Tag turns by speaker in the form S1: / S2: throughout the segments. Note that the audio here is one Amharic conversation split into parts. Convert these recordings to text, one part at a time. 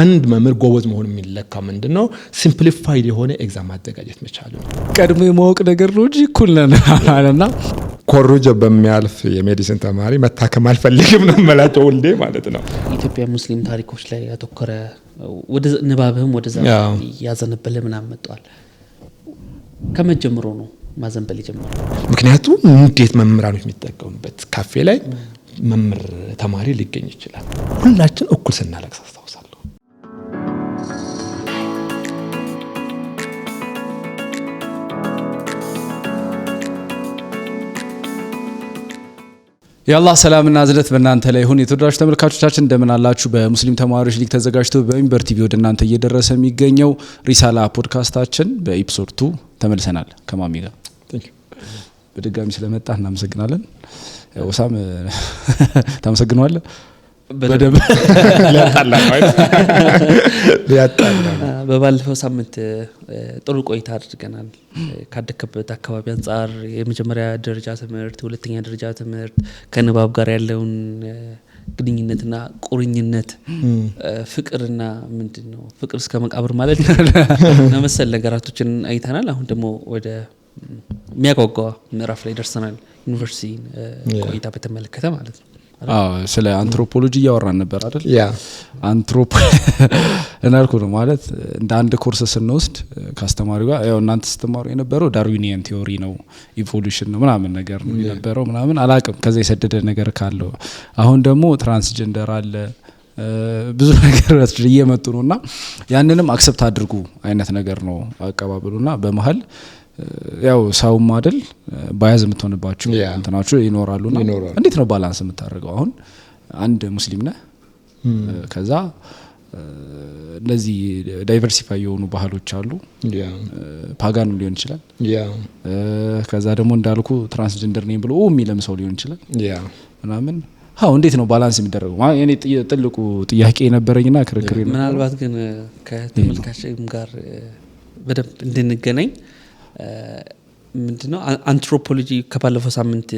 S1: አንድ መምህር ጎበዝ መሆን የሚለካው ምንድነው ሲምፕሊፋይድ የሆነ ኤግዛም ማዘጋጀት መቻል ነው
S2: ቀድሞ የማወቅ ነገር ነው እንጂ እኩል ነን አለና
S1: ኮሮጆ በሚያልፍ የሜዲሲን ተማሪ መታከም አልፈልግም ነው መላቸው ወልዴ ማለት ነው
S3: ኢትዮጵያ ሙስሊም ታሪኮች ላይ ያተኮረ ወደ ንባብህም ወደዛ ያዘነበለ ምናምን መጥቷል ከመጀመሩ ነው ማዘንበል ይጀምራል
S1: ምክንያቱም እንዴት መምህራኖች የሚጠቀሙበት ካፌ ላይ መምህር ተማሪ ሊገኝ ይችላል ሁላችን እኩል ስናለቅስ አስታውሳለሁ
S2: ያላህ ሰላምና እዝነት በእናንተ ላይ ይሁን የተወዳጅ ተመልካቾቻችን እንደምን አላችሁ በሙስሊም ተማሪዎች ሊግ ተዘጋጅቶ በሚንበር ቲቪ ወደ እናንተ እየደረሰ የሚገኘው ሪሳላ ፖድካስታችን በኤፒሶድ 2 ተመልሰናል ከማሚ ጋር በድጋሚ ስለመጣ እናመሰግናለን ወሳም ታመሰግናለህ በደም
S1: ሊያጣላ
S3: በባለፈው ሳምንት ጥሩ ቆይታ አድርገናል ካደከበት አካባቢ አንፃር የመጀመሪያ ደረጃ ትምህርት ሁለተኛ ደረጃ ትምህርት ከንባብ ጋር ያለውን ግንኙነትና ቁርኝነት ፍቅርና ምንድነው ፍቅር እስከ መቃብር ማለት ነው መሰል ነገራቶችን አይተናል አሁን ደግሞ ወደ የሚያጓጓ ምዕራፍ ላይ ደርሰናል ዩኒቨርሲቲ ቆይታ በተመለከተ ማለት ነው
S2: ስለ አንትሮፖሎጂ ያወራን ነበር አይደል
S1: ያ
S2: እናልኩ ነው ማለት እንደ አንድ ኮርስ ስንወስድ ካስተማሪው ጋር ያው እናንተ ስትማሩ የነበረው ዳርዊኒያን ቲዮሪ ነው ኢቮሉሽን ነው ምናምን ነገር ነው የነበረው ምናምን አላቅም ከዛ የሰደደ ነገር ካለው አሁን ደግሞ ትራንስጀንደር አለ ብዙ ነገሮች እየመጡ ነውና ያንንም አክሰፕት አድርጉ አይነት ነገር ነው አቀባበሉና በመሃል ያው ሳውም አይደል ባያዝ የምትሆንባችሁ እንትናችሁ ይኖራሉና እንዴት ነው ባላንስ የምታደርገው አሁን አንድ ሙስሊም ነህ ከዛ እነዚህ ዳይቨርሲፋይ የሆኑ ባህሎች አሉ ፓጋንም ሊሆን ይችላል ከዛ ደግሞ እንዳልኩ ትራንስጀንደር ነኝ ብሎ የሚለም ሰው ሊሆን ይችላል ምናምን እንዴት ነው ባላንስ የሚደረገው የኔ ጥልቁ ጥያቄ ነበረኝና ክርክሬ ነው
S3: ምናልባት ግን ከተመልካችም ጋር በደንብ እንድንገናኝ ምንድነው አንትሮፖሎጂ ከባለፈው ሳምንት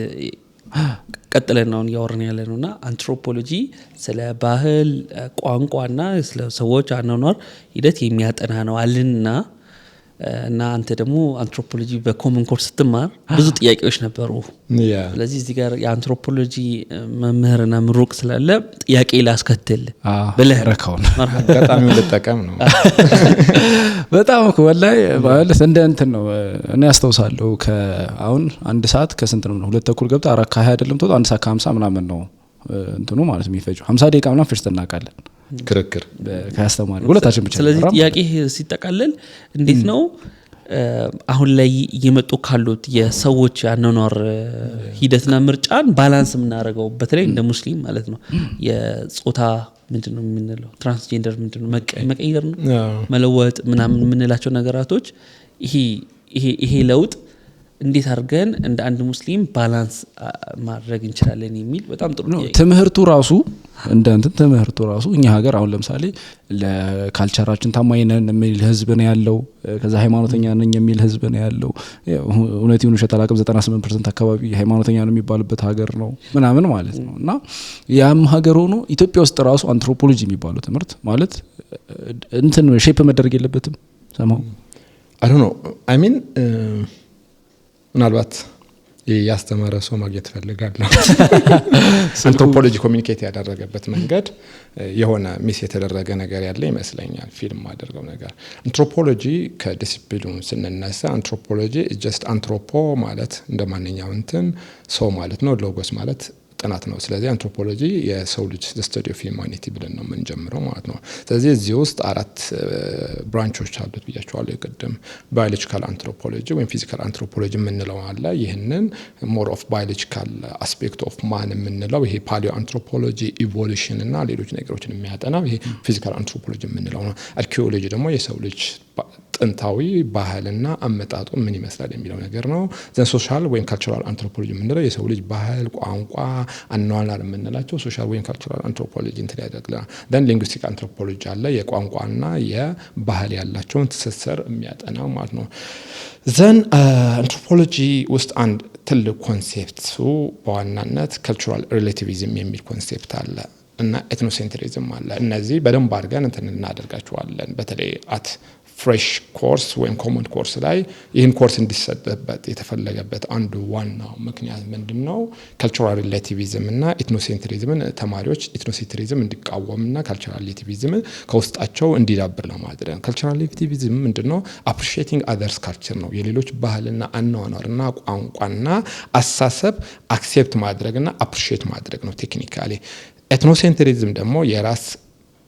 S3: ቀጥለን ነው ያወራን ያለነውና አንትሮፖሎጂ ስለ ባህል ቋንቋና ስለ ሰዎች አኗኗር ሂደት የሚያጠና ነው አለና እና አንተ ደግሞ አንትሮፖሎጂ በኮመን ኮርስ ስትማር ብዙ ጥያቄዎች ነበሩ ስለዚህ እዚህ ጋር የአንትሮፖሎጂ መምህርና ምሩቅ ስላለ ጥያቄ ላስከትል ብለህ
S2: ረካውን
S1: አጋጣሚውን ልጠቀም ነው
S2: በጣም እኮ ወላሂ ማለት እንደ እንትን ነው እኔ አስተውሳለሁ ከአሁን አንድ ሰዓት ከስንት ነው 2 ተኩል ገብታ 4:20 አይደለም ተወጣ 1 ሰዓት ከ50 ምናምን ነው እንትኑ ማለት የሚፈጀው 50 ደቂቃ ምናምን ፍርስ ተናቃለን
S1: ክርክር
S2: ከአስተማሪ ሁለታችን ብቻ
S3: ስለዚህ ጥያቄ ሲጠቃለል እንዴት ነው አሁን ላይ እየመጡ ካሉት የሰዎች አኗኗር ሂደትና ምርጫን ባላንስ የምናደርገው በተለይ እንደ ሙስሊም ማለት ነው የጾታ ምንድነው የምንለው ትራንስጀንደር ምንድነው መቀየር ነው መለወጥ ምናምን የምንላቸው ነገራቶች ይሄ ለውጥ እንዴት አድርገን እንደ አንድ ሙስሊም ባላንስ ማድረግ እንችላለን የሚል በጣም ጥሩ ነው
S2: ትምህርቱ ራሱ እንደ እንትን ትምህርቱ ራሱ እኛ ሀገር አሁን ለምሳሌ ለካልቸራችን ታማኝ ነን የሚል ህዝብ ነው ያለው ከዛ ሃይማኖተኛ ነን የሚል ህዝብ ነው ያለው እውነት ይሁን ውሸት አላቅም 98% አካባቢ ሃይማኖተኛ ነው የሚባልበት ሀገር ነው ምናምን ማለት ነው እና ያም ሀገር ሆኖ ኢትዮጵያ ውስጥ ራሱ አንትሮፖሎጂ የሚባለው ትምህርት ማለት እንትን ሼፕ መደረግ የለበትም ሰማው
S1: I don't know I mean ምናልባት ያስተማረ ሰው ማግኘት ፈልጋለሁ አንትሮፖሎጂ ኮሚኒኬት ያደረገበት መንገድ የሆነ ሚስ የተደረገ ነገር ያለ ይመስለኛል ፊልም አድርገው ነገር አንትሮፖሎጂ ከዲሲፕሊኑ ስንነሳ አንትሮፖሎጂ is just አንትሮፖ ማለት እንደማንኛውም እንትን ሰው ማለት ነው ሎጎስ ማለት ጥናት ነው ስለዚህ አንትሮፖሎጂ የሰው ልጅ study of humanity ብለን ነው የምንጀምረው ማለት ነው ስለዚህ እዚህ ውስጥ 4 ብራንቾች አሉት ብያቸዋለሁ ቅድም ባዮሎጂካል አንትሮፖሎጂ ወይም ፊዚካል አንትሮፖሎጂ የምንለው አለ ይሄንን ሞር ኦፍ ባዮሎጂካል አስፔክት ኦፍ ማን የምንለው ይሄ ፓሊዮ አንትሮፖሎጂ ኢቮሉሽን እና ሌሎች ነገሮችን የሚያጠናው ይሄ ፊዚካል አንትሮፖሎጂ የምንለው ነው አርኪኦሎጂ ደግሞ የሰው ልጅ ጥንታዊ ባህልና አመጣጡ ምን ይመስላል የሚለው ነገር ነው ዘን ሶሻል ወይም ካልቸራል አንትሮፖሎጂ የምንለው የሰው ልጅ ባህል ቋንቋ አኗኗር የምንላቸው ሶሻል ወይም ካልቸራል አንትሮፖሎጂ እንትን ያደርጋል ዘን ሊንጉስቲክ አንትሮፖሎጂ አለ የቋንቋና የባህል ያላቸውን ትስስር የሚያጠናው ማለት ነው ዘን አንትሮፖሎጂ ውስጥ አንድ ትልቅ ኮንሴፕቱ በዋናነት ካልቸራል ሪሌቲቪዝም የሚል ኮንሴፕት አለ እና ኤትኖሴንትሪዝም አለ። እነዚህ በደንብ አድርገን እንትን እናደርጋቸዋለን። በተለይ አት ፍሬሽ ኮርስ ወይም ኮመን ኮርስ ላይ ይህን ኮርስ እንዲሰጥበት የተፈለገበት አንዱ ዋናው ምክንያት ምንድነው? ካልቸራል ሪሌቲቪዝም እና ኤትኖሴንትሪዝምን ተማሪዎች ኤትኖሴንትሪዝም እንዲቃወምና ካልቸራል ሪሌቲቪዝምን ከውስጣቸው እንዲዳብር ለማድረግ። ካልቸራል ሪሌቲቪዝም ምንድነው? አፕሪሺየቲንግ አዘርስ ካልቸር ነው። የሌሎች ባህልና አኗኗርና ቋንቋና አሳሰብ አክሴፕት ማድረግና አፕሪሺየት ማድረግ ነው ቴክኒካሊ። ኤትኖሴንትሪዝም ደግሞ የራስ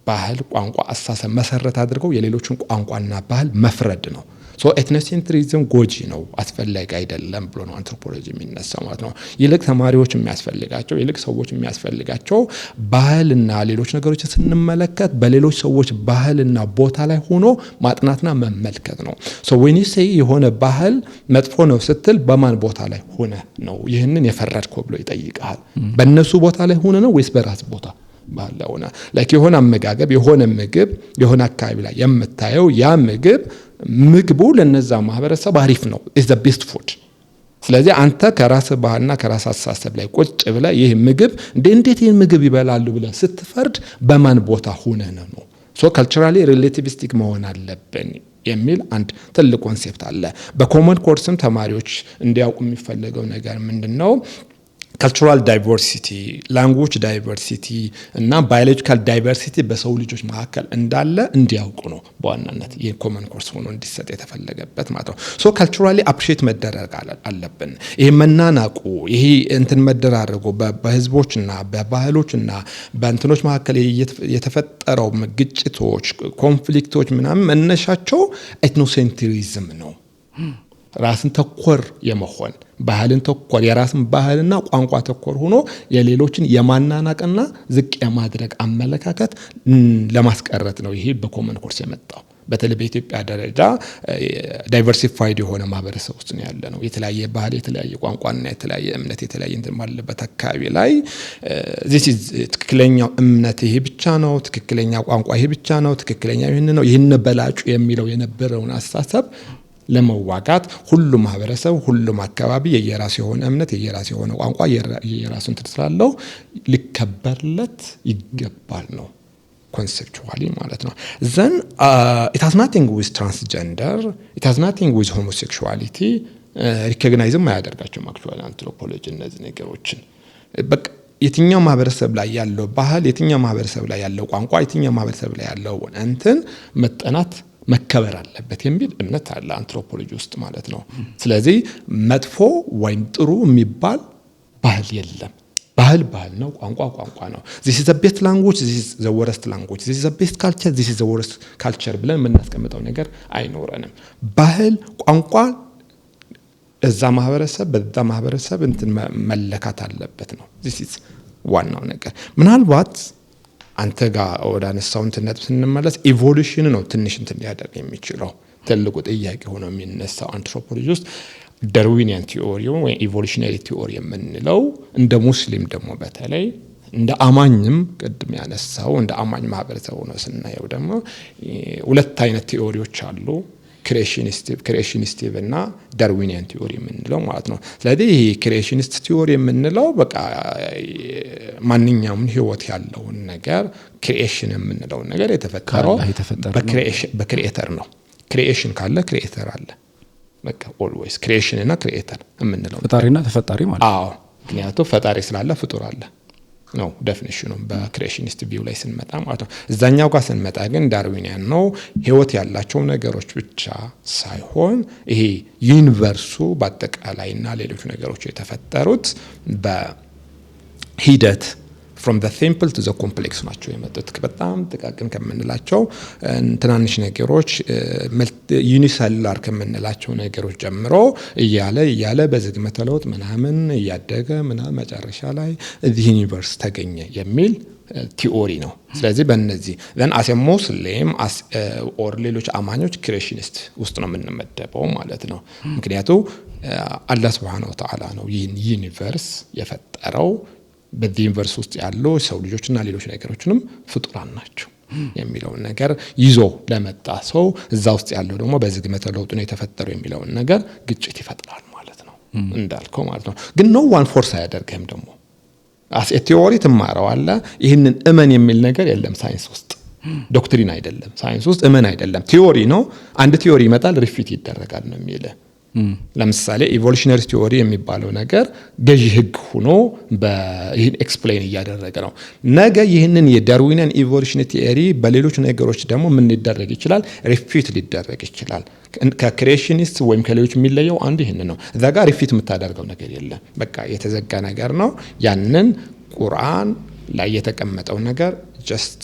S1: ባህል ቋንቋ አሳሰብ መሰረት አድርገው የሌሎችን ቋንቋና ባህል መፍረድ ነው። ሶ ኤትኖሴንትሪዝም ጎጂ ነው፣ አስፈላጊ አይደለም ብሎ ነው አንትሮፖሎጂ የሚነሳው ማለት ነው። ይልቅ ተማሪዎች የሚያስፈልጋቸው ይልቅ ሰዎች የሚያስፈልጋቸው ባህልና ሌሎች ነገሮችን ስንመለከት በሌሎች ሰዎች ባህልና ቦታ ላይ ሆኖ ማጥናትና መመልከት ነው። ሶ when you say የሆነ ባህል መጥፎ ነው ስትል በማን ቦታ ላይ ሆነ ነው ይህንን የፈረድከው ብሎ ይጠይቃል። በእነሱ ቦታ ላይ ሆነ ነው ወይስ በራስ ቦታ ባለውና ላይክ የሆነ አመጋገብ የሆነ ምግብ የሆነ አካባቢ ላይ የምታየው ያ ምግቡ ለነዛ ማህበረሰብ አሪፍ ነው is the best food። ስለዚህ አንተ ከራስ ባህልና ከራስ አስተሳሰብ ላይ ቁጭ ብለ ይህ ምግብ እንዴት ይህን ምግብ ይበላሉ ብለ ስትፈርድ በማን ቦታ ሆነ ነው። ሶ ካልቸራሊ ሪሌቲቪስቲክ መሆን አለብን የሚል አንድ ትልቅ ኮንሴፕት አለ። በኮመን ኮርስም ተማሪዎች እንዲያውቁ የሚፈልገው ነገር ምንድነው? ካልቸራል ዳይቨርሲቲ፣ ላንጉዌጅ ዳይቨርሲቲ እና ባዮሎጂካል ዳይቨርሲቲ በሰው ልጆች መካከል እንዳለ እንዲያውቁ ነው በዋናነት ይህ ኮመን ኮርስ ሆኖ እንዲሰጥ የተፈለገበት ማለት ነው። ሶ ካልቸራሊ አፕሪሺየት መደረግ አለብን። ይሄ መናናቁ ይሄ እንትን መደራረጉ በህዝቦችና በባህሎችና በእንትኖች መካከል የተፈጠረው ግጭቶች፣ ኮንፍሊክቶች ምናምን መነሻቸው ኤትኖሴንትሪዝም ነው። ራስን ተኮር የመሆን ባህልን ተኮር የራስን ባህልና ቋንቋ ተኮር ሆኖ የሌሎችን የማናናቅና ዝቅ የማድረግ አመለካከት ለማስቀረት ነው ይሄ በኮመን ኮርስ የመጣው። በተለይ በኢትዮጵያ ደረጃ ዳይቨርሲፋይድ የሆነ ማህበረሰብ ውስጥ ነው ያለ ነው። የተለያየ ባህል የተለያየ ቋንቋና የተለያየ እምነት የተለያየ እንትን ባለበት አካባቢ ላይ ትክክለኛው እምነት ይሄ ብቻ ነው፣ ትክክለኛ ቋንቋ ይሄ ብቻ ነው፣ ትክክለኛ ይሄን ነው፣ ይሄን በላጩ የሚለው የነበረውን አስተሳሰብ ለመዋጋት ሁሉም ማህበረሰብ ሁሉም አካባቢ የየራሱ የሆነ እምነት የየራሱ የሆነ ቋንቋ የየራሱ እንትን ስላለው ሊከበርለት ይገባል ነው ኮንሴፕቹዋሊ ማለት ነው። then it has nothing with transgender, it has nothing with homosexuality recognize ማያደርጋቸው አክቹዋሊ አንትሮፖሎጂ እነዚህ ነገሮችን በቃ የትኛው ማህበረሰብ ላይ ያለው ባህል የትኛው ማህበረሰብ ላይ ያለው ቋንቋ የትኛው ማህበረሰብ ላይ ያለው እንትን መጠናት መከበር አለበት የሚል እምነት አለ አንትሮፖሎጂ ውስጥ ማለት ነው። ስለዚህ መጥፎ ወይም ጥሩ የሚባል ባህል የለም። ባህል ነው፣ ቋንቋ ነው። this is the best language, this is the worst language, this is the best culture, this is the worst culture ብለን የምናስቀምጠው ነገር አይኖረንም። ባህል ቋንቋ እዛ ማህበረሰብ እንትን መለካት አለበት ነው። this is ዋናው ነገር። ምናልባት አንተ ጋር ወደ አነሳው እንትን ስንመለስ ኢቮሉሽን ነው ትንሽ እንትን ሊያደርግ የሚችለው ትልቁ ጥያቄ ሆኖ የሚነሳው አንትሮፖሎጂ ውስጥ ዳርዊኒያን ቲዮሪ ወይ ኢቮሉሽነሪ ቲዮሪ የምንለው እንደ ሙስሊም ደግሞ በተለይ እንደ አማኝም ቅድም ያነሳው እንደ አማኝ ማህበረሰብ ሆኖ ስናየው ደግሞ ሁለት አይነት ቲዮሪዎች አሉ። ክሬሽኒስቲቭ እና ዳርዊኒያን ቲዮሪ የምንለው ማለት ነው። ስለዚህ ይሄ ክሬሽኒስት ቲዮሪ የምንለው በቃ ማንኛውም ህይወት ያለውን ነገር ክሬሽን የምንለው ነገር የተፈጠረው በክሬኤተር ነው። ክሬሽን ካለ ክሬኤተር አለ። በቃ ኦልዌይስ ክሬሽን እና ክሬኤተር የምንለው
S2: ፈጣሪና ተፈጣሪ ማለት
S1: አዎ። ምክንያቱም ፈጣሪ ስላለ ፍጡር አለ ነው ዴፊኒሽኑ በክሬሽኒስት ቪው ላይ ስንመጣ ማለት ነው። እዛኛው ጋር ስንመጣ ግን ዳርዊኒያን ነው ህይወት ያላቸው ነገሮች ብቻ ሳይሆን ይሄ ዩኒቨርሱ በአጠቃላይና ሌሎች ነገሮች የተፈጠሩት በሂደት from the simple to the complex ናቸው የመጡት። በጣም ጥቃቅን ከምንላቸው ትናንሽ ነገሮች ዩኒሰሉላር ከምንላቸው ነገሮች ጀምሮ እያለ በዝግመተ ለውጥ ምናምን እያደገ ምናምን መጨረሻ ላይ እዚህ ዩኒቨርስ ተገኘ የሚል ቲዮሪ ነው። ስለዚህ በእነዚህ then as a Muslim or ሌሎች አማኞች ክሬሽኒስት ውስጥ ነው የምንመደበው ማለት ነው። ምክንያቱም አላህ Subhanahu Wa Ta'ala ነው ይህን ዩኒቨርስ የፈጠረው። በዚህ ዩኒቨርስ ውስጥ ያለው ሰው ልጆችና ሌሎች ነገሮችንም ፍጡራን ናቸው የሚለውን ነገር ይዞ ለመጣ ሰው እዛ ውስጥ ያለው ደግሞ በዝግመተ ለውጥ ነው የተፈጠረው የሚለውን ነገር ግጭት ይፈጥራል ማለት ነው እንዳልከው ማለት ነው። ግን no one force አያደርግም ደግሞ አስ ቲዮሪ ትማረዋለህ። ይህንን እመን የሚል ነገር የለም ሳይንስ ውስጥ። ዶክትሪን አይደለም ሳይንስ ውስጥ፣ እመን አይደለም፣ ቲዮሪ ነው። አንድ ቲዮሪ ይመጣል፣ ሪፊት ይደረጋል ነው የሚል። ለምሳሌ ኢቮሉሽነሪ ቲዮሪ የሚባለው ነገር ገዢ ህግ ሆኖ ይህን ኤክስፕሌን እያደረገ ነው። ነገ ይህንን የዳርዊኒያን ኢቮሉሽን ቲዮሪ በሌሎች ነገሮች ደግሞ ምን ሊደረግ ይችላል? ሪፊት ሊደረግ ይችላል። ከክሪኤሽኒስት ወይም ከሌሎች የሚለየው አንዱ ይህን ነው። እዛ ጋር ሪፊት የምታደርገው ነገር የለም። በቃ የተዘጋ ነገር ነው። ያንን ቁርአን ላይ የተቀመጠው ነገር ጀስት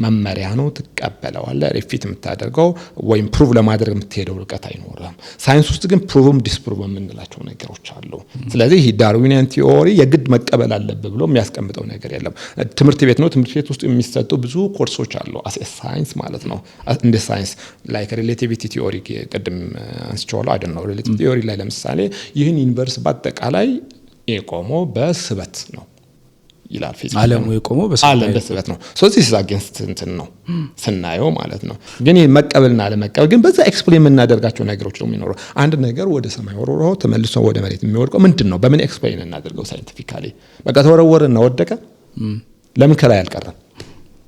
S1: መመሪያ ነው፣ ትቀበለዋለህ። ሪፊት የምታደርገው ወይም ፕሩቭ ለማድረግ የምትሄደው ርቀት አይኖርም። ሳይንስ ውስጥ ግን ፕሩቭም ዲስፕሩቭ የምንላቸው ነገሮች አሉ። ስለዚህ ዳርዊኒያን ቲዮሪ የግድ መቀበል አለብህ ብሎ የሚያስቀምጠው ነገር የለም። ትምህርት ቤት ነው፣ ትምህርት ቤት ውስጥ የሚሰጡ ብዙ ኮርሶች አሉ፣ አስ ሳይንስ ማለት ነው። እንደ ሳይንስ ላይክ ሪሌቲቪቲ ቲዮሪ ቅድም አንስቼዋለሁ አይደል ነው። ሪሌቲቪቲ ቲዮሪ ላይ ለምሳሌ ይህን ዩኒቨርስ በአጠቃላይ የቆመው በስበት ነው ይላል።
S2: ዓለሙ የቆመው
S1: በስበት ነው። ሶዚህ አጌንስት እንትን ነው ስናየው ማለት ነው። ግን መቀበልና አለመቀበል ግን በዛ ኤክስፕሌን የምናደርጋቸው ነገሮች ነው የሚኖረው። አንድ ነገር ወደ ሰማይ ወርውሮ ተመልሶ ወደ መሬት የሚወድቀው ምንድን ነው? በምን ኤክስፕሌን እናደርገው ሳይንቲፊካሊ? በቃ ተወረወረና ወደቀ፣ ለምን ከላይ አልቀረም?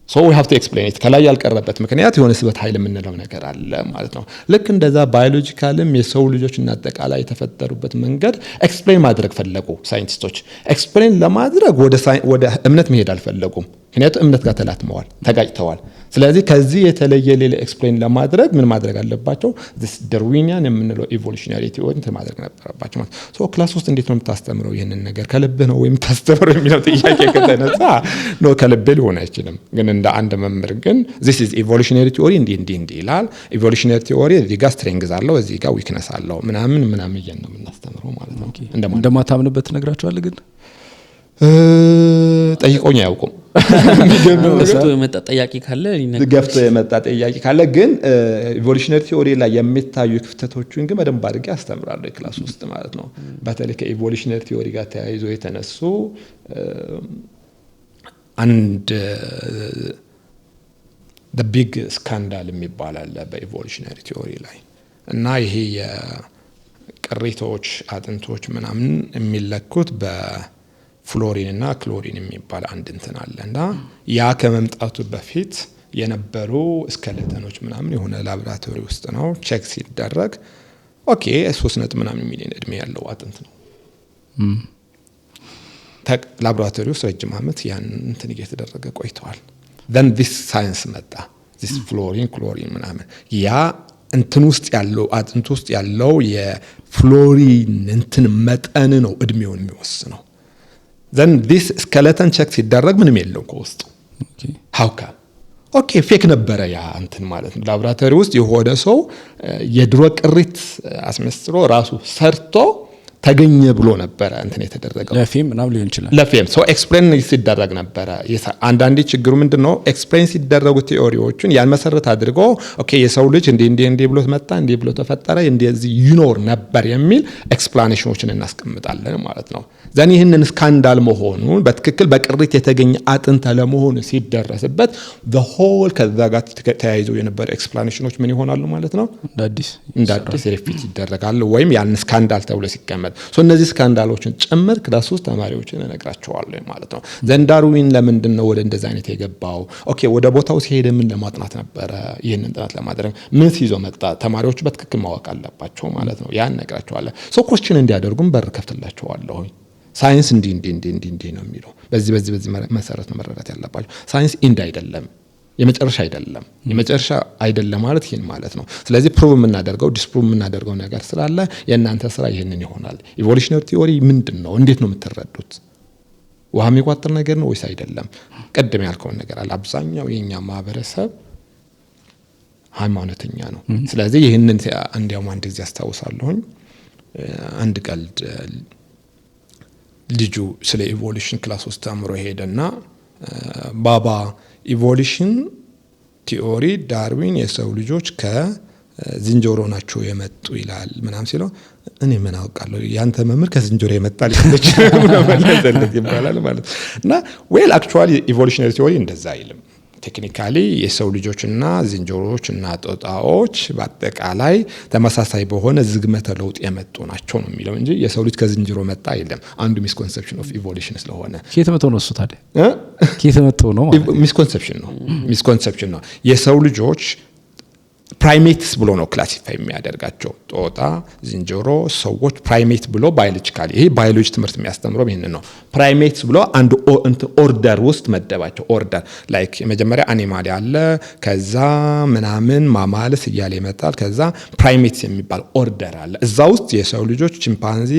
S1: ሶ ዊ ሃቭ ቱ ኤክስፕሌን ኢት። ከላይ ያልቀረበት ምክንያት የሆነ ስበት ኃይል የምንለው ነገር አለ ማለት ነው። ልክ እንደዛ ባዮሎጂካልም የሰው ልጆች እና አጠቃላይ የተፈጠሩበት መንገድ ኤክስፕሌን ማድረግ ፈለጉ ሳይንቲስቶች። ኤክስፕሌን ለማድረግ ወደ እምነት መሄድ አልፈለጉም። ምክንያቱም እምነት ጋር ተላትመዋል፣ ተጋጭተዋል። ስለዚህ ከዚህ የተለየ ሌላ ኤክስፕሌን ለማድረግ ምን ማድረግ አለባቸው? ዳርዊኒያን የምንለው ኢቮሉሽናሪ ቲዮሪ ማድረግ ነበረባቸው ማለት ሶ ክላስ ውስጥ እንዴት ነው የምታስተምረው ይህንን ነገር? ከልብህ ነው ወይም ታስተምረው የሚለው ጥያቄ ከተነሳ ነው ከልብህ ሊሆን አይችልም። ግን እንደ አንድ መምህር ግን this is evolutionary theory እንዲህ ይላል። ኢቮሉሽናሪ ቲዮሪ እዚህ ጋር ስትሬንግዝ አለው፣ እዚህ ጋር ዊክነስ አለው ምናምን እያልን ነው የምናስተምረው ማለት ነው።
S2: እንደማታምንበት ትነግራቸዋለህ ግን
S1: ጠይቆኝ አያውቁም። ገፍቶ የመጣ ጥያቄ ካለ ግን ኢቮሉሽነሪ ቲዮሪ ላይ የሚታዩ ክፍተቶችን ግን በደንብ አድርጌ አስተምራለሁ ክላስ ውስጥ ማለት ነው። በተለይ ከኢቮሉሽነሪ ቲዮሪ ጋር ተያይዞ የተነሱ አንድ the big ስካንዳል የሚባል አለ በኢቮሉሽነሪ ቲዮሪ ላይ እና ይሄ የቅሪቶች አጥንቶች ምናምን የሚለኩት ፍሎሪን እና ክሎሪን የሚባል አንድ እንትን አለና ያ ከመምጣቱ በፊት የነበሩ ስኬሌተኖች ምናምን የሆነ ላቦራቶሪ ውስጥ ነው ቼክ ሲደረግ ኦኬ 3 ምናምን ሚሊዮን እድሜ ያለው አጥንት ነው። ላቦራቶሪ ውስጥ ረጅም ዓመት ያን እንትን እየተደረገ ቆይተዋል። then this science መጣ this ፍሎሪን ክሎሪን ምናምን ያ እንትን ውስጥ ያለው አጥንት ውስጥ ያለው የፍሎሪን እንትን መጠን ነው እድሜውን የሚወስነው። then this skeleton check ሲደረግ ምንም የለው ከውስጡ how come ኦኬ ፌክ ነበረ ያ እንትን ማለት ነው። ላቦራቶሪ ውስጥ የሆነ ሰው የድሮ ቅሪት አስመስሎ ራሱ ሰርቶ ተገኘ ብሎ ነበረ እንትን የተደረገው
S2: ለፌም ምናምን ሊሆን ይችላል።
S1: ለፌም ሶ ኤክስፕሌን ሲደረግ ነበረ። አንዳንዴ ችግሩ ምንድነው ኤክስፕሌን ሲደረጉ ቲዮሪዎችን ያን መሰረት አድርጎ ኦኬ የሰው ልጅ እንዲህ ብሎ መጣ እንዲህ ብሎ ተፈጠረ እንደዚህ ይኖር ነበር የሚል ኤክስፕላኔሽኖችን እናስቀምጣለን ማለት ነው። ዘን ይህንን ስካንዳል መሆኑን በትክክል በቅሪት የተገኘ አጥንት ለመሆኑ ሲደረስበት the whole ከዛ ጋር ተያይዘው የነበሩ ኤክስፕላኔሽኖች ምን ይሆናሉ ማለት ነው? እንደ አዲስ ሪፒት ይደረጋሉ ወይም ያን ስካንዳል ተብሎ ሲቀመጥ ሶ እነዚህ ስካንዳሎችን ጭምር ክላስ ውስጥ ተማሪዎችን እነግራቸዋለሁ ማለት ነው። ዘን ዳርዊን ለምንድን ነው ወደ እንደዛ አይነት የገባው? ኦኬ ወደ ቦታው ሲሄድ ምን ለማጥናት ነበረ? ይሄንን ጥናት ለማድረግ ምን ይዞ መጣ? ተማሪዎቹ በትክክል ማወቅ አለባቸው ማለት ነው። ያን እነግራቸዋለሁ። ሶ ኮስችን እንዲያደርጉም በር ከፍትላቸዋለሁ። ሳይንስ እንዲህ ነው የሚለው በዚህ መሰረት ነው መረዳት ያለባቸው። ሳይንስ ኢንድ አይደለም የመጨረሻ አይደለም ማለት ይሄን ማለት ነው። ስለዚህ ፕሩቭ የምናደርገው ዲስፕሩቭ የምናደርገው ነገር ስላለ የእናንተ ስራ ይሄንን ይሆናል። ኢቮሉሽነሪ ቲዮሪ ምንድነው? እንዴት ነው የምትረዱት? ውሃ የሚቋጥር ነገር ነው ወይስ አይደለም? ቀደም ያልከውን ነገር አለ። አብዛኛው የኛ ማህበረሰብ ሃይማኖተኛ ነው። ስለዚህ ይሄንን እንዲያውም አንድ ጊዜ አስታውሳለሁኝ አንድ ቀልድ ልጁ ስለ ኢቮሉሽን ክላስ ውስጥ ተምሮ ሄደና ባባ ኢቮሉሽን ቲዮሪ ዳርዊን የሰው ልጆች ከዝንጀሮ ናቸው የመጡ ይላል ምናም ሲለው እኔ ምን አውቃለሁ ያንተ መምህር ከዝንጀሮ የመጣ ልጅ ነው ማለት ይባላል ማለት እና ዌል አክቹአሊ ኢቮሉሽነሪ ቲዮሪ እንደዛ አይልም። ቴክኒካሊ የሰው ልጆችና ዝንጀሮዎችና ጦጣዎች በአጠቃላይ ተመሳሳይ በሆነ ዝግመተ ለውጥ የመጡ ናቸው ነው የሚለው እንጂ የሰው ልጅ ከዝንጀሮ መጣ አይደለም። አንዱ ሚስኮንሰፕሽን ኦፍ ኢቮሉሽን ስለሆነ
S2: ከየት መጥቶ ነው እሱ ታዲያ? ከየት መጥቶ ነው?
S1: ሚስኮንሰፕሽን ነው። የሰው ልጆች ፕራይሜትስ ብሎ ነው ክላሲፋይ የሚያደርጋቸው። ጦጣ፣ ዝንጀሮ፣ ሰዎች ፕራይሜት ብሎ ባዮሎጂካሊ ይሄ ባዮሎጂ ትምህርት የሚያስተምረው ይሄን ነው። ፕራይሜትስ ብሎ አንድ ኦርደር ውስጥ መደባቸው። ኦርደር ላይክ የመጀመሪያ አኒማል ያለ ከዛ ምናምን ማማለስ እያለ ይመጣል። ከዛ ፕራይሜትስ የሚባል ኦርደር አለ። እዛ ውስጥ የሰው ልጆች ቺምፓንዚ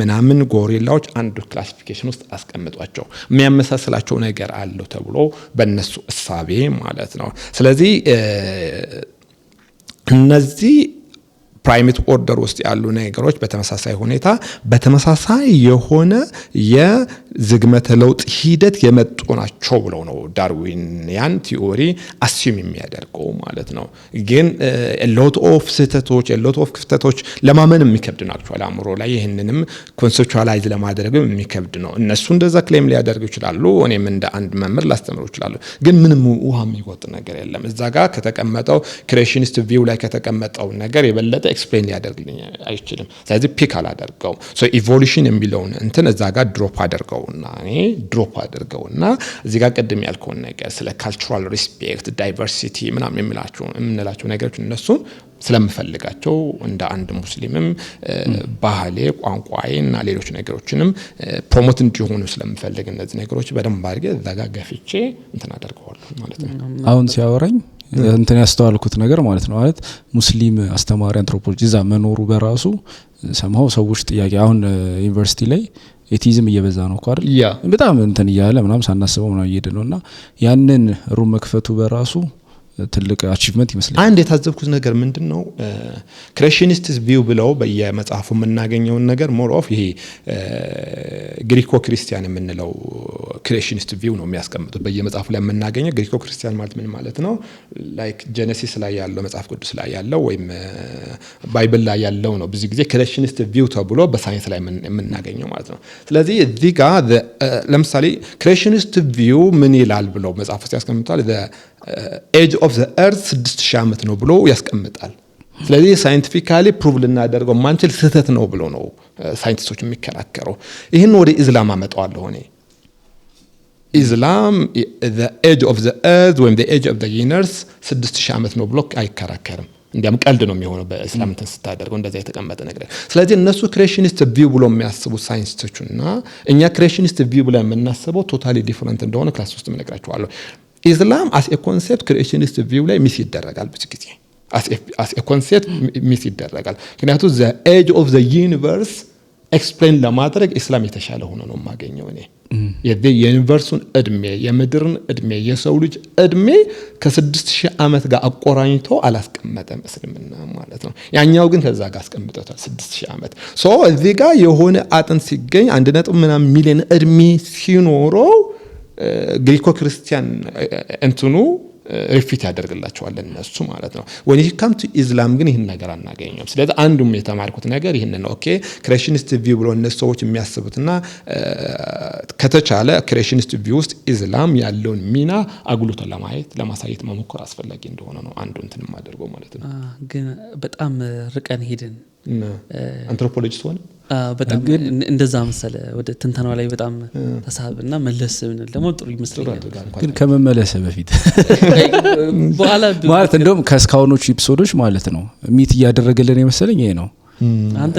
S1: ምናምን ጎሪላዎች አንዱ ክላሲፊኬሽን ውስጥ አስቀምጧቸው። የሚያመሳስላቸው ነገር አለው ተብሎ በእነሱ እሳቤ ማለት ነው። ስለዚህ እነዚህ ፕራይሜት ኦርደር ውስጥ ያሉ ነገሮች በተመሳሳይ ሁኔታ በተመሳሳይ የሆነ የዝግመተ ለውጥ ሂደት የመጡ ናቸው ብለው ነው ዳርዊንያን ቲዮሪ አስዩም የሚያደርገው ማለት ነው። ግን ሎት ኦፍ ስህተቶች ሎት ኦፍ ክፍተቶች ለማመን የሚከብድ ናቸው አእምሮ ላይ። ይህንንም ኮንሴፕቹዋላይዝ ለማድረግ የሚከብድ ነው። እነሱ እንደዛ ክሌም ሊያደርጉ ይችላሉ። እኔም እንደ አንድ መምህር ላስተምረው ይችላሉ። ግን ምንም ውሃ የሚወጥ ነገር የለም። እዛ ጋር ከተቀመጠው ክሬሽኒስት ቪው ላይ ከተቀመጠው ነገር የበለጠ ኤክስፕሌን ያደርግልኝ አይችልም። ስለዚህ ፒክ አላደርገው። ሶ ኢቮሉሽን የሚለውን እንትን እዛ ጋር ድሮፕ አደርገውና እዚህ ጋር ቅድም ያልከውን ነገር ስለ ካልቸራል ሪስፔክት ዳይቨርሲቲ ምናምን የምንላቸው ነገሮች እነሱን ስለምፈልጋቸው እንደ አንድ ሙስሊምም ባህሌ ቋንቋዬ እና ሌሎች ነገሮችንም ፕሮሞት እንዲሆኑ ስለምፈልግ እነዚህ ነገሮች በደንብ አድርጌ እዛ ጋር ገፍቼ እንትን አደርገዋለሁ ማለት ነው።
S2: አሁን ሲያወራኝ እንትን ያስተዋልኩት ነገር ማለት ነው ማለት ሙስሊም አስተማሪ አንትሮፖሎጂ እዛ መኖሩ በራሱ ሰማው ሰዎች ጥያቄ አሁን ዩኒቨርሲቲ ላይ ኤቲዝም እየበዛ ነው እኮ አይደል? በጣም እንትን እያለ ምናምን ሳናስበው ነው እየሄደ ነውና ያንን ሩም መክፈቱ በራሱ ትልቅ አቺቭመንት ይመስላል።
S1: አንድ የታዘብኩት ነገር ምንድነው ክሬሽኒስት ቪው ብለው በየመጽሐፉ የምናገኘው ነገር ሞር ኦፍ ይሄ ግሪኮ ክርስቲያን የምንለው ክሬሽኒስት ቪው ነው የሚያስቀምጡት በየመጽሐፉ ላይ የምናገኘው። ግሪኮ ክርስቲያን ማለት ምን ማለት ነው? ላይክ ጄኔሲስ ላይ ያለው መጽሐፍ ቅዱስ ላይ ያለው ወይም ባይብል ላይ ያለው ነው ብዙ ጊዜ ክሬሽኒስት ቪው ተብሎ በሳይንስ ላይ የምናገኘው ማለት ነው። ስለዚህ እዚህ ጋር ለምሳሌ ክሬሽኒስት ቪው ምን ይላል ብለው መጽሐፍ ውስጥ ያስቀምጣል። ኤጅ ኦፍ ዘ ኤርዝ 6000 ዓመት ነው ብሎ ያስቀምጣል። ስለዚህ ሳይንቲፊካሊ ፕሩቭ ልናደርገው ማንችል ስህተት ነው ብሎ ነው ሳይንቲስቶች የሚከራከረው። ይህን ወደ ኢስላም አመጣዋለሁ እኔ። ኢስላም the age of the earth ወይም the age of the universe 6000 ዓመት ነው ብሎ አይከራከርም። እንዲያም ቀልድ ነው የሚሆነው በእስላም እንትን ስታደርገው እንደዛ የተቀመጠ ነገር። ስለዚህ እነሱ ክሬሽኒስት ቪው ብሎ የሚያስቡት ሳይንቲስቶችና እኛ ክሬሽኒስት ቪው ብለን የምናስበው ቶታሊ ዲፈረንት እንደሆነ ክላስ ውስጥ እነግራችኋለሁ። ኢስላም አስ ኤ ኮንሴፕት ክሬሽኒስት ቪው ላይ ሚስ ይደረጋል ብዙ ጊዜ አስ ኤ ኮንሴፕት ሚስ ይደረጋል። ምክንያቱም ዘ ኤጅ ኦፍ ዘ ዩኒቨርስ ኤክስፕሌን ለማድረግ ኢስላም የተሻለ ሆኖ ነው የማገኘው እኔ። የዩኒቨርሱን እድሜ የምድርን እድሜ የሰው ልጅ እድሜ ከ6000 ዓመት ጋር አቆራኝቶ አላስቀመጠም እስልምና ማለት ነው። ያኛው ግን ከዛ ጋር አስቀምጦታል 6000 ዓመት። ሶ እዚህ ጋር የሆነ አጥንት ሲገኝ 1.1 ሚሊዮን እድሜ ሲኖረው ግሪኮ ክርስቲያን እንትኑ ሪፊት ያደርግላቸዋል እነሱ ማለት ነው። when it comes to ኢስላም ግን ይሄን ነገር አናገኘውም። ስለዚህ አንዱም የተማርኩት ነገር ይሄን ነው። ኦኬ ክሬሽኒስት ቪው ብሎ እነሱ ሰዎች የሚያስቡትና ከተቻለ ክሬሽኒስት ቪው ውስጥ ኢስላም ያለውን ሚና አጉልቶ ለማሳየት መሞከር አስፈላጊ እንደሆነ ነው አንዱ እንትን ማድረገው ማለት ነው።
S3: ግን በጣም ርቀን ሄድን
S1: አንትሮፖሎጂስት ሆነ
S3: በጣም እንደዛ መሰለ ወደ ትንተናው ላይ በጣም ተሳብና መለስ ብንል ደግሞ ጥሩ ይመስላል።
S2: ግን ከመመለሰ በፊት
S3: በኋላ
S2: ማለት እንደውም ከስካውኖቹ ኤፒሶዶች ማለት ነው ሚት እያደረገልን የመሰለኝ ይሄ ነው።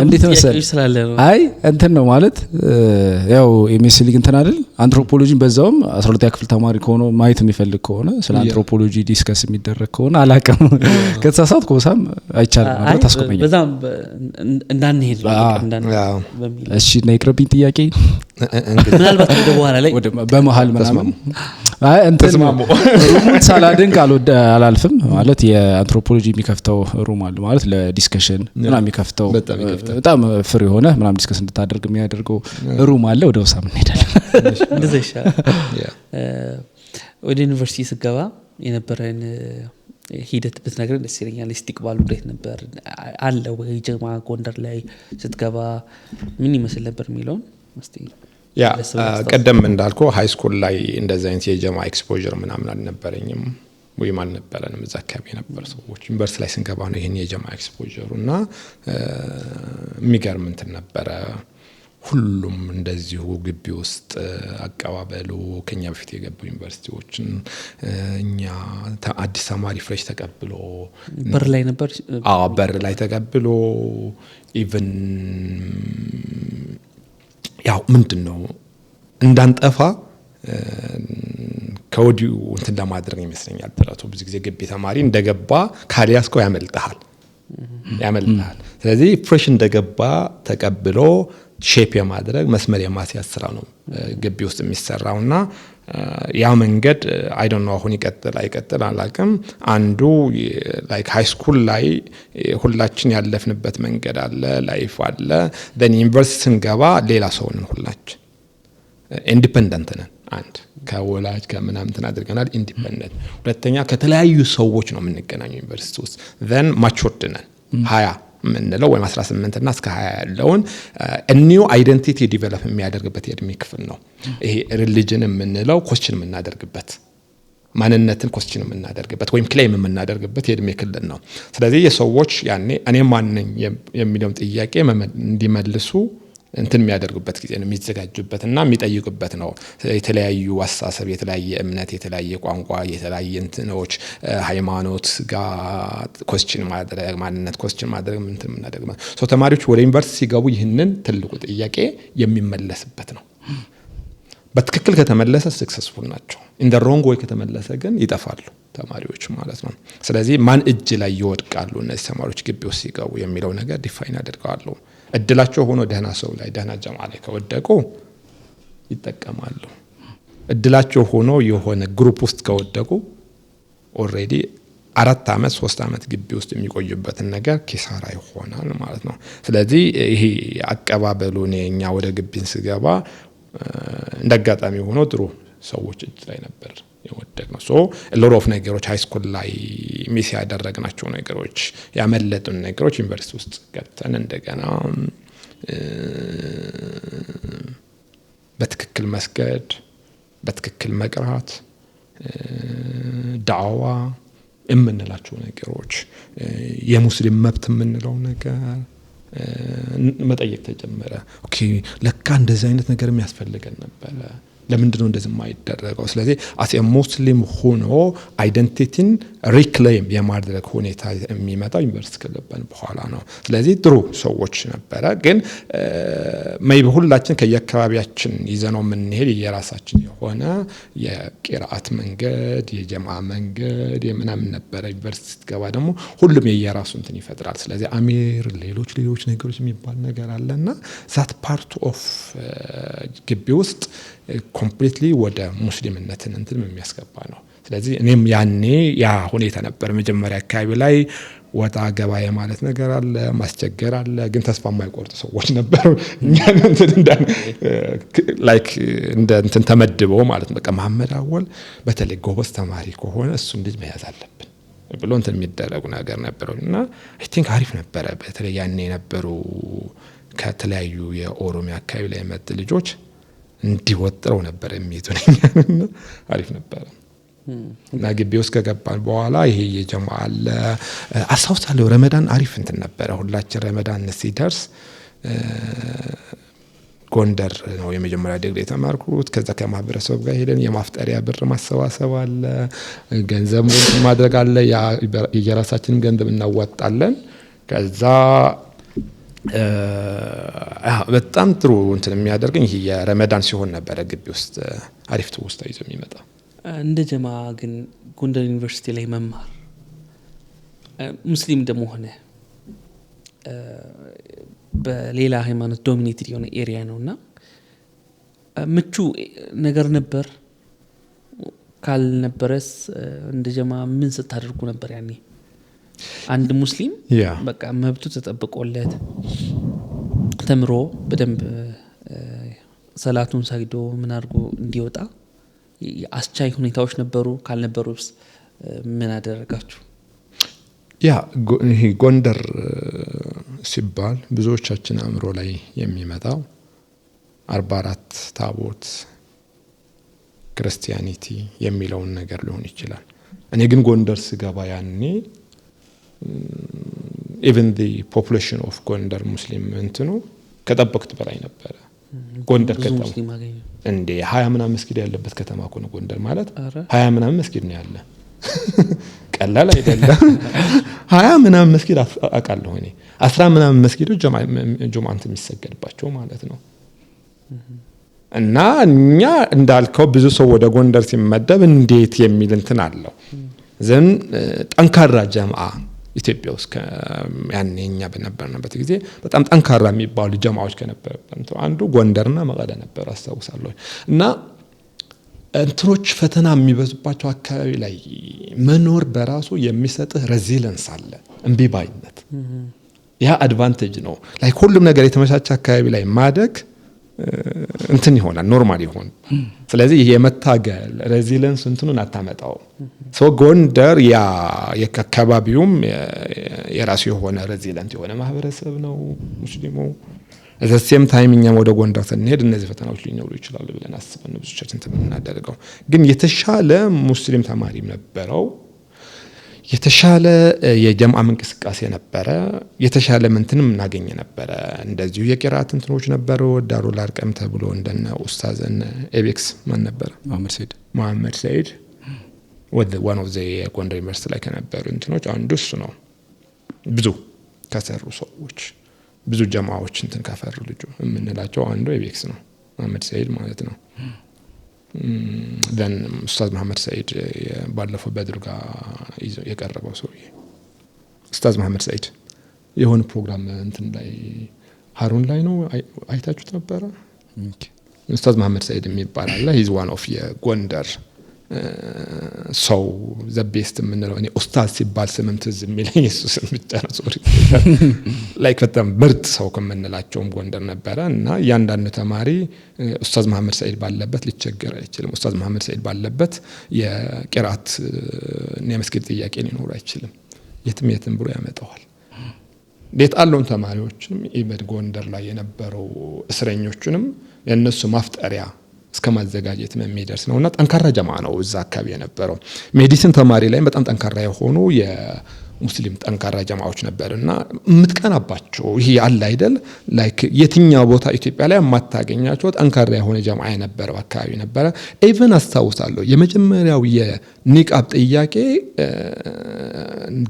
S2: እንዴት መሰለኝ አይ እንትን ነው ማለት ያው ኤምኤስሲ እንትን አይደል አንትሮፖሎጂን በዛውም 12ኛ ክፍል ተማሪ ሆኖ ማየት የሚፈልግ ከሆነ ስለ አንትሮፖሎጂ ዲስከስ የሚደረግ ከሆነ አላቀም ከተሳሳትኩ ኮሳም አይቻልም ማለት ታስቆመኛል።
S3: በዛም እንዳንሄድ
S2: በሚል እሺ ነይቅርብኝ ጥያቄ
S3: ምናልባት ወደ በኋላ ላይ
S2: በመሃል ምናምን አይ እንትን ሩሙን ሳላደንቅ አላልፍም ማለት የአንትሮፖሎጂ የሚከፍተው ሩም አለ ማለት ለዲስከሽን ምናምን የሚከፍተው በጣም ፍሪ ሆነ ምናምን ዲስከስ እንድታደርግ የሚያደርገው ሩም አለ። ወደ ወሳም እንሄዳለን
S3: እንደዛ ይሻላል። ወደ ዩኒቨርሲቲ ስገባ የነበረን ሂደት ብትነግረን ደስ ይለኛል። ኢስቲቅባሉ እንዴት ነበር አለ ወይ ጀማ ጎንደር ላይ ስትገባ ምን ይመስል ነበር የሚለውን እስቲ
S1: ያ ቀደም እንዳልኩ ሃይ ስኩል ላይ እንደዚህ አይነት የጀማ ኤክስፖዠር ምናምን አልነበረኝም ወይም አልነበረንም። እዛ አካባቢ የነበሩ ሰዎች ዩኒቨርሲቲ ላይ ስንገባ ነው ይሄን የጀማ ኤክስፖዠሩ እና የሚገርም እንትን ነበረ። ሁሉም እንደዚሁ ግቢ ውስጥ አቀባበሉ ከኛ በፊት የገቡ ዩኒቨርሲቲዎችን እኛ አዲስ ተማሪ ፍሬሽ ተቀብሎ
S3: በር ላይ ነበር።
S1: በር ላይ ተቀብሎ ኢቭን ያው ምንድነው እንዳንጠፋ ከወዲሁ እንትን ለማድረግ ይመስለኛል ጥረቱ። ብዙ ጊዜ ግቢ ተማሪ እንደገባ ካሊያስኮ ያመልጣል። ስለዚህ ፍሬሽ እንደገባ ተቀብሎ ሼፕ የማድረግ መስመር የማስያዝ ስራ ነው ግቢ ውስጥ የሚሰራውና ያ መንገድ አይ ዶንት ኖ አሁን ይቀጥል አይቀጥል አላውቅም። አንዱ ላይክ ሃይ ስኩል ላይ ሁላችን ያለፍንበት መንገድ አለ፣ ላይፍ አለ። ደን ዩኒቨርሲቲ ስንገባ ሌላ ሰው ነን፣ ሁላችን ኢንዲፔንደንት ነን። አንድ ከወላጅ ከምናምን አድርገናል ኢንዲፔንደንት። ሁለተኛ ከተለያዩ ሰዎች ነው የምንገናኘው ዩኒቨርሲቲ ውስጥ። ዘን ማቹርድ ነን 20 ምንለው ወይም 18 እና እስከ 20 ያለውን ኒው አይደንቲቲ ዲቨሎፕ የሚያደርግበት የእድሜ ክፍል ነው። ይሄ ሪሊጅን የምንለው ኮስችን የምናደርግበት ማንነትን ኮስችን የምናደርግበት ወይም ክሌም የምናደርግበት የእድሜ ክልል ነው። ስለዚህ የሰዎች ያኔ እኔ ማን ነኝ የሚለውን ጥያቄ እንዲመልሱ እንትን የሚያደርጉበት ጊዜ ነው፣ የሚዘጋጁበትና የሚጠይቁበት ነው። የተለያዩ አስተሳሰብ፣ የተለያየ እምነት፣ የተለያየ ቋንቋ፣ የተለያየ እንትኖች ሃይማኖት ጋር ኮስችን ማድረግ ማንነት ኮስችን ማድረግ እንትን የምናደርግ ነው። ተማሪዎች ወደ ዩኒቨርሲቲ ሲገቡ ይህንን ትልቁ ጥያቄ የሚመለስበት ነው። በትክክል ከተመለሰ ሰክሰስፉል ናቸው። ኢን ዘ ሮንግ ወይ ከተመለሰ ግን ይጠፋሉ ተማሪዎች ማለት ነው። ስለዚህ ማን እጅ ላይ ይወድቃሉ እነዚህ ተማሪዎች ግቢ ውስጥ ሲገቡ የሚለው ነገር ዲፋይን አድርገዋል። እድላቸው ሆኖ ደህና ሰው ላይ ደህና ጀማ ላይ ከወደቁ ይጠቀማሉ። እድላቸው ሆኖ የሆነ ግሩፕ ውስጥ ከወደቁ ኦሬዲ 4 ዓመት 3 ዓመት ግቢ ውስጥ የሚቆዩበትን ነገር ኪሳራ ይሆናል ማለት ነው። ስለዚህ ይሄ አቀባበሉ እኛ ወደ ግቢን ስገባ እንደጋጣሚ ሆኖ ጥሩ ሰዎች እጅ ላይ ነበር የወደቅነው። ሶ ሎት ኦፍ ነገሮች ሃይ ስኩል ላይ ሚስ ያደረግናቸው ነገሮች ያመለጡን ነገሮች ዩኒቨርሲቲ ውስጥ ገብተን እንደገና በትክክል መስገድ፣ በትክክል መቅራት፣ ዳዕዋ የምንላቸው ነገሮች የሙስሊም መብት የምንለው ነገር መጠየቅ ተጀመረ። ኦኬ ለካ እንደዚህ አይነት ነገር የሚያስፈልገን ነበር። ለምንድነው እንደዚህ የማይደረገው? ስለዚህ አስ ሙስሊም ሆኖ አይደንቲቲን ሪክሌም የማድረግ ሁኔታ የሚመጣው ዩኒቨርሲቲ ከገባን በኋላ ነው። ስለዚህ ጥሩ ሰዎች ነበረ፣ ግን ሜይቢ ሁላችን ከየአካባቢያችን ይዘነው የምንሄድ የራሳችን የሆነ የቂራአት መንገድ፣ የጀማ መንገድ የምናምን ነበረ። ዩኒቨርሲቲ ስትገባ ደግሞ ሁሉም የየራሱ እንትን ይፈጥራል። ስለዚህ አሚር ሌሎች ነገሮች የሚባል ነገር አለና ዛት ፓርት ኦፍ ግቢ ውስጥ ኮምፕሊትሊ ወደ ሙስሊምነትን እንትን የሚያስገባ ነው። ስለዚህ እኔም ያኔ ያ ሁኔታ ነበር። መጀመሪያ አካባቢ ላይ ወጣ ገባ ማለት ነገር አለ፣ ማስቸገር አለ፣ ግን ተስፋ የማይቆርጡ ሰዎች ነበሩ። እኛን እንትን እንደ እንትን ተመድበው ማለት በቃ መሐመድ አወል በተለይ ጎበዝ ተማሪ ከሆነ እሱን ልጅ መያዝ አለብን ብሎ እንትን የሚደረጉ ነገር ነበሩና አይ ቲንክ አሪፍ ነበረ። በተለይ ያኔ የነበሩ ከተለያዩ የኦሮሚያ አካባቢ ላይ የመጡ ልጆች እንዲወጥረው ነበር የሚይዙን እና አሪፍ ነበር። እና ግቢ ውስጥ ከገባን በኋላ ይሄ የጀማ አለ አስታውሳለሁ። ረመዳን አሪፍ እንትን ነበረ። ሁላችን ረመዳን ሲደርስ ጎንደር ነው የመጀመሪያ ዲግሪ የተማርኩት። ከዛ ከማህበረሰብ ጋር ሄደን የማፍጠሪያ ብር ማሰባሰብ አለ፣ ገንዘብ ማድረግ አለ። የራሳችንን ገንዘብ እናዋጣለን። ከዛ በጣም ጥሩ እንትን የሚያደርገኝ ይሄ የረመዳን ሲሆን ነበረ ግቢ ውስጥ አሪፍ ትውስታ ይዞ የሚመጣ።
S3: እንደ ጀማ ግን ጎንደር ዩኒቨርሲቲ ላይ መማር ሙስሊም ደግሞ ሆነ በሌላ ሃይማኖት ዶሚኔትድ የሆነ ኤሪያ ነውና ምቹ ነገር ነበር። ካልነበረስ እንደ ጀማ ምን ስታደርጉ ነበር ያኔ? አንድ ሙስሊም በቃ መብቱ ተጠብቆለት ተምሮ በደንብ ሰላቱን ሰግዶ ምን አድርጎ እንዲወጣ አስቻይ ሁኔታዎች ነበሩ? ካልነበሩስ ምን አደረጋችሁ?
S1: ያ ጎንደር ሲባል ብዙዎቻችን አእምሮ ላይ የሚመጣው 44 ታቦት ክርስቲያኒቲ የሚለውን ነገር ሊሆን ይችላል። እኔ ግን ጎንደር ስገባ ያኔ even the population of ጎንደር ሙስሊም እንትኑ ከጠበቅኩት በላይ ነበረ። ጎንደር ከተማ እንዴ 20 ምናምን መስጊድ ያለበት ከተማ እኮ ነው ጎንደር ማለት 20 ምናምን መስጊድ ነው ያለ ቀላል አይደለም። 20 ምናምን መስጊድ አቃለሁ እኔ 10 ምናምን መስጊዶች ጁምዓን የሚሰገድባቸው ማለት ነው። እና እኛ እንዳልከው ብዙ ሰው ወደ ጎንደር ሲመደብ እንዴት የሚል እንትን አለው። ዘን ጠንካራ ጀማዓ ኢትዮጵያ ውስጥ ያኔኛ በነበርንበት ጊዜ በጣም ጠንካራ የሚባሉ ጀማዓዎች ከነበረበት አንዱ ጎንደርና መቀለ ነበር አስተውሳለሁ። እና እንትኖች ፈተና የሚበዙባቸው አካባቢ ላይ መኖር በራሱ የሚሰጥህ ሬዚለንስ አለ፣ እምቢባይነት። ያ አድቫንቴጅ ነው። ላይክ ሁሉም ነገር የተመቻቸ አካባቢ ላይ ማደግ እንትን ይሆናል፣ ኖርማል ይሆን። ስለዚህ የመታገል ሬዚለንስ እንትኑን አታመጣው። ሶ ጎንደር ያ የአካባቢውም የራሱ የሆነ ሬዚለንት የሆነ ማህበረሰብ ነው ሙስሊሙ። እዛም ታይም እኛም ወደ ጎንደር ስንሄድ እነዚህ ፈተናዎች ሊኖሩ ይችላሉ ብለን አስበን ብዙዎቻችን ተምናደርገው፣ ግን የተሻለ ሙስሊም ተማሪም ነበረው፣ የተሻለ የጀማዓ እንቅስቃሴ ነበረ፣ የተሻለ ምንትንም እናገኘ ነበረ። እንደዚሁ የቂራት እንትኖች ነበሩ። ዳሩል አርቀም ተብሎ እንደነ ኡስታዝ ኤቤክስ ማን ነበር መሐመድ ሰይድ ወደ one of the ጎንደር ዩኒቨርሲቲ ላይ ከነበሩ እንትኖች አንዱ እሱ ነው። ብዙ ከሰሩ ሰዎች ብዙ ጀማዓዎች እንትን ካፈሩ ልጁ የምንላቸው አንዱ ኤቤክስ ነው፣ መሐመድ ሰይድ ማለት ነው። then ኡስታዝ መሐመድ ሰይድ ባለፈው በድርጋ የቀረበው ሰውዬ ኡስታዝ መሐመድ ሰይድ የሆነ ፕሮግራም እንትን ላይ ሀሩን ላይ ነው አይታችሁት ነበረ? ኡስታዝ መሐመድ ሰይድ የሚባል አለ። ሂዝ ዋን ኦፍ የጎንደር ሰው ዘቤስት የምንለው እኔ ኡስታዝ ሲባል ስምም ትዝ የሚለኝ እሱ ስም ብቻ ነው። ሶሪ ላይክ በጣም ምርጥ ሰው ከምንላቸውም ጎንደር ነበረ። እና እያንዳንዱ ተማሪ ኡስታዝ መሐመድ ሰይድ ባለበት ሊቸገር አይችልም። ኡስታዝ መሐመድ ሰይድ ባለበት የቂራት እና የመስጊድ ጥያቄ ሊኖር አይችልም። የትም ብሎ ያመጣዋል። ቤት አለውን ተማሪዎችንም ኢበድ ጎንደር ላይ የነበረው እስረኞችንም የነሱ ማፍጠሪያ እስከ ማዘጋጀት የሚደርስ ነውና ጠንካራ ጀማዓ ነው እዛ አካባቢ የነበረው። ሜዲሲን ተማሪ ላይ በጣም ጠንካራ የሆኑ የሙስሊም ጠንካራ ጀማዓዎች ነበርና የምትቀናባቸው ይሄ አለ አይደል ላይክ የትኛው ቦታ ኢትዮጵያ ላይ የማታገኛቸው ጠንካራ የሆነ ጀማዓ የነበረው አካባቢ ነበረ። ኢቭን አስታውሳለሁ የመጀመሪያው የኒቃብ ጥያቄ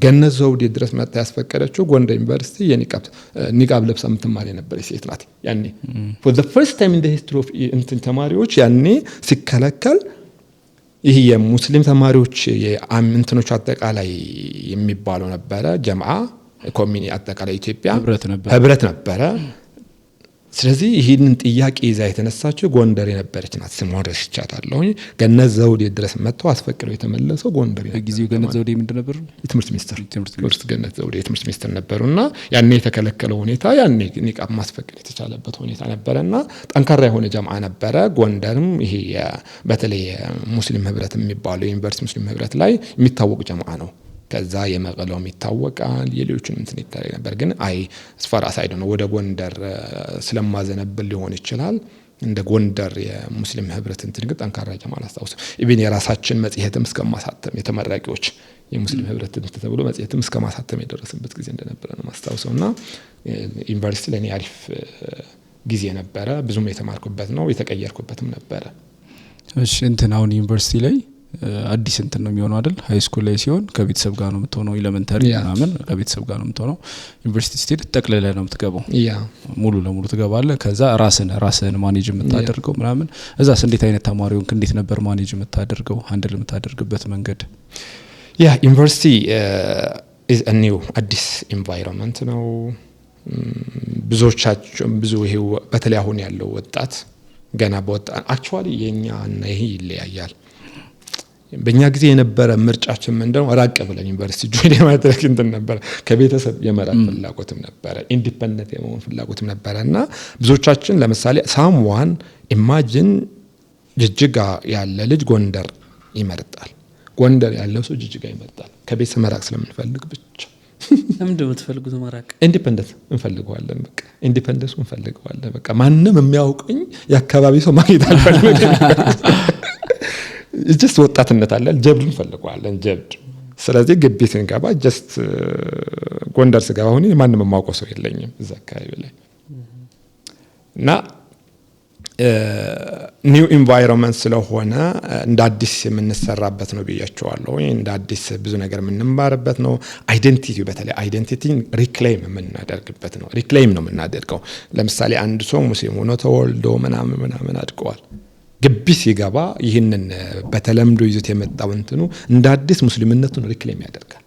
S1: ገነት ዘውዴ ድረስ መጣ ያስፈቀደችው ጎንደር ዩኒቨርሲቲ ኒቃብ ለብሳ የምትማር የነበረች ሴት ናት። ያኔ for the first time in the history of እንትን ተማሪዎች ያኔ ሲከለከል ይሄ የሙስሊም ተማሪዎች የአምንትኖች አጠቃላይ የሚባለው ነበረ ጀማዓ ኮሚኒ አጠቃላይ ኢትዮጵያ ህብረት ነበረ። ስለዚህ ይሄንን ጥያቄ ይዛ የተነሳችው ጎንደር የነበረች ናት። ስሟን ረስቻታለሁ። ገነት ዘውዴ ድረስ መጥተው አስፈቅደው የተመለሰው ጎንደር ነው።
S2: በጊዜው ገነት ዘውዴ ምንድን ነበሩ?
S1: የትምህርት ሚኒስትር ገነት ዘውዴ የትምህርት ሚኒስትር ነበሩና ያኔ የተከለከለው ሁኔታ ያኔ ኒቃብ ማስፈቀድ የተቻለበት ሁኔታ ነበረና ጠንካራ የሆነ ጀማዓ ነበረ። ጎንደርም ይሄ በተለይ ሙስሊም ህብረት የሚባለው ዩኒቨርሲቲ ሙስሊም ህብረት ላይ የሚታወቅ ጀማዓ ነው። ከዛ የመቀለውም ይታወቃል፣ የሌሎችንም እንትን ይታረግ ነበር። ግን አስፈራ ሳይዶ ነው ወደ ጎንደር ስለማዘነብል ሊሆን ይችላል። እንደ ጎንደር የሙስሊም ህብረት እንትን ግን ጠንካራ ጀማዓ አላስታውስም። ኢቭን የራሳችን መጽሔትም እስከማሳተም የተመራቂዎች የሙስሊም ህብረት እንትን ተብሎ መጽሔትም እስከማሳተም የደረሰበት ጊዜ እንደነበረ ነው ማስታውሰውና ዩኒቨርሲቲ ለኔ አሪፍ ጊዜ ነበረ። ብዙም የተማርኩበት ነው፣ የተቀየርኩበትም ነበረ።
S2: እሺ እንትን አሁን ዩኒቨርሲቲ ላይ አዲስ እንትን ነው የሚሆነው አይደል? ሃይ ስኩል ላይ ሲሆን ከቤተሰብ ጋር ነው የምትሆነው፣ ኤሌመንተሪ ምናምን ከቤተሰብ ጋር ነው የምትሆነው። ዩኒቨርሲቲ ስትሄድ ጠቅልለህ ነው የምትገባው፣ ሙሉ ለሙሉ ትገባለህ። ከዛ ራስህን ማኔጅ የምታደርገው ምናምን። እዛስ እንዴት አይነት ተማሪውን እንዴት ነበር ማኔጅ የምታደርገው ሃንድል የምታደርግበት መንገድ?
S1: ዩኒቨርሲቲ ኢዝ አ ኒው አዲስ ኢንቫይሮንመንት ነው። ብዙ ይሄ በተለይ አሁን ያለው ወጣት ገና በወጣት አክቹአሊ የኛ እና ይሄ ይለያያል። በእኛ ጊዜ የነበረ ምርጫችን ምንድነው? ራቅ ብለን ዩኒቨርሲቲ ጆይን ማድረግ እንትን ነበር። ከቤተሰብ የመራቅ ፍላጎትም ነበረ፣ ኢንዲፔንደንት የመሆን ፍላጎትም ነበረና ብዙዎቻችን ለምሳሌ ሳምዋን ኢማጂን ጅጅጋ ያለ ልጅ ጎንደር ይመርጣል፣ ጎንደር ያለው ሰው ጅጅጋ ይመርጣል። ከቤተሰብ መራቅ ስለምንፈልግ ብቻ
S3: ለምንድነው የምትፈልጉት መራቅ?
S1: ኢንዲፔንደንስ እንፈልገዋለን። በቃ ኢንዲፔንደንስ እንፈልገዋለን። በቃ ማንም የሚያውቀኝ የአካባቢ ሰው ማግኘት አልፈልግም። ጀስት ወጣትነት አለን፣ ጀብድ እንፈልገዋለን፣ ጀብድ። ስለዚህ ግቢ ስንገባ ጀስት ጎንደር ስገባ ሆኜ ማንም የማውቀው ሰው የለኝም እዛ አካባቢ ላይ እና ኒው ኢንቫይሮንመንት ስለሆነ እንደ አዲስ የምንሰራበት ነው ብያቸዋለሁ። እንደ አዲስ ብዙ ነገር የምንማርበት ነው። አይደንቲቲ በተለይ አይደንቲቲ ሪክሌም የምናደርግበት ነው። ሪክሌም ነው የምናደርገው። ለምሳሌ አንድ ሰው ሙስሊም ሆኖ ተወልዶ ምናምን አድቀዋል። ግቢ ሲገባ ይህንን በተለምዶ ይዞት የመጣው እንትኑ እንደ አዲስ ሙስሊምነቱን ሪክሌም ያደርጋል።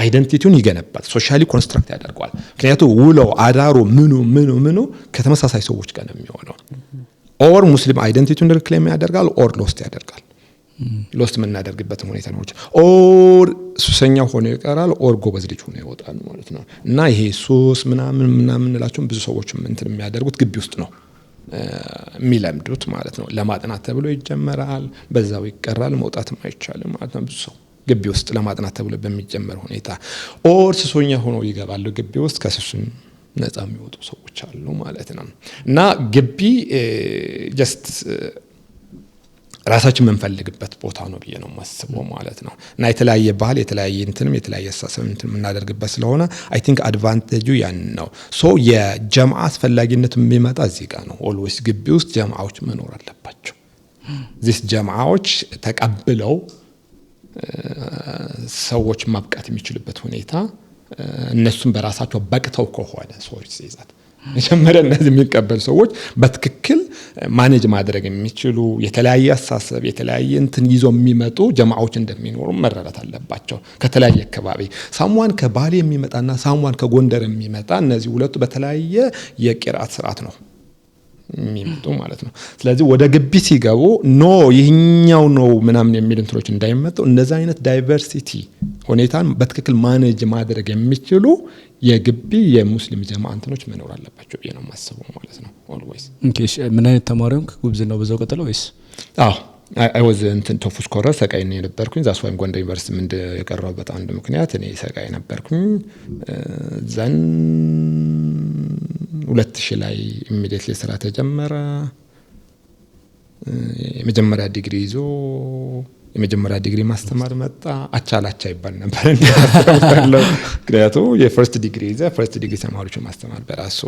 S1: አይደንቲቲውን ይገነባል። ሶሻሊ ኮንስትራክት ያደርገዋል። ምክንያቱም ውለው አዳሩ ምኑ ከተመሳሳይ ሰዎች ጋር ነው የሚሆነው። ኦር ሙስሊም አይደንቲቲውን ሪክሌም ያደርጋል፣ ኦር ሎስት ያደርጋል። ሎስት የምናደርግበትም ሁኔታ ነው። ኦር ሱሰኛ ሆኖ ይቀራል፣ ኦር ጎበዝ ልጅ ሆኖ ይወጣል ማለት ነው። እና ይሄ ሱስ ምናምን እንላቸውም ብዙ ሰዎች እንትን የሚያደርጉት ግቢ ውስጥ ነው የሚለምዱት ማለት ነው። ለማጥናት ተብሎ ይጀመራል፣ በዛው ይቀራል፣ መውጣትም አይቻልም ማለት ነው። ብዙ ሰው ግቢ ውስጥ ለማጥናት ተብሎ በሚጀመር ሁኔታ ኦር ሱሰኛ ሆኖ ይገባሉ ግቢ ውስጥ፣ ከሱስም ነፃ የሚወጡ ሰዎች አሉ ማለት ነው። እና ግቢ ጀስት ራሳችን የምንፈልግበት ቦታ ነው ብዬ ነው የማስበው ማለት ነው። እና የተለያየ ባህል የተለያየ አስተሳሰብ የምናደርግበት ስለሆነ አይ ቲንክ አድቫንቴጁ ያን ነው። ሶ የጀማዓ አስፈላጊነት የሚመጣ እዚህ ጋር ነው። ኦልዌይስ ግቢ ውስጥ ጀማዓዎች መኖር አለባቸው። ዚስ ጀማዓዎች ተቀብለው ሰዎች ማብቃት የሚችሉበት ሁኔታ እነሱም በራሳቸው በቅተው ከሆነ ሰዎች ሲይዛት መጀመሪያ እነዚህ የሚቀበል ሰዎች በትክክል ማኔጅ ማድረግ የሚችሉ የተለያየ አስተሳሰብ የተለያየ እንትን ይዞ የሚመጡ ጀማዓዎች እንደሚኖሩ መረዳት አለባቸው። ከተለያየ አካባቢ ሳሙዋን ከባሌ የሚመጣና ሳሙዋን ከጎንደር የሚመጣ እነዚህ ሁለቱ በተለያየ የቂርአት ስርዓት ነው የሚመጡ ማለት ነው። ስለዚህ ወደ ግቢ ሲገቡ ኖ ይህኛው ነው ምናምን የሚል እንትኖች እንዳይመጡ እንደዛ አይነት ዳይቨርሲቲ ሁኔታን በትክክል ማኔጅ ማድረግ የሚችሉ የግቢ የሙስሊም ጀማዓ እንትኖች መኖር አለባቸው ብዬ ነው የማስበው ማለት ነው። ኦልዌይስ
S2: ምን አይነት ተማሪውን ጉብዝናው በዛው ቀጥለው ወይስ?
S1: አዎ አይ ዋዝ እንትን ቶፕ ስኮረር ሰቃይ ነው የነበርኩኝ። ዛስ ዋይም ጎንደር ዩኒቨርሲቲ ምን የቀረበበት አንዱ ምክንያት እኔ ሰቃይ ነበርኩኝ። ዘን 2000 ላይ ኢሚዲየትሊ ስራ ተጀመረ። የመጀመሪያ ዲግሪ ይዞ የመጀመሪያ ዲግሪ ማስተማር መጣ። አቻላቻ ይባል ነበር እንደማስተማር ምክንያቱም የፈርስት ዲግሪ ይዘ ፈርስት ዲግሪ ተማሪዎችን ማስተማር በራሱ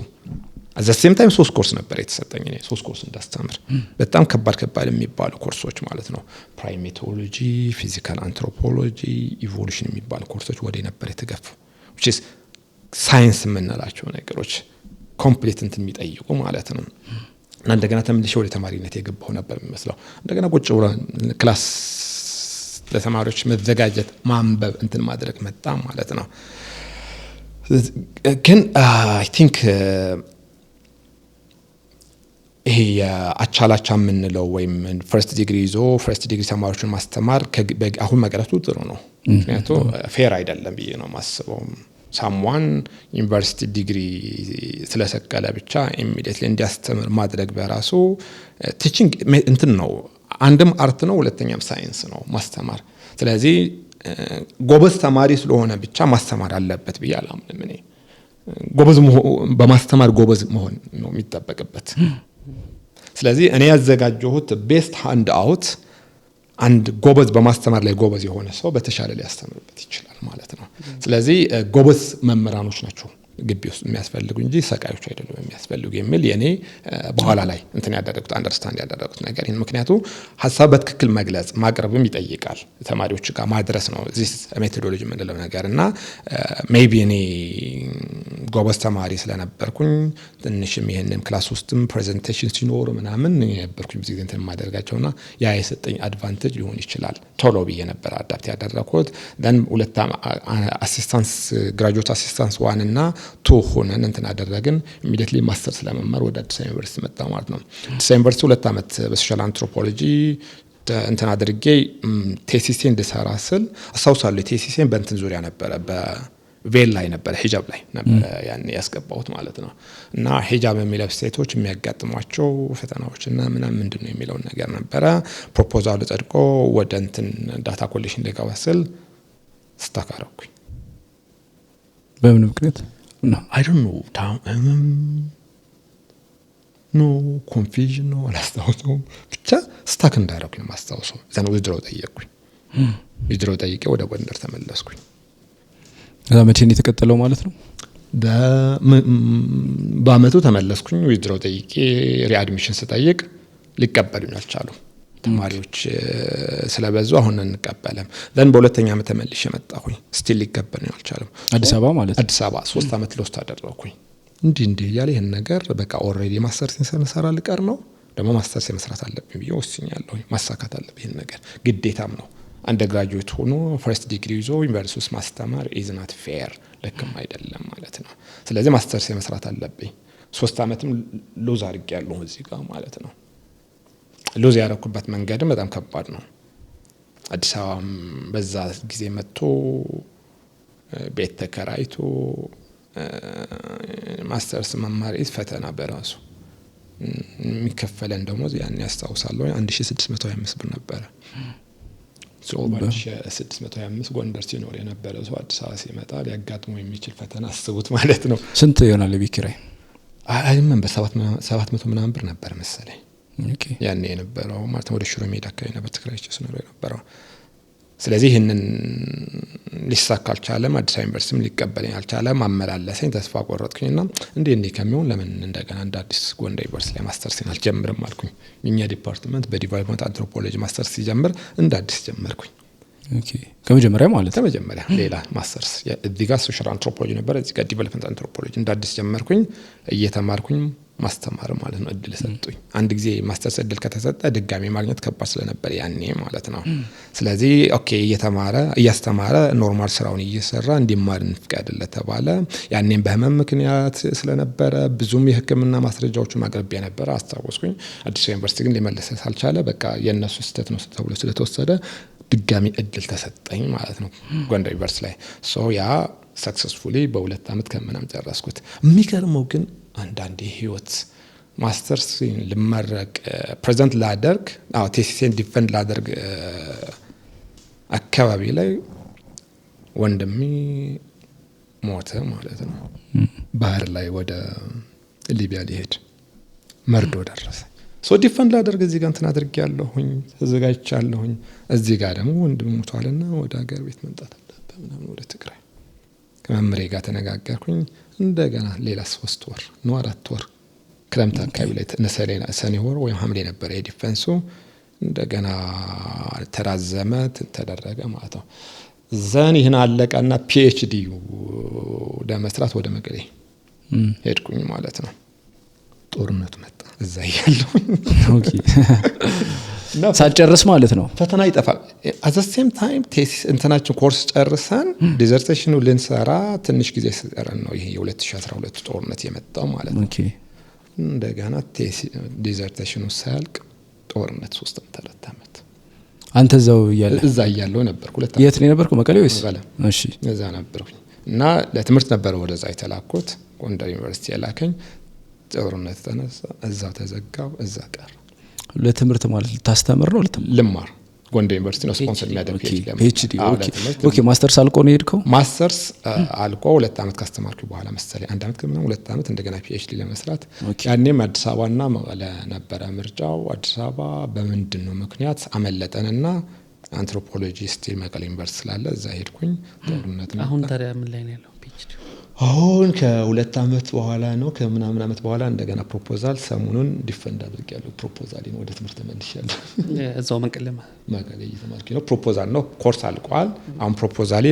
S1: at the same time 3 ኮርስ ነበር የተሰጠኝ። እኔ 3 ኮርስ እንዳስተምር በጣም ከባድ የሚባሉ ኮርሶች ማለት ነው። ፕራይሜቶሎጂ፣ ፊዚካል አንትሮፖሎጂ፣ ኢቮሉሽን የሚባሉ ኮርሶች ወደ ነበር የተገፉ which is ሳይንስ የምንላቸው ነገሮች ኮምፕሊት እንትን የሚጠይቁ ማለት ነው። እና እንደገና ተመልሼ ወደ ተማሪነት የገባው ነበር የሚመስለው። እንደገና ቁጭ ብሎ ክላስ ለተማሪዎች መዘጋጀት ማንበብ እንትን ማድረግ መጣ ማለት ነው። ግን አይ ቲንክ ይሄ የአቻላቻ የምንለው ወይም ፈርስት ዲግሪ ይዞ ፈርስት ዲግሪ ተማሪዎችን ማስተማር አሁን መቅረቱ ጥሩ ነው። ምክንያቱም ፌር አይደለም ብዬ ነው ማስበው። ሳምዋን ዩኒቨርሲቲ ዲግሪ ስለሰቀለ ብቻ ኢሚዲየትሊ እንዲያስተምር ማድረግ በራሱ ቲቺንግ እንትን ነው። አንድም አርት ነው፣ ሁለተኛም ሳይንስ ነው ማስተማር። ስለዚህ ጎበዝ ተማሪ ስለሆነ ብቻ ማስተማር አለበት ብዬ አላምንም። እኔ ጎበዝ በማስተማር ጎበዝ መሆን ነው የሚጠበቅበት። ስለዚህ እኔ ያዘጋጀሁት ቤስት ሃንድ አውት አንድ ጎበዝ በማስተማር ላይ ጎበዝ የሆነ ሰው በተሻለ ሊያስተምርበት ይችላል ማለት ነው። ስለዚህ ጎበዝ መምህራኖች ናቸው ግቢ ውስጥ የሚያስፈልጉ እንጂ ሰቃዮች አይደሉም የሚያስፈልጉ የሚል የኔ በኋላ ላይ እንትን ያደረጉት አንደርስታንድ ያደረጉት ነገር ይሄን። ምክንያቱም ሐሳብ በትክክል መግለጽ ማቅረብም ይጠይቃል፣ ተማሪዎች ጋር ማድረስ ነው እዚህ ሜቶዶሎጂ የምንለው ነገርና ሜቢ እኔ ጎበዝ ተማሪ ስለነበርኩኝ ትንሽም ይሄንን ክላስ ውስጥም ፕሬዘንቴሽን ሲኖር ምናምን የነበርኩኝ ብዙ ጊዜ እንትን ማደርጋቸውና ያ የሰጠኝ አድቫንቴጅ ሊሆን ይችላል። ቶሎ ብዬ ነበር አዳፕት ያደረኩት። ደን ሁለት አሲስታንስ ግራጁዌት አሲስታንስ 1 እና 2 ሆነን እንትን አደረግን። ኢሚዲየትሊ ማስተር ስለመማር ወደ አዲስ አበባ ዩኒቨርሲቲ መጣ ማለት ነው። አዲስ አበባ ዩኒቨርሲቲ 2 ዓመት በሶሻል አንትሮፖሎጂ እንትን አድርጌ ቴሲሴ እንድሰራ ስል አስታውሳለሁ። ቴሲሴን በእንትን ዙሪያ ነበረ፣ በቬል ላይ ነበረ፣ ሂጃብ ላይ ነበረ ያን ያስገባሁት ማለት ነው። እና ሂጃብ የሚለብሱ ሴቶች የሚያጋጥሟቸው ፈተናዎችና ምናምን ምንድነው የሚለው ነገር ነበረ። ፕሮፖዛሉ ጸድቆ ወደ እንትን ዳታ ኮሌክሽን ልገባ ስል ስታክ አደረኩኝ።
S2: በምን ምክንያት
S1: አይ ዶንት ኖ ኮንፊዥን ነው አላስታውሰውም። ብቻ ስታክ እንዳደረኩኝ ነው ማስታውሰው። ዘን ዊዝድሮው ጠየቅኩኝ። ዊዝድሮው ጠይቄ ወደ ጎንደር ተመለስኩኝ።
S2: እዛ መቼ ነው የተቀጠለው ማለት ነው?
S1: በአመቱ ተመለስኩኝ። ዊዝድሮው ጠይቄ ሪአድሚሽን ስጠይቅ ሊቀበሉኝ አልቻሉም። ተማሪዎች ስለበዙ አሁን እንቀበለም። ዘን በሁለተኛ አመት ተመልሼ መጣሁኝ። ስቲል ሊቀበሉኝ አልቻሉም።
S2: አዲስ አበባ ማለት
S1: አዲስ አበባ 3 አመት ሎስት አደረኩኝ። እንዲህ ያለ ይሄን ነገር በቃ ኦሬዲ ማስተርስ ሰራ ልቀር ነው ደግሞ ማስተርስ መስራት አለብኝ ብዬ ወስኛለሁ። ማሳካት አለብኝ ይሄን ነገር ግዴታም ነው። አንደር ግራጁዌት ሆኖ ፈርስት ዲግሪ ይዞ ዩኒቨርሲቲ ውስጥ ማስተማር ኢዝ ናት ፌር፣ ልክም አይደለም ማለት ነው። ስለዚህ ማስተርስ መስራት አለብኝ። 3 አመትም ሎዝ አድርጌያለሁ እዚህ ጋር ማለት ነው። ሎዝ ያደረኩበት መንገድም በጣም ከባድ ነው። አዲስ አበባም በዛ ጊዜ መጥቶ ቤት ተከራይቶ ማስተርስ መማር ፈተና በራሱ የሚከፈለን ደሞዝ ያን ያስታውሳለሁ 1625 ብር ነበረ። 1625 ጎንደር ሲኖር የነበረ ሰው አዲስ አበባ ሲመጣ ሊያጋጥመው የሚችል ፈተና አስቡት ማለት ነው።
S2: ስንት ይሆናል የቤት ኪራይ?
S1: አይደለም በ700 ምናምን ብር ነበር መሰለኝ ያኔ የነበረው ማለት ነው። ወደ ሽሮ ሜዳ አካባቢ ነበር ተከራይቼ ስኖር የነበረው። ስለዚህ ይህንን ሊሳካ አልቻለም። አዲስ አበባ ዩኒቨርሲቲም ሊቀበለኝ አልቻለም። አመላለሰኝ፣ ተስፋ ቆረጥኩኝና እንዴ ከሚሆን ለምን እንደገና እንደ አዲስ ጎንደር ዩኒቨርሲቲ ላይ ማስተርስ አልጀምርም አልኩኝ። የኛ ዲፓርትመንት በዲቨሎፕመንት አንትሮፖሎጂ ማስተርስ ሲጀምር እንደ አዲስ ጀመርኩኝ።
S2: ኦኬ ከመጀመሪያ ማለት
S1: ከመጀመሪያ ሌላ ማስተርስ እዚህ ጋር ሶሻል አንትሮፖሎጂ ነበር፣ እዚህ ጋር ዲቨሎፕመንት አንትሮፖሎጂ እንደ አዲስ ጀመርኩኝ። እየተማርኩኝ ማስተማር ማለት ነው እድል ሰጡኝ። አንድ ጊዜ ማስተርስ እድል ከተሰጠ ድጋሚ ማግኘት ከባድ ስለነበር ያኔ ማለት ነው። ስለዚህ ኦኬ እያስተማረ ኖርማል ስራውን እየሰራ እንዲማር እንፍቀድለት ተባለ። ያኔም በህመም ምክንያት ስለነበረ ብዙም የሕክምና ማስረጃዎችን ማቅረቢያ ነበር አስታወስኩኝ። አዲስ ዩኒቨርሲቲ ግን ሊመልስ ሳልቻለ በቃ የነሱ ስህተት ነው ተብሎ ስለተወሰደ ድጋሚ እድል ተሰጠኝ ማለት ነው ጎንደር ዩኒቨርሲቲ ላይ። ሶ ያ ሰክሰስፉሊ በ2 አመት ከምናምን ጨረስኩት። የሚገርመው ግን አንዳንዴ ህይወት ማስተርስ ልመረቅ ፕሬዘንት ላደርግ ቴሲሴን ዲፌንድ ላደርግ አካባቢ ላይ ወንድሜ ሞተ ማለት ነው። ባህር ላይ ወደ ሊቢያ ሊሄድ መርዶ ደረሰ። ሶ ዲፌንድ ላደርግ እዚህ ጋር እንትን አድርጌያለሁኝ፣ ተዘጋጅቻለሁኝ። እዚህ ጋር ደግሞ ወንድም ሞቷልና ወደ ሀገር ቤት መምጣት አለብህ ምናምን ወደ ትግራይ ከመምሬ ጋር ተነጋገርኩኝ። እንደገና ሌላ 3 ወር ነው 4 ወር ክረምት አካባቢ ላይ ሰኔ ወር ወይም ሐምሌ ነበር የዲፌንሱ። እንደገና ተራዘመ ተደረገ ማለት ነው። ዘን ይህን አለቀና ፒኤችዲ ለመስራት ወደ መቀሌ ሄድኩኝ ማለት ነው። ጦርነቱ መጣ እዛ ያለው
S2: ኦኬ ሳጨርስ ማለት ነው።
S1: ፈተና ይጠፋል። at the same time ቴሲስ እንትናችን ኮርስ ጨርሰን ዲዘርቴሽኑ ልንሰራ ትንሽ ጊዜ ሲቀረን ነው ይሄ የ2012 ጦርነት የመጣው ማለት ነው።
S2: ኦኬ
S1: እንደገና ዲዘርቴሽኑ ሳያልቅ ጦርነት 3 አመት
S2: አንተ እዛው
S1: እዛ ያለው ነበር። 2 አመት
S2: የት ነው የነበርከው? መቀሌ ወይስ? እሺ
S1: እዛ ነበርኩኝ እና ለትምህርት ነበር ወደዛ የተላኩት። ጎንደር ዩኒቨርሲቲ የላከኝ ጦርነት ተነሳ፣ እዛው ተዘጋው፣ እዛ ቀረ።
S2: ለትምህርት ማለት ታስተምር ነው
S1: ልማር ጎንደር ዩኒቨርሲቲ ነው ስፖንሰር የሚያደርግ
S2: ፒኤችዲ። ኦኬ ማስተርስ አልቆ ነው ሄድከው?
S1: ማስተርስ አልቆ 2 አመት ካስተማርኩ በኋላ መሰለኝ 1 አመት ከምናምን 2 አመት እንደገና ፒኤችዲ ለመስራት። ያኔም አዲስ አበባና መቀለ ነበረ ምርጫው። አዲስ አበባ በምንድነው ምክንያት አመለጠንና አንትሮፖሎጂ ስቲል መቀለ ዩኒቨርሲቲ ስላለ እዛ ሄድኩኝ። ጦርነት ነው።
S3: አሁን ታዲያ ምን ላይ ነው ያለው ፒኤችዲ?
S1: አሁን ከ2 አመት በኋላ ነው ከምናምን አመት በኋላ እንደገና ፕሮፖዛል ሰሞኑን ዲፌንድ አድርጌያለሁ። ፕሮፖዛሌን ወደ ትምህርት ተመልሻለሁ።
S3: እዛው መቀለ
S1: እየተማርኩ ነው። ፕሮፖዛል ነው ኮርስ አልቋል። አሁን ፕሮፖዛሌ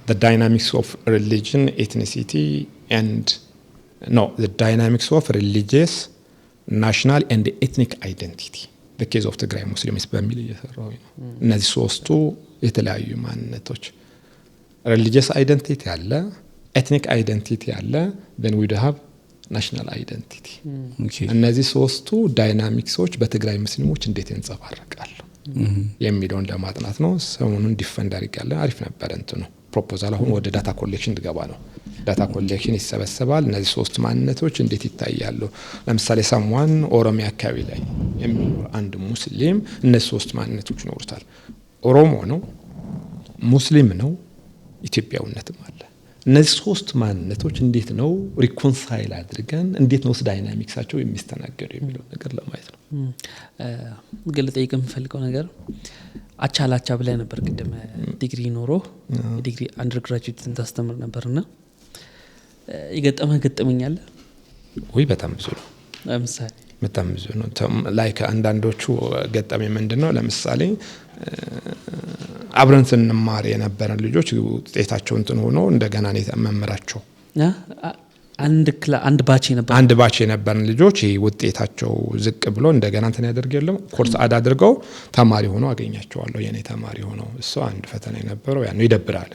S1: the dynamics of religion ethnicity and the dynamics of religious national and ethnic identity the case of Tigray Muslims በሚል እየሰራሁ ነው። እነዚህ 3ቱ የተለያዩ ማንነቶች religious identity አለ፣ ethnic identity አለ፣ then we have national identity። እነዚህ 3ቱ ዳይናሚክሶች በትግራይ ሙስሊሞች እንዴት ያንጸባርቃሉ የሚለውን ለማጥናት ነው። ሰሞኑን ዲፌንድ አድርጌያለሁ። አሪፍ ነበር እንትኑ ፕሮፖዛል። አሁን ወደ ዳታ ኮሌክሽን እንድገባ ነው። ዳታ ኮሌክሽን ይሰበሰባል። እነዚህ 3 ማንነቶች እንዴት ይታያሉ? ለምሳሌ ሰምዋን ኦሮሚያ አካባቢ ላይ የሚኖር አንድ ሙስሊም እነዚህ 3 ማንነቶች ይኖሩታል። ኦሮሞ ነው፣ ሙስሊም ነው፣ ኢትዮጵያዊነትም አለ። እነዚህ ሶስት ማንነቶች እንዴት ነው ሪኮንሳይል አድርገን እንዴት ነው ዳይናሚክሳቸው የሚስተናገዱ የሚለው ነገር ለማየት ነው።
S3: ግን ልጠይቅ የምፈልገው ነገር አቻላቻ ብለህ ነበር ቅድም ዲግሪ ኖሮ ዲግሪ አንደርግራጁዌትን ታስተምር ነበርና ገጠመኛል
S1: ወይ? በጣም ብዙ ነው።
S3: ለምሳሌ
S1: በጣም ብዙ ነው። ላይክ አንዳንዶቹ ገጠመኝ ምንድነው ለምሳሌ አብረን ስንማር የነበረን ልጆች ውጤታቸው እንትን ሆኖ እንደገና ነው መመራቸው አንድ ባች የነበረን ልጆች ውጤታቸው ዝቅ ብሎ እንደገና እንትን ያደርግ የለም ኮርስ አድርገው ተማሪ ሆኖ አገኛቸዋለሁ የኔ ተማሪ ሆኖ። እሱ አንድ ፈተና የነበረው ያ ነው። ይደብራል።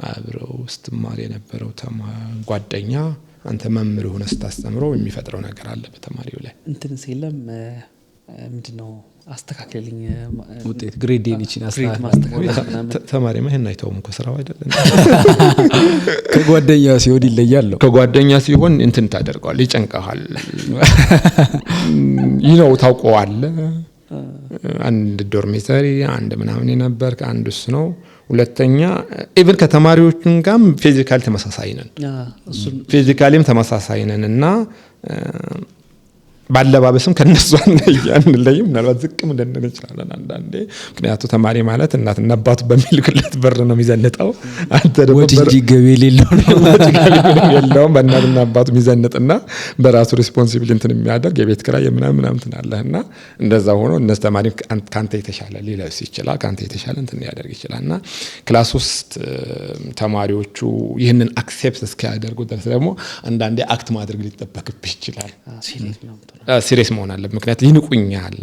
S1: አብረው ስትማር የነበረው ጓደኛ አንተ መምህር ሆነ ስታስተምረው የሚፈጥረው ነገር አለ በተማሪው ላይ
S3: እንትን ሲለም ምንድነው አስተካክለልኝ
S2: ውጤት ግሬድ ዲኒችን
S1: ተማሪ ማን አይተውም እኮ ስራው አይደለም።
S2: ከጓደኛ ሲሆን ይለያል።
S1: ከጓደኛ ሲሆን እንትን ታደርገዋል፣ ይጨንቀሃል። ይነው ታውቀዋል። አንድ ዶርሚተሪ አንድ ምናምን ነበር አንዱስ ነው። ሁለተኛ ኢቭን ከተማሪዎቹን ጋርም ፊዚካሊ ተመሳሳይ ነን። ፊዚካሊም ተመሳሳይ ነን እና ባለባበስም ከነሱ አንለይም። ምናልባት ዝቅም ልንል እንችላለን አንዳንዴ። ምክንያቱም ተማሪ ማለት እናትና አባቱ በሚልክለት በር ነው የሚዘንጠው። አንተ ደግሞ
S2: ወጪ ገቢ
S1: የለውም በእናትና አባቱ የሚዘንጥና በራሱ ሪስፖንሲቢሊቲ እንትን የሚያደርግ የቤት ኪራይ ምናምን ትናለህና እንደዛ ሆኖ እነሱ ተማሪ ካንተ የተሻለ ሊለብስ ይችላል፣ ካንተ የተሻለ እንትን ያደርግ ይችላልና ክላስ ውስጥ ተማሪዎቹ ይህንን አክሴፕት እስኪያደርጉ ድረስ ደግሞ አንዳንዴ አክት ማድረግ ሊጠበቅብህ ይችላል። ሲሪየስ መሆን አለበት። ምክንያቱም ይንቁኛል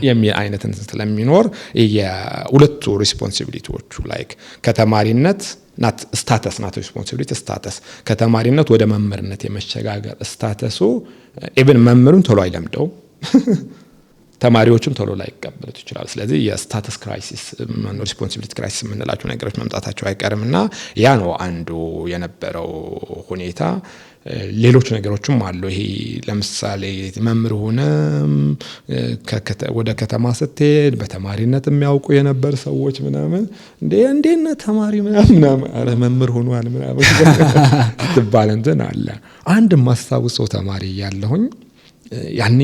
S1: የሚል አይነት እንትን ስለሚኖር የሁለቱ ሪስፖንሲቢሊቲዎቹ ላይክ ከተማሪነት ናት ስታተስ ናት ሪስፖንሲቢሊቲ ስታተስ ከተማሪነት ወደ መምህርነት የመሸጋገር ስታተሱ ኢቭን መምህሩን ቶሎ አይለምደው ተማሪዎችም ቶሎ ላይ ይቀበሉት ይችላል። ስለዚህ የስታተስ ክራይሲስ ሪስፖንሲቢሊቲ ክራይሲስ የምንላቸው ነገሮች መምጣታቸው አይቀርምና ያ ነው አንዱ የነበረው ሁኔታ። ሌሎች ነገሮችም አሉ። ይሄ ለምሳሌ መምህር ሆነ ወደ ከተማ ስትሄድ በተማሪነት የሚያውቁ የነበር ሰዎች ምናምን እንዴነ ተማሪ ምናምን አረ መምህር ሆኗል ምናምን ትባል እንትን አለ። አንድ ማስታውሰው ተማሪ ያለሁኝ ያኔ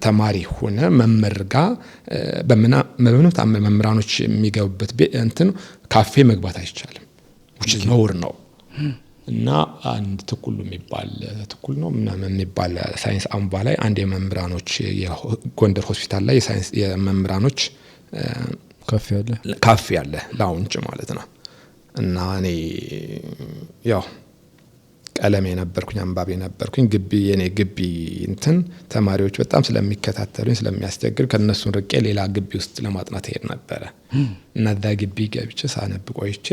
S1: ተማሪ ሆነ መምህር ጋር በምንም ታመ መምህራኖች የሚገቡበት እንትን ካፌ መግባት አይቻልም። which is ነውር ነው። እና አንድ ትኩል ነው ምናምን የሚባል ሳይንስ አምባ ላይ አንድ የመምህራኖች የጎንደር ሆስፒታል ላይ የሳይንስ የመምህራኖች ካፌ ያለ ላውንጅ ማለት ነው። እና እኔ ያው ቀለም የነበርኩኝ አንባቢ ነበርኩኝ የኔ ግቢ እንትን ተማሪዎች በጣም ስለሚከታተሉኝ ስለሚያስቸግር ከነሱን ርቄ ሌላ ግቢ ውስጥ ለማጥናት ሄድ ነበር። እና ዳ ግቢ ገብቼ ሳነብ ቆይቼ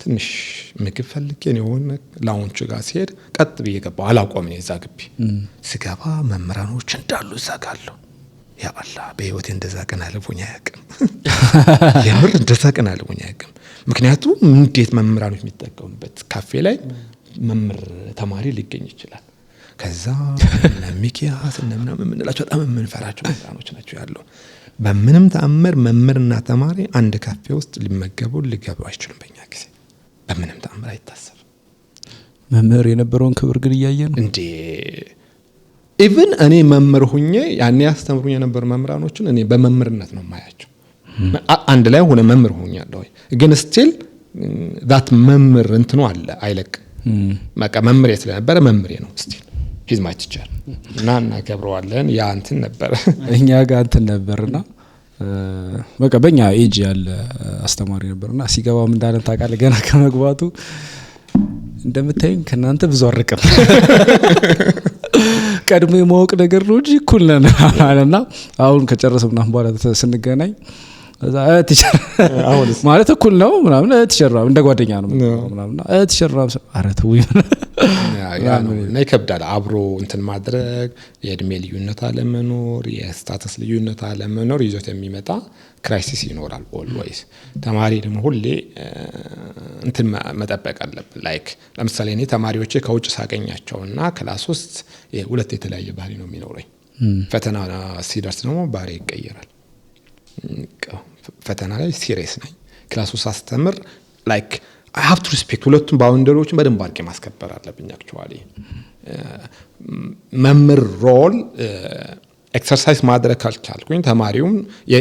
S1: ትንሽ ምግብ ፈልጌ ነው ላውንቹ ጋር ሲሄድ ቀጥ ብዬ ገባሁ። አላቆምኝ እዛ ግቢ ስገባ መምህራኖች እንዳሉ ዘጋለሁ። ያ አላህ በህይወቴ እንደዛ ቀን አልፎኝ አያውቅም። የምር እንደዛ ቀን አልፎኝ አያውቅም። ምክንያቱም እንዴት መምህራኖች የሚጠቀሙበት ካፌ ላይ መምህር ተማሪ ሊገኝ ይችላል። ከዛ ለሚኪያስ ምናምን የምንላቸው በጣም የምንፈራቸው መምህራኖች ናቸው ያለው። በምንም ተአምር መምህርና ተማሪ አንድ ካፌ ውስጥ ሊገቡ አይችሉም። በእኛ ጊዜ በምንም ተአምር አይታሰብም።
S2: መምህር የነበረውን ክብር ግን እያየን
S1: እንዴ ኢቭን እኔ መምህር ሆኜ ያኔ ያስተምሩኝ የነበሩ መምህራኖችን እኔ በመምህርነት ነው የማያቸው። አንድ ላይ ሆነ መምህር ሆኛለሁ ግን ስቲል ዳት መምህር እንትኑ አለ አይለቅ ማቃ መምህር ስለነበረ መምህር ነው ስቲል ሂዝ ማይ ቲቸር እና እናከብረዋለን። ያ እንትን ነበር
S2: እኛ ጋር እንትን ነበርና በቃ በእኛ ኤጅ ያለ አስተማሪ ነበርና ሲገባም እንዳለን ታውቃለህ ገና ከመግባቱ እንደምታዩኝ ከናንተ ብዙ አርቀም ቀድሞ የማወቅ ነገር ነው እንጂ እኩል ነን አለና አሁን ከጨረስን በኋላ ስንገናኝ ቲቸር ማለት እኩል ነው ምናምን ቲቸር እንደ ጓደኛ ነው ምናምን ቲቸር አረተው
S1: እና ይከብዳል አብሮ እንትን ማድረግ። የእድሜ ልዩነት አለመኖር፣ የስታተስ ልዩነት አለመኖር ይዞት የሚመጣ ክራይሲስ ይኖራል ኦልዌይስ። ተማሪ ደግሞ ሁሌ እንትን መጠበቅ አለብን። ላይክ ለምሳሌ እኔ ተማሪዎቼ ከውጭ ሳገኛቸውና ክላስ ውስጥ ሁለት የተለያየ ባህሪ ነው የሚኖረኝ። ፈተና ሲደርስ ደግሞ ባህሪ ይቀየራል። ፈተና ላይ ሲሪየስ ነኝ። ክላስ ውስጥ አስተምር ላይክ I have to respect ሁለቱም ባውንደሪዎችን በደንብ አድርጌ ማስከበር አለብኝ actually መምህር ሮል ኤክሰርሳይዝ ማድረግ ካልቻልኩኝ ተማሪውም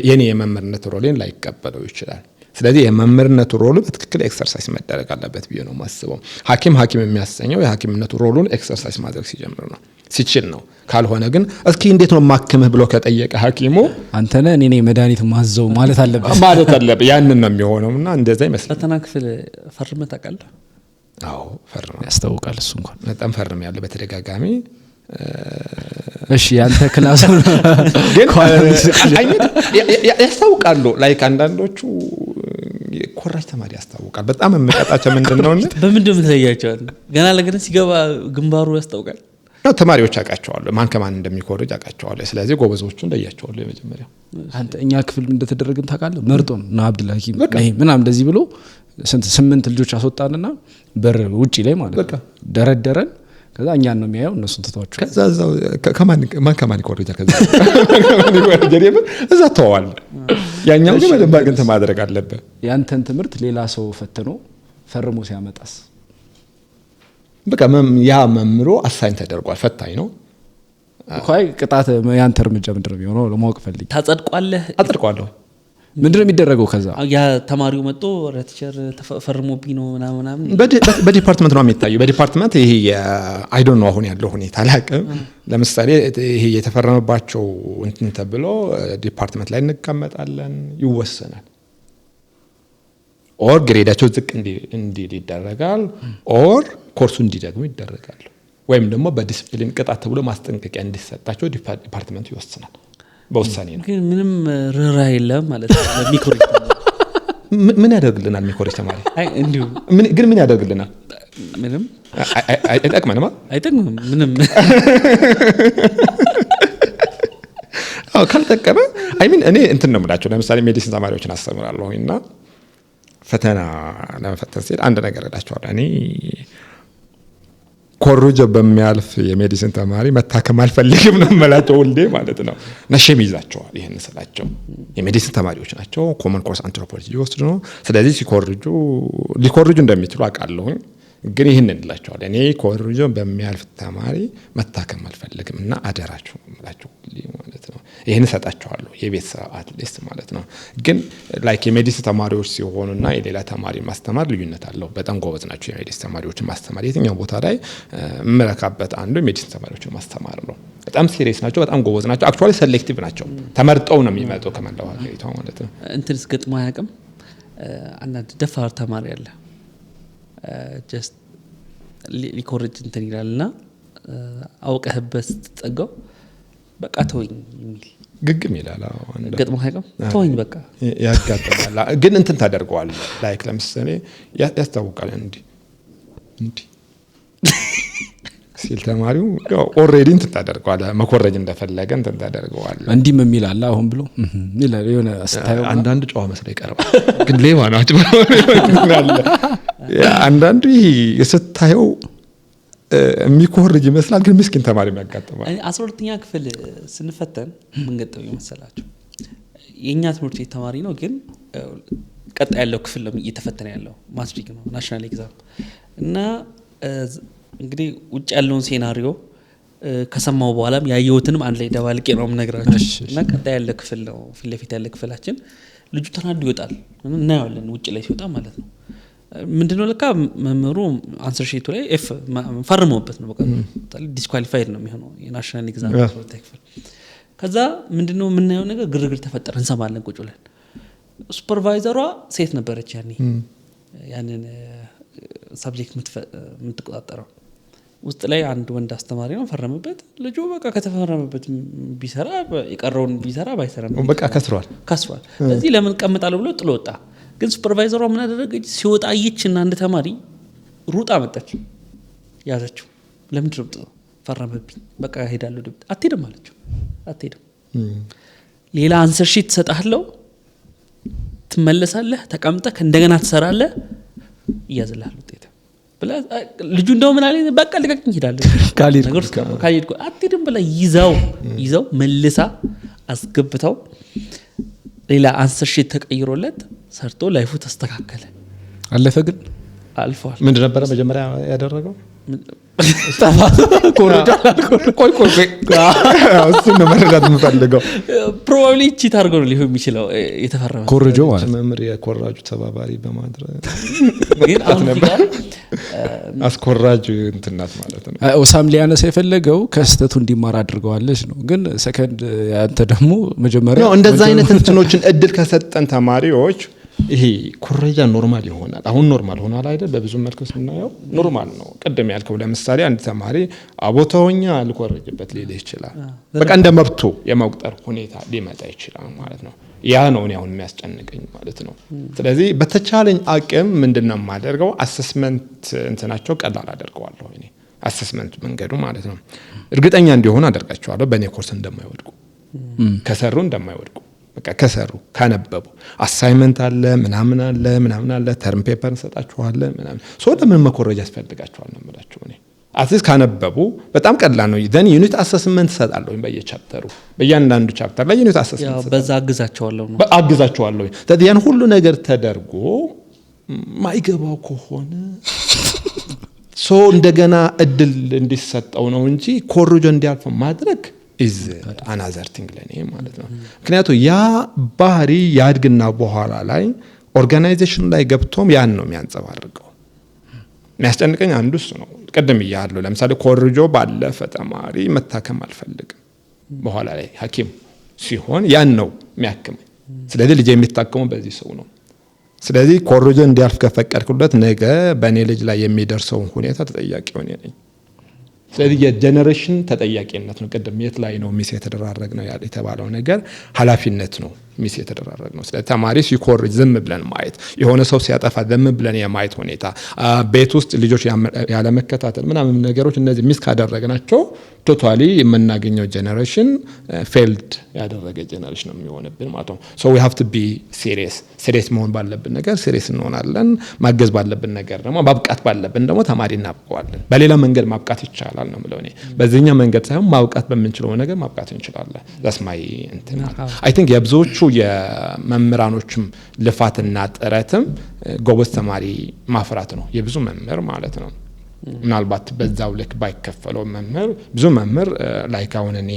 S1: የኔ የመምህርነት ሮሌን ላይቀበለው ይችላል ስለዚህ የመምህርነት ሮሉ በትክክል ኤክሰርሳይዝ መደረግ አለበት ብዬ ነው ማስበው ሐኪም የሚያሰኘው የሐኪምነት ሮሉን ኤክሰርሳይዝ ማድረግ ሲጀምር ነው ሲችል ነው ካልሆነ ግን እስኪ እንዴት ነው ማከምህ ብሎ ከጠየቀ ሐኪሙ
S2: አንተ ነህ እኔ መድኃኒት ማዘው ማለት አለበት
S1: ያንን ነው የሚሆነውና እንደዛ ይመስላል
S3: ፈተና ክፍል ፈርመህ ታውቃለህ
S1: አዎ ፈርመ
S2: ያስታውቃል እሱ እንኳን
S1: በጣም ፈርመ ያለ በተደጋጋሚ
S2: እሺ ያንተ ክላስ
S1: ግን ያስታውቃሉ ላይክ አንዳንዶቹ ኮራጅ ተማሪ ያስታውቃል በጣም የምቀጣቸው ምንድነው
S3: በምንድነው የምትለያቸው ገና ለገና ሲገባ ግንባሩ ያስታውቃል
S1: ነው ተማሪዎች አቃቸዋለሁ ማን ከማን እንደሚኮርጅ አቃቸዋለሁ ስለዚህ ጎበዞቹን ለያቸዋለሁ የመጀመሪያው
S2: አንተ እኛ ክፍል እንደተደረገን ታውቃለህ መርጦን ነው አብዱልሐኪም ምናምን እንደዚህ ብሎ 8 ልጆች አስወጣንና በር ውጪ ላይ ማለት ደረደረን ከዛ እኛን ነው የሚያየው እነሱን ተተዋቸው
S1: ከዛ እዛው ከማን ይኮርጃል ከዛ ከማን ይኮርጃል እዛ ተዋል ያኛው ግን በደንብ አግኝተህ ማድረግ አለበት
S2: ያንተን ትምህርት ሌላ ሰው ፈትኖ ፈርሞ ሲያመጣስ
S1: በቃ ያ መምሮ አሳይን ተደርጓል ፈታኝ ነው
S2: ቆይ ቅጣት ያንተ እርምጃ ምንድነው የሚሆነው ለማወቅ ፈልጌ
S1: አጸድቋለሁ
S2: ምንድነው የሚደረገው ከዛ
S3: ያ ተማሪው መጥቶ ቲቸር ተፈርሞብኝ ነው ምናምን
S1: በዲፓርትመንት ነው የሚታየው በዲፓርትመንት ይሄ አይ ዶንት ኖ አሁን ያለው ሁኔታ አላውቅም ለምሳሌ ይሄ የተፈረመባቸው እንትን ተብሎ ዲፓርትመንት ላይ እንቀመጣለን ይወሰናል ኦር ግሬዳቸው ዝቅ እንዲል ይደረጋል ኦር ኮርሱ እንዲደግሙ ይደረጋል ወይም ደግሞ በዲሲፕሊን ቅጣት ተብሎ ማስጠንቀቂያ እንዲሰጣቸው ዲፓርትመንቱ ይወስናል በውሳኔ ነው
S3: ግን ምንም ርህራሄ የለም ማለት ነው ሚኮሪጅ
S1: ምን ያደርግልናል ሚኮሪጅ ተማሪ
S3: አይ እንዲሁ
S1: ግን ምን ያደርግልናል
S3: ምንም
S1: አይጠቅመንም
S3: ምንም
S1: አዎ ካልጠቀመ አይ ሚን እኔ እንትን ነው የምላቸው ለምሳሌ ሜዲሲን ተማሪዎችን አስተምራለሁና ፈተና ለመፈተን ሲል አንድ ነገር እላቸዋለሁ እኔ ኮርጆ በሚያልፍ የሜዲሲን ተማሪ መታከም አልፈልግም ነው መላቸው ሁሌ ማለት ነው ነሽም ይዛቸዋል ይሄን ስላቸው የሜዲሲን ተማሪዎች ናቸው ኮመን ኮርስ አንትሮፖሎጂ ይወስዱ ነው ስለዚህ ሊኮርጁ እንደሚችሉ አውቃለሁኝ ግን ይሄንን እንላቸዋለን እኔ ኮርጆ በሚያልፍ ተማሪ መታከም አልፈልግምና አደራችሁ ማለት ማለት ነው ይሄን ሰጣቸዋለሁ የቤት ሰዓት ሊስት ማለት ነው ግን ላይክ የሜዲሲን ተማሪዎች ሲሆኑና የሌላ ተማሪ ማስተማር ልዩነት አለው በጣም ጎበዝ ናቸው የሜዲሲን ተማሪዎችን ማስተማር የትኛው ቦታ ላይ ምረካበት አንዱ የሜዲሲን ተማሪዎችን ማስተማር ነው በጣም ሲሪየስ ናቸው በጣም ጎበዝ ናቸው አክቹአሊ ሴሌክቲቭ ናቸው ተመርጠው ነው የሚመጡ ከመላው ሀገሪቷ ማለት ነው
S3: እንትንስ ገጥሞ አያውቅም አንዳንድ ደፋር ተማሪ አለ just ሊኮርጅ እንትን ይላልና አውቀህበት ስትጠጋው በቃ ተወኝ የሚል
S1: ግግም ይላል
S3: አንድ ገጥሞ አይቀም ተወኝ በቃ
S1: ያጋጥማል ግን እንትን ታደርገዋል ላይክ ለምሳሌ ያስታውቃል እንዴ ሲል ተማሪው ኦሬዲ እንትን ታደርገዋል መኮረጅ እንደፈለገ እንትን ታደርገዋል
S2: እንዲህ የሚል አለ አሁን ብሎ ይላል የሆነ ስታየው
S1: አንዳንድ ጨዋ መስለው ይቀርባል ግን ሌባ ናቸው አንዳንዱ ስታየው የሚኮርጅ ይመስላል ግን ምስኪን ተማሪ የሚያጋጥማል
S3: 12ኛ ክፍል ስንፈተን ምን ገጠመኝ መሰላችሁ የኛ ትምህርት ቤት ተማሪ ነው ግን ቀጣ ያለው ክፍል ነው እየተፈተነ ያለው ማትሪክ ነው ናሽናል ኤግዛም እና እንግዲህ ውጭ ያለውን ሴናሪዮ ከሰማው በኋላም ያየሁትንም አንድ ላይ ደባልቄ ነው የምነግራችሁ እና ቀጣ ያለው ክፍል ነው ፊት ለፊት ያለው ክፍላችን ልጁ ተናዶ ይወጣል እናያለን ውጭ ላይ ሲወጣ ማለት ነው ምንድነው ለካ መምህሩ አንሰር ሺቱ ላይ ኤፍ ፈርመውበት ነው በቃ ዲስኳሊፋይድ ነው የሚሆነው የናሽናል ኤግዛም ፕሮቴክሽን ከዛ ምንድነው የምናየው ነገር ግርግር ተፈጠረ እንሰማለን ቁጭ ብለን ሱፐርቫይዘሯ ሴት ነበረች ያንን ሳብጀክት የምትቆጣጠረው ውስጥ ላይ አንድ ወንድ አስተማሪ ነው ፈረመበት ልጁ በቃ ከተፈረመበት ቢሰራ የቀረውን ቢሰራ ባይሰራ
S1: በቃ ከስሯል
S3: ስለዚህ ለምን ቀምጣለሁ ብሎ ጥሎ ወጣ ግን ሱፐርቫይዘሯ ምን አደረገች ሲወጣ ይችና አንድ ተማሪ ሩጣ መጣች ያዘችው ለምን ድርብጥ ፈረመብኝ በቃ ሄዳለሁ ድብጥ አትሄድም አለችው አትሄድም ሌላ አንሰር ሺት ተሰጣለው ትመለሳለህ ተቀምጠህ እንደገና ትሰራለህ ይያዝልሃል ውጤት ብላ ልጁ እንደው ምን አለኝ በቃ ልቀቅኝ ሄዳለሁ ካሊድ አትሄድም ብላ ይዛው መልሳ አስገብተው ሌላ አንሰር ሺት ተቀይሮለት ሰርቶ ላይፉ ተስተካከለ
S2: አለፈ ግን
S3: አልፏል።
S1: ምንድን ነበረ መጀመሪያ ያደረገው?
S2: ኮርጆ
S1: ቆይ እሱን ነው መረዳት የምፈልገው።
S3: ፕሮባብሊ ቺት አድርጎ ነው ሊሆን የሚችለው የተፈረመ
S2: ኮርጆ ማለት
S1: መምህር የኮራጁ ተባባሪ በማድረግ
S3: ግን አሁን ጋር
S1: አስኮራጅ እንትናት ማለት ነው።
S2: ኦሳም ሊያነሳ የፈለገው ከስተቱ እንዲማር አድርገዋለች ነው። ግን ሰከንድ አንተ ደግሞ መጀመሪያ
S1: ነው እንደዛ አይነት እንትኖችን እድል ከሰጠን ተማሪዎች ይሄ ኩረጃ ኖርማል ይሆናል። አሁን ኖርማል ሆኗል አይደል? በብዙ መልኩ ስናየው ኖርማል ነው። ቀደም ያልከው ለምሳሌ አንድ ተማሪ አቦታውኛ ልኮረጅበት ሊል ይችላል። በቃ እንደ መብቱ የመቁጠር ሁኔታ ሊመጣ ይችላል ማለት ነው። ያ ነው እኔ አሁን የሚያስጨንቀኝ ማለት ነው። ስለዚህ በተቻለኝ አቅም ምንድነው የማደርገው? አሰስመንት እንትናቸው ቀላል አደርገዋለሁ እኔ አሰስመንት መንገዱ ማለት ነው። እርግጠኛ እንዲሆኑ አደርጋቸዋለሁ በእኔ ኮርስ እንደማይወድቁ ከሰሩ እንደማይወድቁ በቃ ከሰሩ ካነበቡ አሳይመንት አለ ምናምን አለ ተርም ፔፐር እንሰጣቸዋለን ምናምን ሶ ለምን መኮረጃ ያስፈልጋቸዋል ነው የምላቸው እኔ አትሊስት ካነበቡ በጣም ቀላል ነው። then ዩኒት አሰስመንት ሰጣለሁ በየቻፕተሩ በእያንዳንዱ ቻፕተር ላይ ዩኒት አሰስመንት
S3: ያው በዛ
S1: አግዛቸዋለሁ ያን ሁሉ ነገር ተደርጎ ማይገባው ከሆነ ሶ እንደገና እድል እንዲሰጠው ነው እንጂ ኮርጆ እንዲያልፍ ማድረግ is another thing ለኔ ማለት ነው። ምክንያቱም ያ ባህሪ ያድግና በኋላ ላይ ኦርጋናይዜሽን ላይ ገብቶም ያን ነው የሚያንጸባርቀው። የሚያስጨንቀኝ አንዱ እሱ ነው። ቀደም ይያለው ለምሳሌ ኮርጆ ባለፈ ተማሪ መታከም አልፈልግም በኋላ ላይ ሐኪም ሲሆን ያን ነው የሚያክመኝ። ስለዚህ ልጅ የሚታከመው በዚህ ሰው ነው። ስለዚህ ኮርጆ እንዲያልፍ ከፈቀድኩለት ነገ በእኔ ልጅ ላይ የሚደርሰው ሁኔታ ተጠያቂ ሆኜ ነኝ። ስለዚህ የጀነሬሽን ተጠያቂነት ነው። ቀደም የት ላይ ነው ሚስ የተደራረግ ነው ያለ የተባለው ነገር ኃላፊነት ነው ሚስ የተደራረግ ነው። ስለዚህ ተማሪ ሲኮርጅ ዝም ብለን ማየት የሆነ ሰው ሲያጠፋ ዝም ብለን የማየት ሁኔታ ቤት ውስጥ ልጆች ያለ መከታተል ምናምን ነገሮች እነዚህ ሚስ ካደረግናቸው ቶታሊ የምናገኘው ጀነሬሽን ፌልድ ያደረገ ጀነሬሽን ነው የሚሆንብን ማለት ነው። ሶ ዊ ሃቭ ቱ ቢ ሲሪየስ መሆን ባለብን ነገር ሲሪየስ እንሆናለን። ማገዝ ባለብን ነገር ደግሞ ማብቃት ባለብን ደግሞ ተማሪ እናብቀዋለን። በሌላ መንገድ ማብቃት ይቻላል ነው የምለው እኔ። በዚህኛው መንገድ ሳይሆን ማብቃት በምንችለው ነገር ማብቃት እንችላለን። that's my እንትን I think የብዙዎቹ የመምህራኖችም ልፋትና ጥረትም ጎበዝ ተማሪ ማፍራት ነው የብዙ መምህር ማለት ነው። ምናልባት በዛው ልክ ባይከፈለው መምህር ብዙ መምህር ላይክ አሁን እኔ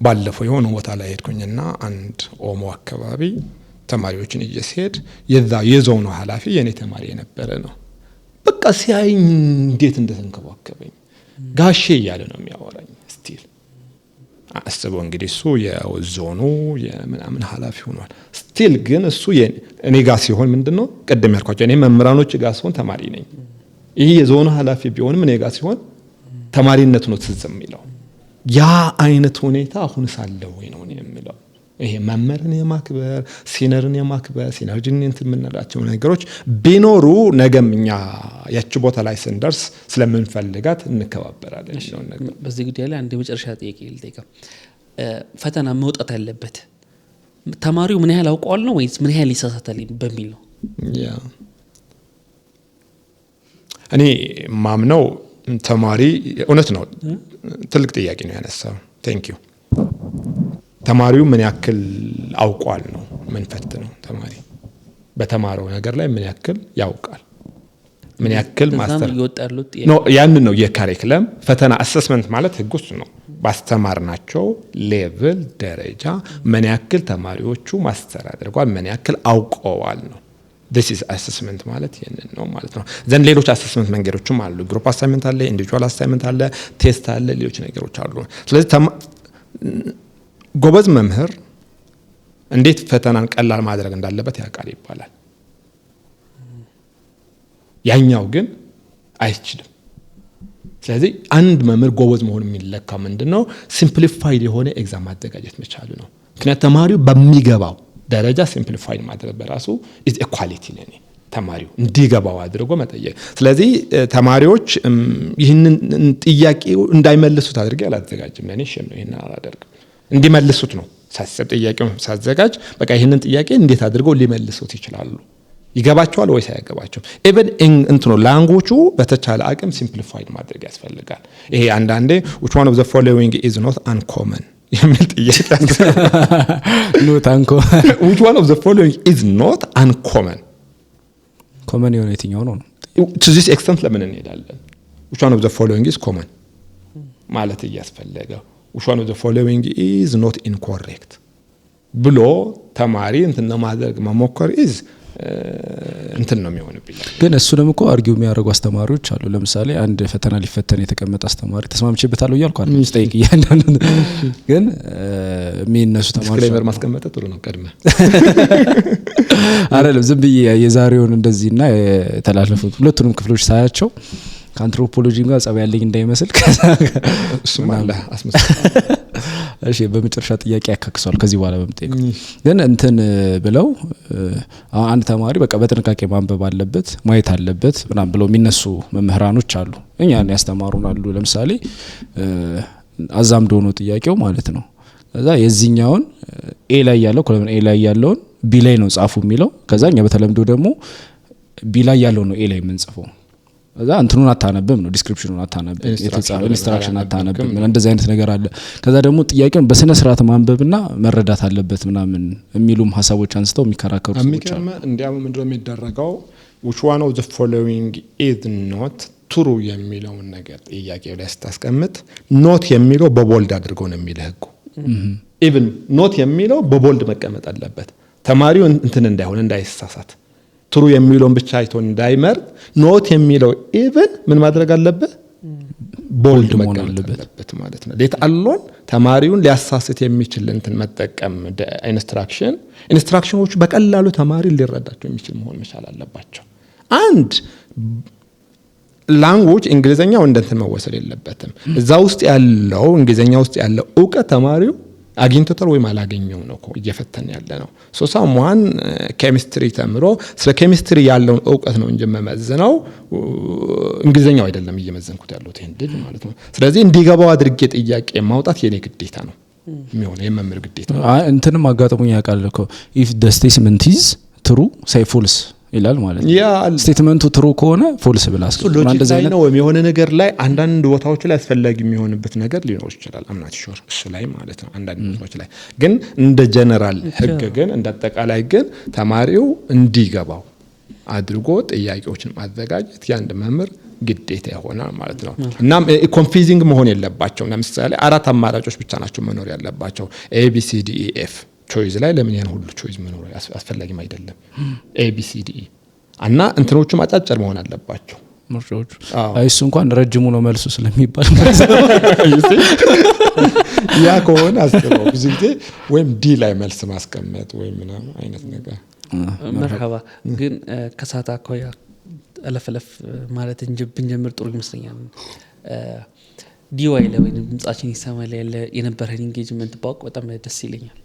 S1: ባለፈው የሆነ ቦታ ላይ ሄድኩኝና አንድ ኦሞ አካባቢ ተማሪዎችን እየሄድ የዞኑ ኃላፊ የኔ ተማሪ የነበረ ነው። በቃ ሲያይኝ እንዴት እንደተንከባከበኝ ጋሼ እያለ ነው የሚያወራኝ። ስቲል አስበው እንግዲህ እሱ የዞኑ የምናምን ኃላፊ ሆኗል። ስቲል ግን እሱ እኔ ጋር ሲሆን ምንድነው ቀደም ያልኳቸው እኔ መምህራኖች ጋር ሲሆን ተማሪ ነኝ። ይሄ የዞኑ ኃላፊ ቢሆንም እኔ ጋር ሲሆን ተማሪነት ነው ትዝ የሚለው። ያ አይነት ሁኔታ አሁን ሳለው ወይ ነው የሚለው። ይሄ መምህርን የማክበር ሲነርን የማክበር ሲነርጂን እንትን የምንላቸው ነገሮች ቢኖሩ ነገም እኛ ያቺ ቦታ ላይ ስንደርስ ስለምንፈልጋት እንከባበራለን ነው ነገር።
S3: በዚህ ጉዳይ ላይ አንድ የመጨረሻ ጥያቄ ልጠይቅ። ፈተና መውጣት ያለበት ተማሪው ምን ያህል አውቀዋል ነው ወይስ ምን ያህል ይሳሳታል በሚል ነው?
S1: ያ እኔ ማምነው ተማሪ እውነት ነው። ትልቅ ጥያቄ ነው ያነሳው። ቴንክ ዩ። ተማሪው ምን ያክል አውቋል ነው ምን ፈትነው ተማሪ በተማረው ነገር ላይ ምን ያክል ያውቃል ምን ያክል ማስተር ነው ያን ነው የካሪኩለም ፈተና አሰስመንት ማለት ህግ ውስጥ ነው። ባስተማርናቸው ሌቭል ደረጃ ምን ያክል ተማሪዎቹ ማስተር አድርጓል ምን ያክል አውቀዋል ነው። this is assessment ማለት ይሄንን ነው ማለት ነው። ዘን ሌሎች አሰስመንት መንገዶችም አሉ። ግሩፕ አሳይመንት አለ፣ ኢንዲቪጁዋል አሳይመንት አለ፣ ቴስት አለ፣ ሌሎች ነገሮች አሉ። ስለዚህ ጎበዝ መምህር እንዴት ፈተናን ቀላል ማድረግ እንዳለበት ያውቃል ይባላል። ያኛው ግን አይችልም። ስለዚህ አንድ መምህር ጎበዝ መሆን የሚለካው ምንድነው? ሲምፕሊፋይድ የሆነ ኤግዛም ማዘጋጀት መቻሉ ነው። ምክንያቱም ተማሪው በሚገባው ደረጃ ሲምፕሊፋይድ ማድረግ በራሱ ኢዝ ኢኳሊቲ ለኔ ተማሪው እንዲገባው አድርጎ መጠየቅ። ስለዚህ ተማሪዎች ይህንን ጥያቄ እንዳይመልሱት አድርጌ አላዘጋጅም። ለኔ ሸም ነው ይሄን አላደርግም። እንዲመልሱት ነው ሳስብ ጥያቄውን ሳዘጋጅ በቃ ይሄንን ጥያቄ እንዴት አድርገው ሊመልሱት ይችላሉ? ይገባቸዋል ወይስ አይገባቸውም? ኢቭን እንትኑ ላንጉዌጁ በተቻለ አቅም ሲምፕሊፋይድ ማድረግ ያስፈልጋል። ይሄ አንዳንዴ which one of the following is not uncommon የሚል ጥያቄ
S2: not uncommon
S1: which one of the following is not uncommon
S2: ኮመን የሆነ የትኛው ነው?
S1: to this extent ለምን እንሄዳለን? which one of the following is common ማለት እያስፈለገ which one of the following is not incorrect ብሎ ተማሪ እንትን ለማድረግ መሞከር is እንትን ነው የሚሆንብኝ።
S2: ግን እሱ ደግሞ እኮ አርጊው የሚያደርጉ አስተማሪዎች አሉ። ለምሳሌ አንድ ፈተና ሊፈተን የተቀመጠ አስተማሪ ተስማምቼበታለሁ እያልኩ አይደል ስጠይቅ እያንዳንዱ ግን የሚነሱ ተማሪዎች
S1: ዲስክሌመር ማስቀመጥ ጥሩ ነው። ቀድመ
S2: አይደለም ዝም ብዬ የዛሬውን እንደዚህና የተላለፉት ሁለቱንም ክፍሎች ሳያቸው ከአንትሮፖሎጂም ጋር ጸባይ ያለኝ እንዳይመስል
S1: እሱም አለ አስመስል።
S2: እሺ በመጨረሻ ጥያቄ ያካክሷል ከዚህ በኋላ በመጠየቅ ግን እንትን ብለው አንድ ተማሪ በቃ በጥንቃቄ ማንበብ አለበት ማየት አለበት ምናምን ብለው የሚነሱ መምህራኖች አሉ። እኛን ያስተማሩን አሉ። ለምሳሌ አዛምዶ ነው ጥያቄው ማለት ነው። ከዛ የዚህኛውን ኤ ላይ ያለው ኮለምን ኤ ላይ ያለውን ቢ ላይ ነው ጻፉ የሚለው። ከዛ እኛ በተለምዶ ደግሞ ቢ ላይ ያለው ነው ኤ ላይ የምንጽፈው። ከዛ እንትኑን አታነብም ነው ዲስክሪፕሽኑን አታነብም የተጻፈው ኢንስትራክሽን አታነብም እንደዚህ አይነት ነገር አለ። ከዛ ደግሞ ጥያቄውን በስነ ስርዓት ማንበብና መረዳት አለበት ምናምን የሚሉም ሐሳቦች አንስተው የሚከራከሩ ሰዎች አሉ።
S1: እንዲያውም ምንድነው የሚደረገው which one of the following is not true የሚለውን ነገር ጥያቄው ላይ ስታስቀምጥ ኖት የሚለው በቦልድ አድርገው ነው የሚለው ህጉ። ኢቭን ኖት የሚለው በቦልድ መቀመጥ አለበት ተማሪው እንትን እንዳይሆን እንዳይሳሳት ትሩ የሚለውን ብቻ አይቶ እንዳይመርጥ ኖት የሚለው ኢቭን ምን ማድረግ አለበት ቦልድ መቀመጥ አለበት ማለት ነው። ሌት አሎን ተማሪውን ሊያሳስት የሚችል እንትን መጠቀም ኢንስትራክሽኖቹ በቀላሉ ተማሪ ሊረዳቸው የሚችል መሆን መቻል አለባቸው። አንድ ላንጉዌጅ እንግሊዘኛው እንደንትን መወሰድ የለበትም። እዛ ውስጥ ያለው እንግሊዘኛ ውስጥ ያለው ዕውቀት ተማሪው አግኝቶታል ወይም አላገኘው ነው እየፈተን ያለ ነው። ሶሳማን ኬሚስትሪ ተምሮ ስለ ኬሚስትሪ ያለውን ዕውቀት ነው እንጂ መመዘነው እንግሊዘኛው አይደለም እየመዘንኩት ያለው ይሄን ማለት ነው። ስለዚህ እንዲገባው አድርጌ ጥያቄ ማውጣት የኔ ግዴታ ነው የሚሆነው የመምህር ግዴታ ነው።
S2: እንትንም አጋጥሞኝ ያውቃል እኮ if the statement is true say false ይላል ማለት ነው። ስቴትመንቱ ትሩ ከሆነ ፎልስ ብላስ
S1: እንደዛ ነው የሆነ ነገር ላይ አንዳንድ ቦታዎች ላይ አስፈላጊ የሚሆንበት ነገር ሊኖር ይችላል። አምናት ሹር እሱ ላይ ማለት ነው። አንዳንድ ቦታዎች ላይ ግን እንደ ጀነራል ህግ ግን እንደ አጠቃላይ ግን ተማሪው እንዲገባው አድርጎ ጥያቄዎችን ማዘጋጀት ያንድ መምህር ግዴታ ይሆናል ማለት ነው። እና ኮንፊዚንግ መሆን የለባቸው። ለምሳሌ 4 አማራጮች ብቻ ናቸው መኖር ያለባቸው ABCDEF ቾይዝ ላይ ለምን ያን ሁሉ ቾይዝ መኖር አስፈላጊም አይደለም። ABCD እና እንትኖቹም አጫጭር መሆን አለባቸው
S2: ምርጫዎቹ። እሱ እንኳን ረጅሙ ነው መልሱ ስለሚባል
S1: ያ ከሆነ አስበው ብዙ ጊዜ ወይም ዲ ላይ መልስ ማስቀመጥ ወይም ምናምን አይነት ነገር
S3: መርሐባ። ግን ከሳታ አኳያ አለፈለፍ ማለት እንጀምር ጥሩ ይመስለኛል። ዲዋይ ላይ ወይንም ድምጻችን ይሰማል ያለ የነበረን ኢንጌጅመንት ባውቅ በጣም ደስ ይለኛል።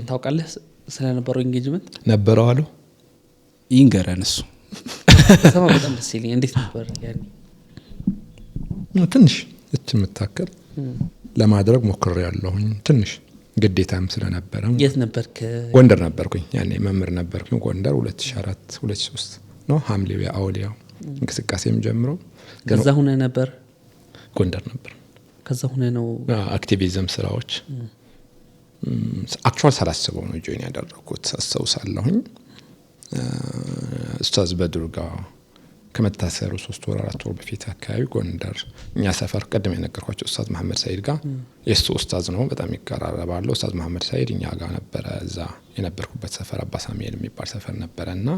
S3: ታውቃለህ ስለነበረው ኢንጌጅመንት ነበረው አሉ
S2: ይንገረን እሱ
S3: ሰማ በጣም ደስ ይለኛል። እንዴት ነበር ያኔ?
S1: ትንሽ እቺ መታከል ለማድረግ ሞክሬያለሁኝ ትንሽ ግዴታም ስለነበረ።
S3: የት ነበርክ?
S1: ጎንደር ነበርኩኝ ያኔ መምህር ነበርኩኝ ጎንደር 2004 2003 ነው ሐምሌ አውሊያው እንቅስቃሴም ጀምሮ
S3: ከዛ ሆነ ነበር
S1: ጎንደር ነበር።
S3: ከዛ ሆነ ነው
S1: አክቲቪዝም ስራዎች አክቹዋሊ ሳላስበው ነው ጆይን ያደረኩት አስተውሳለሁኝ። ኡስታዝ በድሩጋ ከመታሰሩ 3 ወር 4 ወር በፊት አካባቢ ጎንደር እኛ ሰፈር ቀደም የነገርኳቸው ኡስታዝ መሐመድ ሰይድ ጋር የሱ ኡስታዝ ነው በጣም ይቀራረባሉ። ኡስታዝ መሐመድ ሰይድ እኛ ጋር ነበረ እዛ የነበርኩበት ሰፈር አባ ሳሙኤል የሚባል ሰፈር ነበርና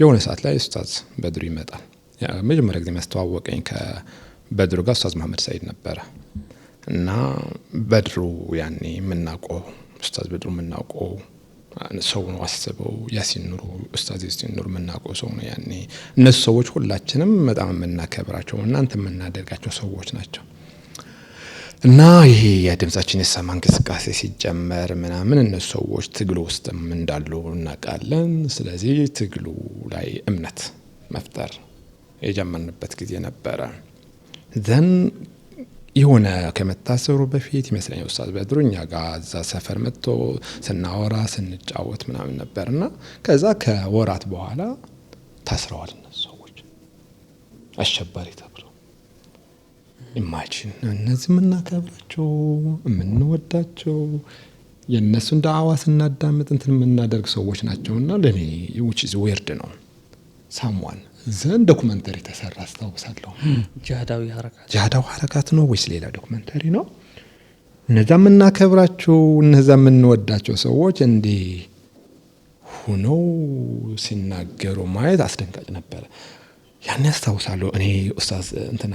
S1: የሆነ ሰዓት ላይ ኡስታዝ በድሩ ይመጣል። መጀመሪያ ጊዜ ያስተዋወቀኝ ከበድሩ ጋር ኡስታዝ መሐመድ ሰይድ ነበረ እና በድሩ ያኔ የምናውቀው ኡስታዝ በድሩ የምናውቀው ሰው ነው። አስበው ያሲን ኑሩ ኡስታዝ ያሲን ኑሩ የምናውቀው ሰው ነው ያኔ። እነሱ ሰዎች ሁላችንም በጣም የምናከብራቸው እናንተ የምናደርጋቸው ሰዎች ናቸው። እና ይሄ የድምጻችን የሰማ እንቅስቃሴ ሲጀመር ምናምን እነሱ ሰዎች ትግሉ ውስጥም እንዳሉ እናውቃለን። ስለዚህ ትግሉ ላይ እምነት መፍጠር የጀመርንበት ጊዜ ነበረ። ዘን የሆነ ከመታሰሩ በፊት ይመስለኛል ኡስታዝ በድሩ እኛ ጋር እዛ ሰፈር መጥቶ ስናወራ ስንጫወት ምናምን ነበርና ከዛ ከወራት በኋላ ታስረዋል እነሱ ሰዎች አሸባሪ ተብለው። ኢማጂን እነዚህ የምናከብራቸው የምንወዳቸው የእነሱን ዳዕዋ ስናዳምጥ እንትን የምናደርግ ሰዎች ናቸውና ለኔ which is weird ነው። ሳምዋን ዘን ዶክመንተሪ ተሰራ አስታውሳለሁ። ጂሃዳዊ ሐረካት ነው ወይስ ሌላ ዶክመንተሪ ነው? እነዛ የምናከብራቸው እነዛ የምንወዳቸው ሰዎች እንዴ ሆነው ሲናገሩ ማየት አስደንጋጭ ነበረ። ያን ያስታውሳለሁ። እኔ ኡስታዝ እንትና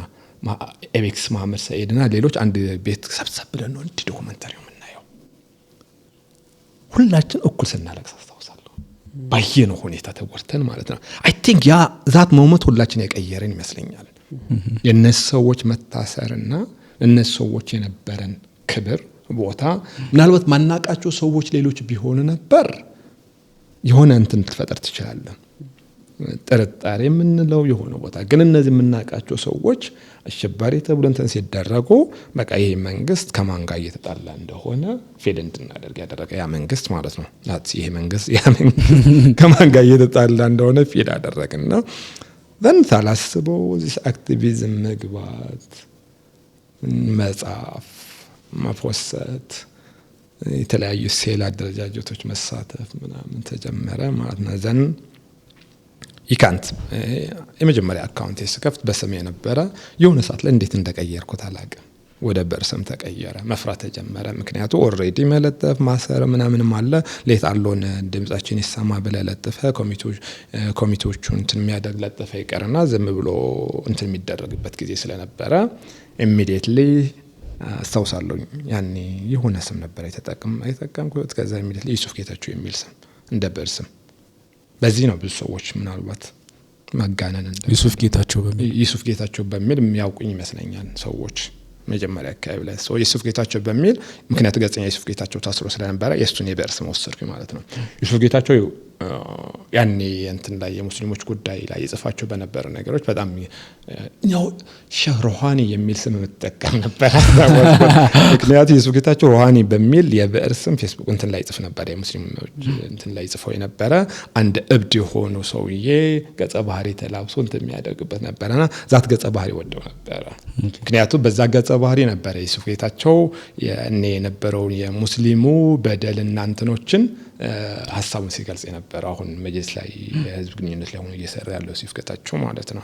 S1: ኤቤክስ መሐመድ ሰዒድና ሌሎች አንድ ቤት ሰብሰብ ብለን ነው እንዲህ ዶክመንተሪው የምናየው። ሁላችን እኩል ስናለቅስ አስታውሳለሁ። ባየነው ሁኔታ ተወርተን ማለት ነው። አይ ቲንክ ያ ዛት ሞመንት ሁላችን የቀየረን ይመስለኛል። የነሱ ሰዎች መታሰርና እነሱ ሰዎች የነበረን ክብር ቦታ ምናልባት ማናቃቸው ሰዎች ሌሎች ቢሆኑ ነበር የሆነ እንትን ልትፈጠር ትችላለህ። ጥርጣሬ የምንለው የሆነ ቦታ ግን እነዚህ የምናቃቸው ሰዎች አሸባሪ ተብሎ እንትን ሲደረጉ በቃ ይሄ መንግስት ከማን ጋር እየተጣላ እንደሆነ ፊል እንድናደርግ ያደረገ ያ መንግስት ማለት ነው። ይሄ መንግስት ከማን ጋር እየተጣላ እንደሆነ ፊል አደረግና ዘን ሳላስበው እዚህ አክቲቪዝም መግባት፣ መጻፍ፣ መፖሰት፣ የተለያዩ ሴል አደረጃጀቶች መሳተፍ ምናምን ተጀመረ ማለት ነው። ዘን ይካንት የመጀመሪያ አካውንት ስከፍት በስሜ የነበረ የሆነ ሰዓት ላይ እንዴት እንደቀየርኩት አላውቅም። ወደ በእርስም ተቀየረ። መፍራት ተጀመረ። ምክንያቱ ኦልሬዲ መለጠፍ ማሰር ምናምንም አለ። ሌት አሎን ድምጻችን ይሰማ ብለህ ለጥፈ ኮሚቴዎቹን እንትን የሚያደርግ ለጥፈ ይቀርና ዝም ብሎ እንትን የሚደረግበት ጊዜ ስለነበረ ኢሚዲየትሊ አስታውሳለሁ። ያኔ የሆነ ስም ነበር የተጠቀምኩት። ከዛ ኢሚዲየትሊ ዩሱፍ ጌታቸው የሚል ስም እንደ በእርስም በዚህ ነው ብዙ ሰዎች ምናልባት ማጋነን
S2: ዩሱፍ ጌታቸው በሚል የሚያውቁኝ ይመስለኛል ሰዎች መጀመሪያ አካባቢ ላይ ዩሱፍ ጌታቸው በሚል ምክንያቱ ገጽኛ ዩሱፍ ጌታቸው ታስሮ ስለነበረ የሱን የበርስ መወሰድኩ ማለት ነው። ዩሱፍ ጌታቸው ያኔ እንትን ላይ የሙስሊሞች ጉዳይ ላይ የጽፋቸው በነበረ ነገሮች በጣም ያው ሼህ ሩሃኒ የሚል ስም ተጠቀም ነበር። ምክንያቱ ዩሱፍ ጌታቸው ሩሃኒ በሚል የበርስም ፌስቡክ እንትን ላይ ጽፍ ነበር። የሙስሊሞች እንትን ላይ ጽፈው የነበረ አንድ እብድ የሆኑ ሰውዬ ገጸ ባህሪ ተላብሶ እንትን የሚያደርግበት ነበርና ዛት ገጸ ባህሪ ወደው ነበር። ምክንያቱ በዛ ገጸ ባህሪ ነበር ዩሱፍ ጌታቸው ያኔ የነበረው የሙስሊሙ በደልና እንትኖችን ሐሳቡን ሲገልጽ ነበር። አሁን መጀልስ ላይ የህዝብ ግንኙነት ላይ ሆኖ እየሰራ ያለው ዩሱፍ ጌታቸው ማለት ነው።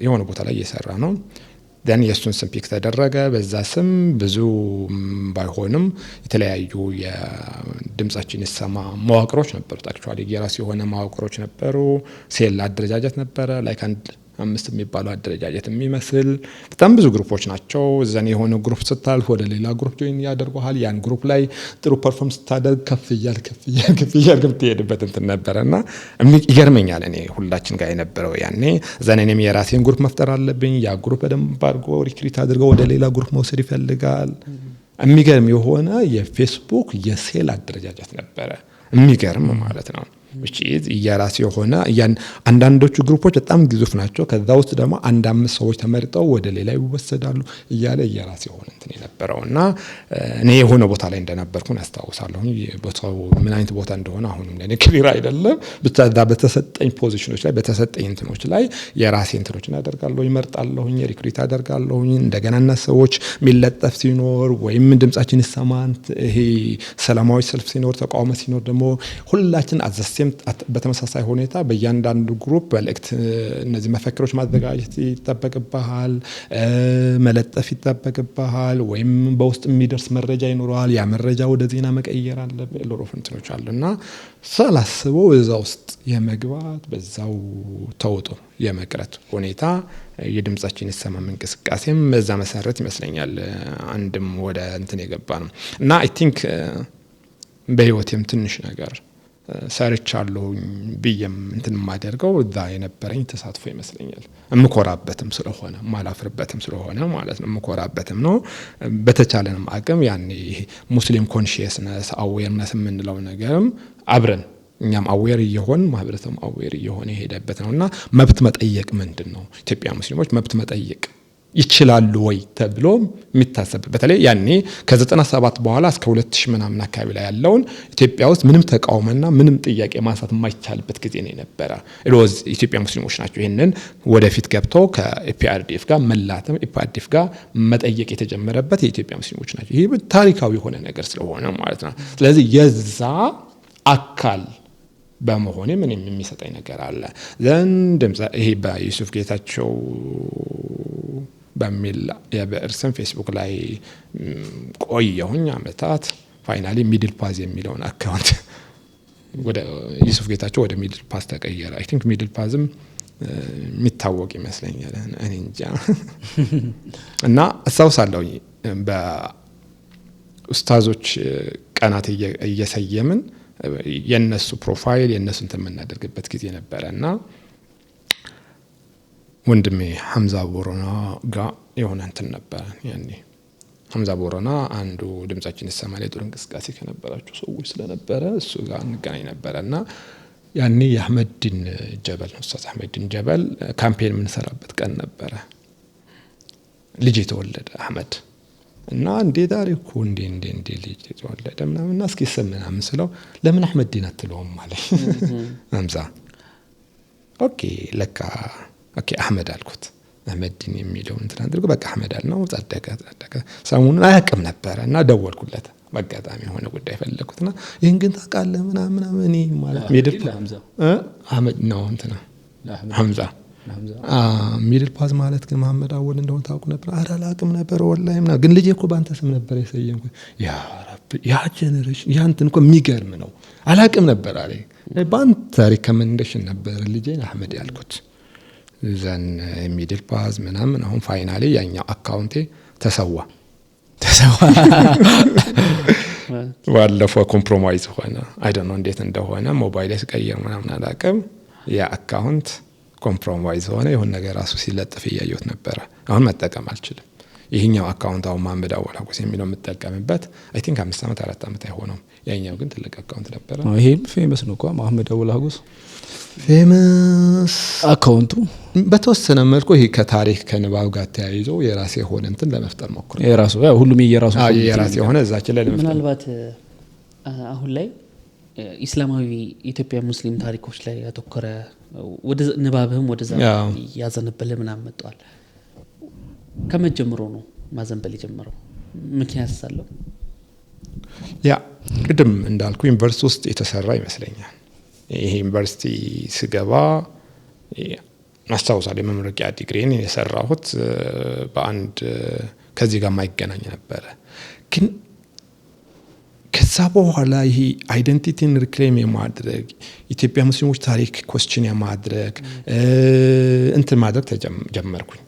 S2: የሆነ ቦታ ላይ እየሰራ ነው። ያን የሱን ስም ፒክ ተደረገ። በዛ ስም ብዙ ባይሆንም የተለያዩ የድምጻችን ይሰማ መዋቅሮች ነበሩት። አክቹአሊ የራሱ የሆነ መዋቅሮች ነበሩ። ሴል አደረጃጀት ነበረ ላይክ አንድ 5 የሚባለው አደረጃጀት የሚመስል በጣም ብዙ ግሩፖች ናቸው። ዘን የሆነ ግሩፕ ስታልፍ ወደ ሌላ ግሩፕ ጆይን ያደርጉሃል። ያን ግሩፕ ላይ ጥሩ ፐርፎርም ስታደርግ ከፍ እያልክ ትሄድበት እንትን ነበረና ይገርመኛል። እኔ ሁላችን ጋር የነበረው ያኔ ዘን እኔም የራሴን ግሩፕ መፍጠር አለብኝ። ያ ግሩፕ በደንብ አድርጎ ሪክሪት አድርገው ወደ ሌላ ግሩፕ መውሰድ ይፈልጋል። የሚገርም የሆነ የፌስቡክ የሴል አደረጃጀት ነበረ። የሚገርም ማለት ነው። which is የራስ የሆነ አንዳንዶቹ ግሩፖች በጣም ግዙፍ ናቸው። ከዛ ውስጥ ደግሞ አንድ 5 ሰዎች ተመርጠው ወደ ሌላ ይወሰዳሉ እያለ የራስ የሆነ እንትን የነበረውና እኔ የሆነ ቦታ ላይ እንደነበርኩኝ አስታውሳለሁ። ቦታው ምን አይነት ቦታ እንደሆነ አሁንም ለኔ ክሊር አይደለም። ብቻ በተሰጠኝ ፖዚሽኖች ላይ በተሰጠኝ እንትኖች ላይ የራሴ እንትኖችን አደርጋለሁ፣ ይመርጣለሁ፣ ሪክሩት አደርጋለሁ። እንደገና እና ሰዎች ሚለጠፍ ሲኖር ወይም ድምጻችን ይሰማን ይሄ ሰላማዊ ሰልፍ ሲኖር ተቃውሞ ሲኖር ደግሞ ሁላችን አዘስቴም በተመሳሳይ ሁኔታ በእያንዳንዱ ግሩፕ በልክት እነዚህ መፈክሮች ማዘጋጀት ይጠበቅብሃል፣ መለጠፍ ይጠበቅብሃል፣ ወይም በውስጥ የሚደርስ መረጃ ይኖራል። ያ መረጃ ወደ ዜና መቀየር አለበት። ሎሮፍ እንትኖች አሉና ሳላስበው እዛ ውስጥ የመግባት በዛው ተውጦ የመቅረት ሁኔታ የድምጻችን ይሰማ እንቅስቃሴም በዛ መሰረት ይመስለኛል አንድም ወደ እንትን የገባ ነው እና አይ ቲንክ በህይወቴም ትንሽ ነገር ሰርቻለሁ ብዬም እንትን ማደርገው እዛ የነበረኝ ተሳትፎ ይመስለኛል። እምኮራበትም ስለሆነ ማላፍርበትም ስለሆነ ማለት ነው። እምኮራበትም ነው። በተቻለንም አቅም ያኔ ሙስሊም ኮንሺየስነስ አዌርነስ የምንለው ነገርም አብረን እኛም አዌር እየሆን ማህበረሰብ አዌር እየሆነ የሄደበት ነውና መብት መጠየቅ ምንድነው? ኢትዮጵያ ሙስሊሞች መብት መጠየቅ ይችላሉ ወይ ተብሎ የሚታሰብ በተለይ ያኔ ከ97 በኋላ እስከ 2000 ምናምን አካባቢ ላይ ያለውን ኢትዮጵያ ውስጥ ምንም ተቃውሞና ምንም ጥያቄ ማንሳት የማይቻልበት ጊዜ ነው የነበረ። ሮዝ ኢትዮጵያ ሙስሊሞች ናቸው ይሄንን ወደፊት ገብተው ከኢፒአርዲኤፍ ጋር መላተም ኢፒአርዲኤፍ ጋር መጠየቅ የተጀመረበት የኢትዮጵያ ሙስሊሞች ናቸው። ይሄ ታሪካዊ የሆነ ነገር ስለሆነ ማለት ነው። ስለዚህ የዛ አካል
S1: በመሆኔ ምንም የሚሰጠኝ ነገር አለ ዘንድ ይሄ በዩሱፍ ጌታቸው በሚል የብዕር ስም ፌስቡክ ላይ ቆየሁኝ አመታት። ፋይናሊ ሚድል ፓዝ የሚለውን አካውንት ወደ ዩሱፍ ጌታቸው ወደ ሚድል ፓዝ ተቀየረ። አይ ቲንክ ሚድል ፓዝም የሚታወቅ ይመስለኛል እኔ እንጃ። እና አስታውሳለሁ በኡስታዞች ቀናት እየሰየምን የነሱ ፕሮፋይል የነሱ እንትን የምናደርግበት ጊዜ ነበረና ወንድሜ ሐምዛ ቦረና ጋር የሆነ እንትን ነበር ያኔ። ሐምዛ ቦረና አንዱ ድምጻችን ይሰማል የጦር እንቅስቃሴ ከነበራቸው ሰዎች ስለነበረ እሱ ጋር እንገናኝ ነበርና ያኔ የአህመድን ጀበል ኡስታዝ አህመድን ጀበል ካምፔን የምንሰራበት ቀን ነበረ። ልጅ የተወለደ አህመድ እና እንዴ ታሪኩ እንዴ ልጅ የተወለደ ምናምንና እስኪ ሰምናም ስለው ለምን አህመድን አትለውም ማለት ሐምዛ ኦኬ ለካ ኦኬ አህመድ አልኩት። አህመድን የሚለው እንትን አድርጎ በቃ አህመድ አልነው። ጸደቀ ሰሞኑን አያውቅም ነበር እና ደወልኩለት በአጋጣሚ የሆነ ጉዳይ ፈለኩትና ይሄን ግን ታውቃለህ ምናምን እኔ ማለት ሚድል አህመድ ነው እንትና ሐምዛ ሚድል ፓዝ ማለት ግን መሐመድ አወል እንደሆነ ታውቁ ነበር? ኧረ አላውቅም ነበር ወላሂ ምናምን ግን ልጄ እኮ ባንተ ስም ነበር የሰየምኩት። ያ ረብ ያ ጀነሬሽን ያ እንትን እኮ የሚገርም ነው አላውቅም ነበር አለኝ። ባንተ ሪከመንዴሽን ነበር ልጄን አህመድ ያልኩት። ዘን ሚድል ፓዝ ምናምን አሁን ፋይናሊ ያኛው አካውንቴ ተሰዋ ባለፈው ኮምፕሮማይዝ ሆነ። አይ ዶንት ኖ እንዴት እንደሆነ ሞባይል ስቀይር ምናምን አላውቅም። ያ አካውንት ኮምፕሮማይዝ ሆነ። የሆነ ነገር ራሱ ሲለጥፍ እያየሁት ነበረ። አሁን መጠቀም አልችልም። ይሄኛው አካውንት አሁን መሐመድ አወል ሀጎስ የሚለው የምጠቀምበት አይ ቲንክ 5 ዓመት 4 ዓመት አይሆነውም። ያኛው ግን ትልቅ አካውንት ነበረ።
S2: ይሄም ፌመስ ነው እኮ መሐመድ አወል ሀጎስ
S1: ፌመስ
S2: አካውንቱ
S1: በተወሰነ መልኩ ይሄ ከታሪክ ከንባብ ጋር ተያይዞ የራሴ የሆነ እንትን ለመፍጠር ሞክሮ
S2: የራሱ ሁሉም የራሱ
S1: የራሴ የሆነ እዛች ላይ ለመፍጠር
S3: ምናልባት አሁን ላይ ኢስላማዊ ኢትዮጵያ ሙስሊም ታሪኮች ላይ ያተኮረ ወደ ንባብህም ወደዛ ያዘነበለ ምናምን መጥቷል። ከመጀመሩ ነው ማዘንበል የጀመረው ምክንያት ሳለው
S1: ያ ቅድም እንዳልኩ ዩኒቨርሲቲ ውስጥ የተሰራ ይመስለኛል። ይሄ ዩኒቨርሲቲ ስገባ ማስታወሳለሁ የመመረቂያ ዲግሪን የሰራሁት በአንድ ከዚህ ጋር ማይገናኝ ነበር። ግን ከዛ በኋላ ይሄ አይደንቲቲን ሪክሌም የማድረግ ኢትዮጵያ ሙስሊሞች ታሪክ ኮስችን የማድረግ እንትን ማድረግ ተጀመርኩኝ።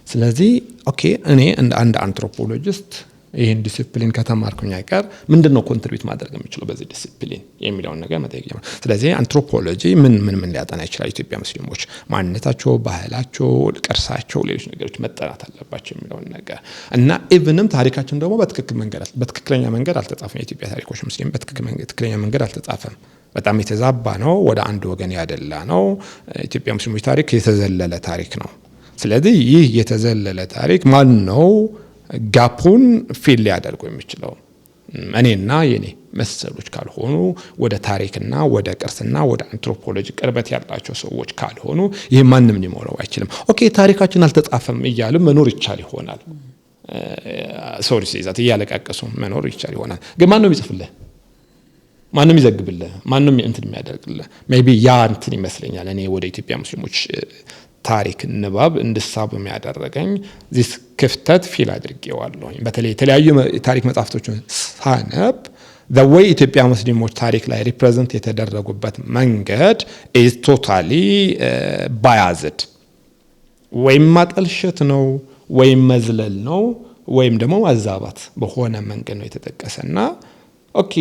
S1: ስለዚህ ኦኬ እኔ እንደ አንድ አንትሮፖሎጂስት ይሄን ዲሲፕሊን ከተማርኩኝ አይቀር ምንድነው ኮንትሪቢዩት ማድረግ የምችለው በዚህ ዲሲፕሊን የሚለውን ነገር መጠየቅ ጀመርኩ። ስለዚህ አንትሮፖሎጂ ምን ሊያጠና ይችላል? ኢትዮጵያ ሙስሊሞች ማንነታቸው፣ ባህላቸው፣ ቅርሳቸው፣ ሌሎች ነገሮች መጠናት አለባቸው የሚለውን ነገር እና ኢቭንም ታሪካችን ደግሞ በትክክለኛ መንገድ አልተጻፈም። የኢትዮጵያ ታሪኮች ሙስሊም በትክክለኛ መንገድ አልተጻፈም። በጣም የተዛባ ነው። ወደ አንድ ወገን ያደላ ነው። ኢትዮጵያ ሙስሊሞች ታሪክ የተዘለለ ታሪክ ነው። ስለዚህ ይህ የተዘለለ ታሪክ ማን ነው ጋፑን ፊል ሊያደርጉ የሚችለው? እኔና የኔ መሰሎች ካልሆኑ ወደ ታሪክና ወደ ቅርስና ወደ አንትሮፖሎጂ ቅርበት ያላቸው ሰዎች ካልሆኑ ይህ ማንም ሊሞላው አይችልም። ኦኬ ታሪካችን አልተጻፈም እያሉ መኖር ይቻል ይሆናል። ሶሪ ሲዛት እያለቃቀሱ መኖር ይቻል ይሆናል። ግን ማን ነው የሚጽፍልህ? ማን ነው የሚዘግብልህ? ማን ነው እንትን የሚያደርግልህ? ሜቢ ያ እንትን ይመስለኛል እኔ ወደ ኢትዮጵያ ሙስሊሞች ታሪክ ንባብ እንድሳብ የሚያደርገኝ ዚስ ክፍተት ፊል አድርጌዋለሁ። በተለይ የተለያዩ ታሪክ መጽሐፍቶችን ሳነብ the way ኢትዮጵያ ሙስሊሞች ታሪክ ላይ ሪፕሬዘንት የተደረጉበት መንገድ is totally biased። ወይም ማጠልሸት ነው ወይም መዝለል ነው ወይም ደግሞ ማዛባት በሆነ መንገድ ነው የተጠቀሰና ኦኬ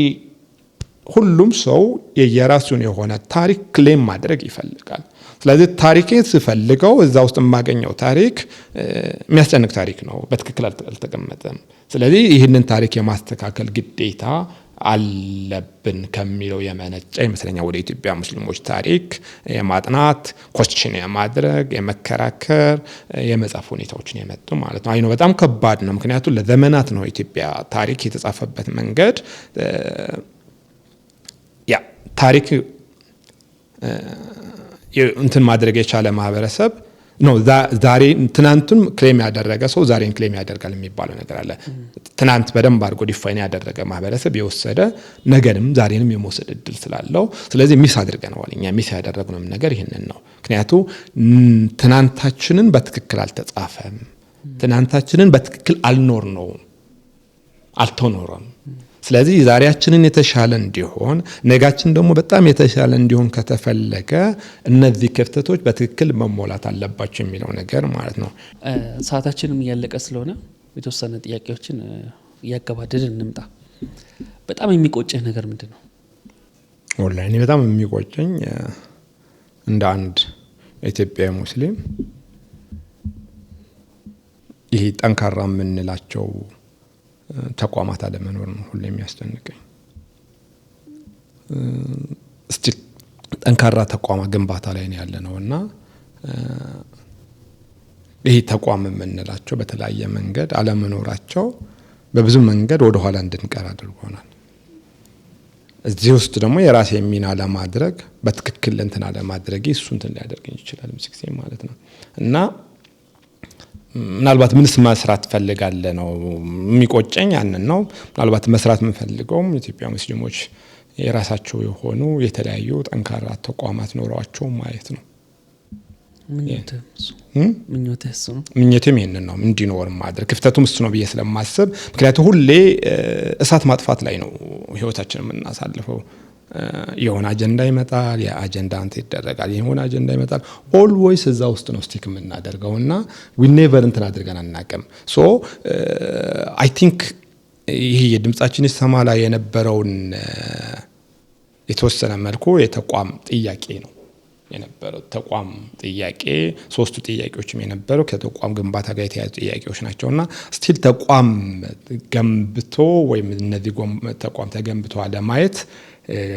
S1: ሁሉም ሰው የየራሱን የሆነ ታሪክ ክሌም ማድረግ ይፈልጋል። ስለዚህ ታሪኬን ስፈልገው እዛ ውስጥ የማገኘው ታሪክ የሚያስጨንቅ ታሪክ ነው፣ በትክክል አልተቀመጠም። ስለዚህ ይህንን ታሪክ የማስተካከል ግዴታ አለብን ከሚለው የመነጨ ይመስለኛል ወደ ኢትዮጵያ ሙስሊሞች ታሪክ የማጥናት ኮስችን የማድረግ የመከራከር የመጻፍ ሁኔታዎችን የመጡ ማለት ነው። አይ ነው በጣም ከባድ ነው። ምክንያቱም ለዘመናት ነው ኢትዮጵያ ታሪክ የተጻፈበት መንገድ ያ ታሪክ እንትን ማድረግ የቻለ ማህበረሰብ ነው ዛሬ ትናንቱን ክሌም ያደረገ ሰው ዛሬን ክሌም ያደርጋል የሚባለው ነገር አለ። ትናንት በደንብ አድርጎ ዲፋይን ያደረገ ማህበረሰብ የወሰደ ነገንም ዛሬንም የመውሰድ እድል ስላለው ስለዚህ ሚስ አድርገናል። እኛ ሚስ ያደረግነው ነገር ይሄንን ነው። ምክንያቱ ትናንታችንን በትክክል አልተጻፈም፣ ትናንታችንን በትክክል አልተኖረም። ስለዚህ ዛሬያችንን የተሻለ እንዲሆን ነጋችን ደግሞ በጣም የተሻለ እንዲሆን ከተፈለገ እነዚህ ክፍተቶች በትክክል መሞላት አለባቸው የሚለው ነገር ማለት ነው።
S3: ሰዓታችንም እያለቀ ስለሆነ የተወሰነ ጥያቄዎችን እያገባደድን እንምጣ። በጣም የሚቆጨህ ነገር ምንድን ነው?
S1: ኦንላይን በጣም የሚቆጨኝ እንደ አንድ ኢትዮጵያዊ ሙስሊም ይሄ ጠንካራ የምንላቸው ተቋማት አለመኖር ነው ሁሌ የሚያስደንቀኝ። ስቲል ጠንካራ ተቋማት ግንባታ ላይ ነው ያለነውና ይሄ ተቋም የምንላቸው በተለያየ መንገድ አለመኖራቸው በብዙ መንገድ ወደ ኋላ እንድንቀር አድርጎናል። እዚህ ውስጥ ደግሞ የራሴ ሚና ለማድረግ በትክክል እንትን አለማድረግ እሱ እንትን ሊያደርገኝ ይችላል ምስክሴ ማለት ነው። እና ምናልባት ምንስ መስራት ፈልጋለህ ነው የሚቆጨኝ ያንን ነው። ምናልባት መስራት የምፈልገው ኢትዮጵያ ሙስሊሞች የራሳቸው የሆኑ የተለያዩ ጠንካራ ተቋማት ኖረዋቸው ማየት ነው። ምኞቴም ይሄንን ነው እንዲኖር ማድረግ። ክፍተቱም እሱ ነው ብዬ ስለማስብ ምክንያቱም ሁሌ እሳት ማጥፋት ላይ ነው ህይወታችንን የምናሳልፈው። የሆነ አጀንዳ ይመጣል፣ ያ አጀንዳ አንተ ይደረጋል። የሆነ አጀንዳ ይመጣል፣ ኦልዌይስ እዛ ውስጥ ነው ስቲክ የምናደርገውና ዊ ኔቨር እንትን አድርገን አናውቅም። ሶ አይ ቲንክ ይሄ የድምጻችን ይሰማ ላይ የነበረውን የተወሰነ መልኩ የተቋም ጥያቄ ነው የነበረው። ተቋም ጥያቄ ሶስቱ ጥያቄዎችም የነበረው ከተቋም ግንባታ ጋር የተያያዙ ጥያቄዎች ናቸውና ስቲል ተቋም ገንብቶ ወይም እነዚህ ተቋም ተገንብቶ አለማየት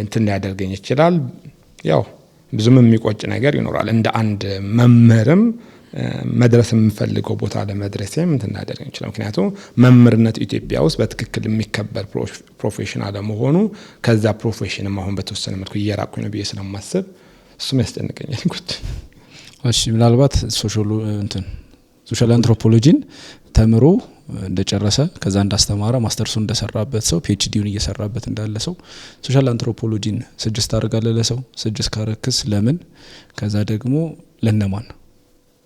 S1: እንትን ሊያደርገኝ ይችላል። ያው ብዙም የሚቆጭ ነገር ይኖራል። እንደ አንድ መምህርም መድረስ የምፈልገው ቦታ ለመድረስም እንትን ሊያደርገኝ ይችላል። ምክንያቱም መምህርነት ኢትዮጵያ ውስጥ በትክክል የሚከበር ፕሮፌሽን አለመሆኑ ከዛ ፕሮፌሽንም አሁን በተወሰነ መልኩ እየራቅኩኝ ነው ብዬ ስለማስብ እሱም ያስጨንቀኛል።
S2: እሺ ምናልባት ሶሻል አንትሮፖሎጂን ተምሮ እንደጨረሰ ከዛ እንዳስተማረ ማስተርሱን እንደሰራበት ሰው ፒኤችዲውን እየሰራበት እንዳለ ሰው ሶሻል አንትሮፖሎጂን ሰጀስት አድርጋለህ ለሰው? ሰጀስት ካረክስ ለምን? ከዛ ደግሞ ለነማን?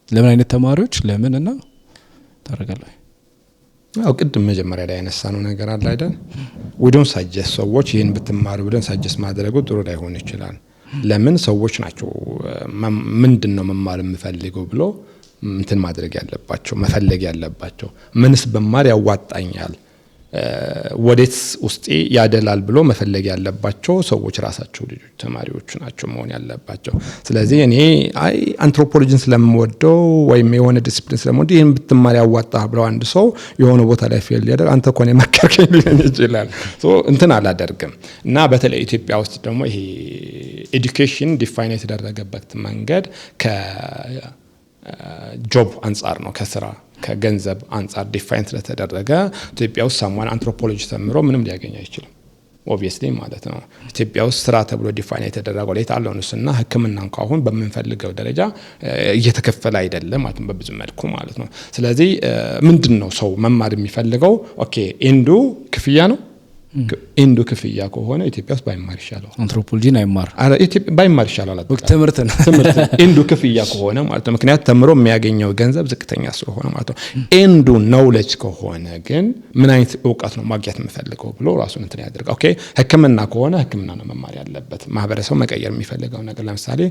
S2: ለምን አይነት ተማሪዎች ለምን እና ታረጋለህ?
S1: ያው ቅድም መጀመሪያ ላይ ያነሳነው ነገር አለ አይደል? ወዲያው ሳጀስ ሰዎች ይሄን ብትማሩ ብለን ሳጀስ ማድረጉ ጥሩ ላይሆን ይችላል። ለምን ሰዎች ናቸው ምንድነው መማር የምፈልገው ብሎ እንትን ማድረግ ያለባቸው መፈለግ ያለባቸው። ምንስ በማር ያዋጣኛል ወዴትስ ውስጤ ያደላል ብሎ መፈለግ ያለባቸው ሰዎች ራሳቸው ልጆች ተማሪዎች ናቸው መሆን ያለባቸው። ስለዚህ እኔ አንትሮፖሎጂን ስለምወደው ወይም የሆነ ዲሲፕሊን ስለምወደው ይሄን ብትማር ያዋጣህ ብለው አንድ ሰው የሆነ ቦታ ላይ ፌል ያደርግ አንተ እኮ ነው መከርከኝ ሊሆን ይችላል። እንትን አላደርግም። እና በተለይ ኢትዮጵያ ውስጥ ደግሞ ይሄ ኤዱኬሽን ዲፋይን የተደረገበት መንገድ ጆብ አንጻር ነው፣ ከስራ ከገንዘብ አንጻር ዲፋይን ስለተደረገ ኢትዮጵያ ውስጥ ሳሙን አንትሮፖሎጂ ተምሮ ምንም ሊያገኝ አይችልም ኦብቪየስሊ ማለት ነው። ኢትዮጵያ ውስጥ ስራ ተብሎ ዲፋይን የተደረገው ሌት አለውንስና ሕክምና እንኳን አሁን በምንፈልገው ደረጃ እየተከፈለ አይደለም ማለት ነው በብዙ መልኩ ማለት ነው። ስለዚህ ምንድነው ሰው መማር የሚፈልገው? ኦኬ ኤንዱ ክፍያ ነው። ኤንዱ ክፍያ ከሆነ ኢትዮጵያ ውስጥ ባይማር ይሻላል።
S2: አንትሮፖሎጂን አይማር
S1: ኢትዮጵያ ባይማር ይሻላል።
S2: ትምህርት
S1: ኤንዱ ክፍያ ከሆነ ማለት ነው። ምክንያቱም ተምሮ የሚያገኘው ገንዘብ ዝቅተኛ ስለሆነ ማለት ነው። ኤንዱ ኖውሌጅ ከሆነ ግን ምን አይነት እውቀት ነው ማግኘት የምፈልገው ብሎ ራሱን እንትን ያደርጋል። ኦኬ ሕክምና ከሆነ ሕክምና ነው መማር ያለበት። ማህበረሰቡ መቀየር የሚፈልገው ነገር ለምሳሌ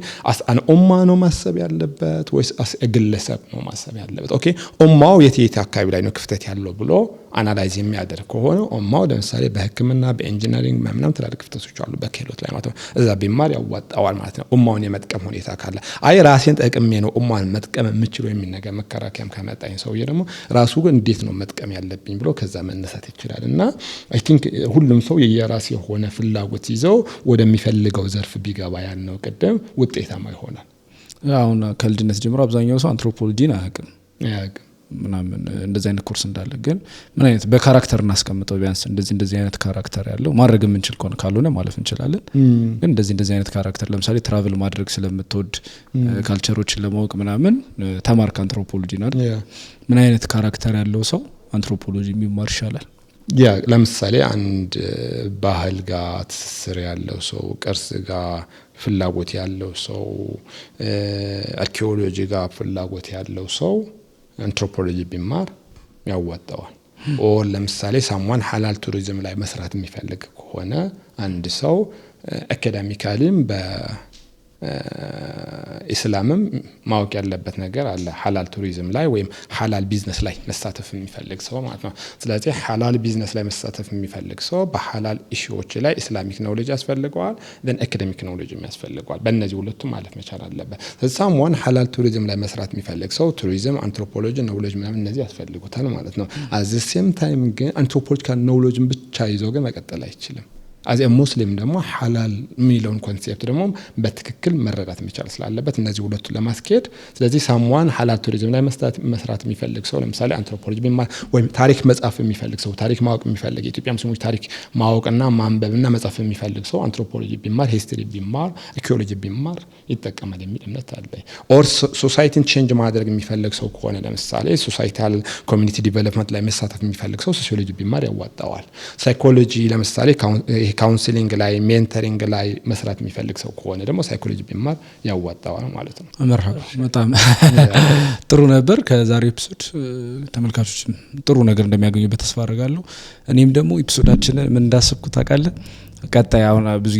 S1: አን ኡማ ነው ማሰብ ያለበት ወይስ ግለሰብ ነው ማሰብ ያለበት? ኦኬ ኡማው የት አካባቢ ላይ ነው ክፍተት ያለው ብሎ አናላይዝ የሚያደርግ ከሆነ ኡማው ለምሳሌ በሕክምና በኢንጂነሪንግ ምናምን ትላልቅ ክፍተቶች አሉ በክህሎት ላይ ማለት ነው። እዛ ቢማር ያዋጣዋል ማለት ነው። ኡማውን የመጥቀም ሁኔታ ካለ ራሴን ጠቅሜ ነው ኡማውን መጥቀም የምችለው የሚል ነገር መከራከያም ከመጣኝ ሰውዬ ደግሞ ራሱ ግን እንዴት ነው መጥቀም ያለብኝ ብሎ ከዛ መነሳት ይችላል። እና አይ ቲንክ ሁሉም ሰው የራስ የሆነ ፍላጎት ይዘው ወደሚፈልገው ዘርፍ ቢገባ ያልነው ቅድም ውጤታማ ይሆናል።
S2: አሁን ከልጅነት ጀምሮ አብዛኛው ሰው አንትሮፖሎጂን አያውቅም። ምናምን እንደዚህ አይነት ኮርስ እንዳለ ግን ምን አይነት በካራክተር እናስቀምጠው ቢያንስ እንደዚህ አይነት ካራክተር ያለው ማድረግ የምንችል ከሆነ ካልሆነ ማለፍ እንችላለን ግን እንደዚህ አይነት ካራክተር ለምሳሌ ትራቭል ማድረግ ስለምትወድ ካልቸሮችን ለማወቅ ምናምን ተማርክ አንትሮፖሎጂ ነው ምን አይነት ካራክተር ያለው ሰው አንትሮፖሎጂ የሚማር ይሻላል
S1: ያ ለምሳሌ አንድ ባህል ጋር ትስስር ያለው ሰው ቅርስ ጋር ፍላጎት ያለው ሰው አርኪኦሎጂ ጋር ፍላጎት ያለው ሰው አንትሮፖሎጂ ቢማር ያዋጣዋል ኦር ለምሳሌ ሳሙን ሐላል ቱሪዝም ላይ መስራት የሚፈልግ ከሆነ አንድ ሰው አካዳሚካሊም ኢስላምም ማወቅ ያለበት ነገር አለ ሐላል ቱሪዝም ላይ ወይም ሐላል ቢዝነስ ላይ መሳተፍ የሚፈልግ ሰው ማለት ነው ስለዚህ ሐላል ቢዝነስ ላይ መሳተፍ የሚፈልግ ሰው በሐላል ኢሹዎች ላይ ኢስላሚክ ኖሌጅ ያስፈልገዋል then academic knowledge ያስፈልገዋል በእነዚህ ሁለቱም ማለፍ መቻል አለበት ስለዚህ ሐላል ቱሪዝም ላይ መስራት የሚፈልግ ሰው ቱሪዝም አንትሮፖሎጂ ኖሌጅ ምናምን እነዚህ ያስፈልጉታል ማለት ነው at the same time ግን አንትሮፖሎጂካል ኖሌጅን ብቻ ይዞ ግን መቀጠል አይችልም as a muslim ደግሞ ሐላል ሚሊዮን ኮንሴፕት ደግሞ በትክክል መረዳት መቻል ስላለበት እነዚህ ሁለቱ ለማስኬድ ስለዚህ ሳሙዋን ሐላል ቱሪዝም ላይ መስራት የሚፈልግ ሰው ለምሳሌ አንትሮፖሎጂ ወይም ታሪክ መጻፍ የሚፈልግ ሰው ታሪክ ማወቅ የሚፈልግ የኢትዮጵያ ሙስሊሞች ታሪክ ማወቅና ማንበብና መጻፍ የሚፈልግ ሰው አንትሮፖሎጂ ቢማር ሂስትሪ ቢማር አርኪኦሎጂ ቢማር ይጠቀማል የሚል እምነት አለ ኦር ሶሳይቲን ቼንጅ ማድረግ የሚፈልግ ሰው ከሆነ ለምሳሌ ሶሳይታል ኮሚኒቲ ዲቨሎፕመንት ላይ መሳተፍ የሚፈልግ ሰው ሶሲዮሎጂ ቢማር ያዋጣዋል ሳይኮሎጂ ለምሳሌ ካውንስሊንግ ላይ ሜንተሪንግ ላይ መስራት የሚፈልግ ሰው ከሆነ ደግሞ ሳይኮሎጂ ቢማር ያዋጣዋል ማለት ነው
S2: መርሐባ በጣም ጥሩ ነበር ከዛሬው ኤፒሶድ ተመልካቾች ጥሩ ነገር እንደሚያገኙበት ተስፋ አደርጋለሁ እኔም ደግሞ ኤፒሶዳችን ምን እንዳሰብኩት ታውቃለህ ቀጣይ አሁን ብዙ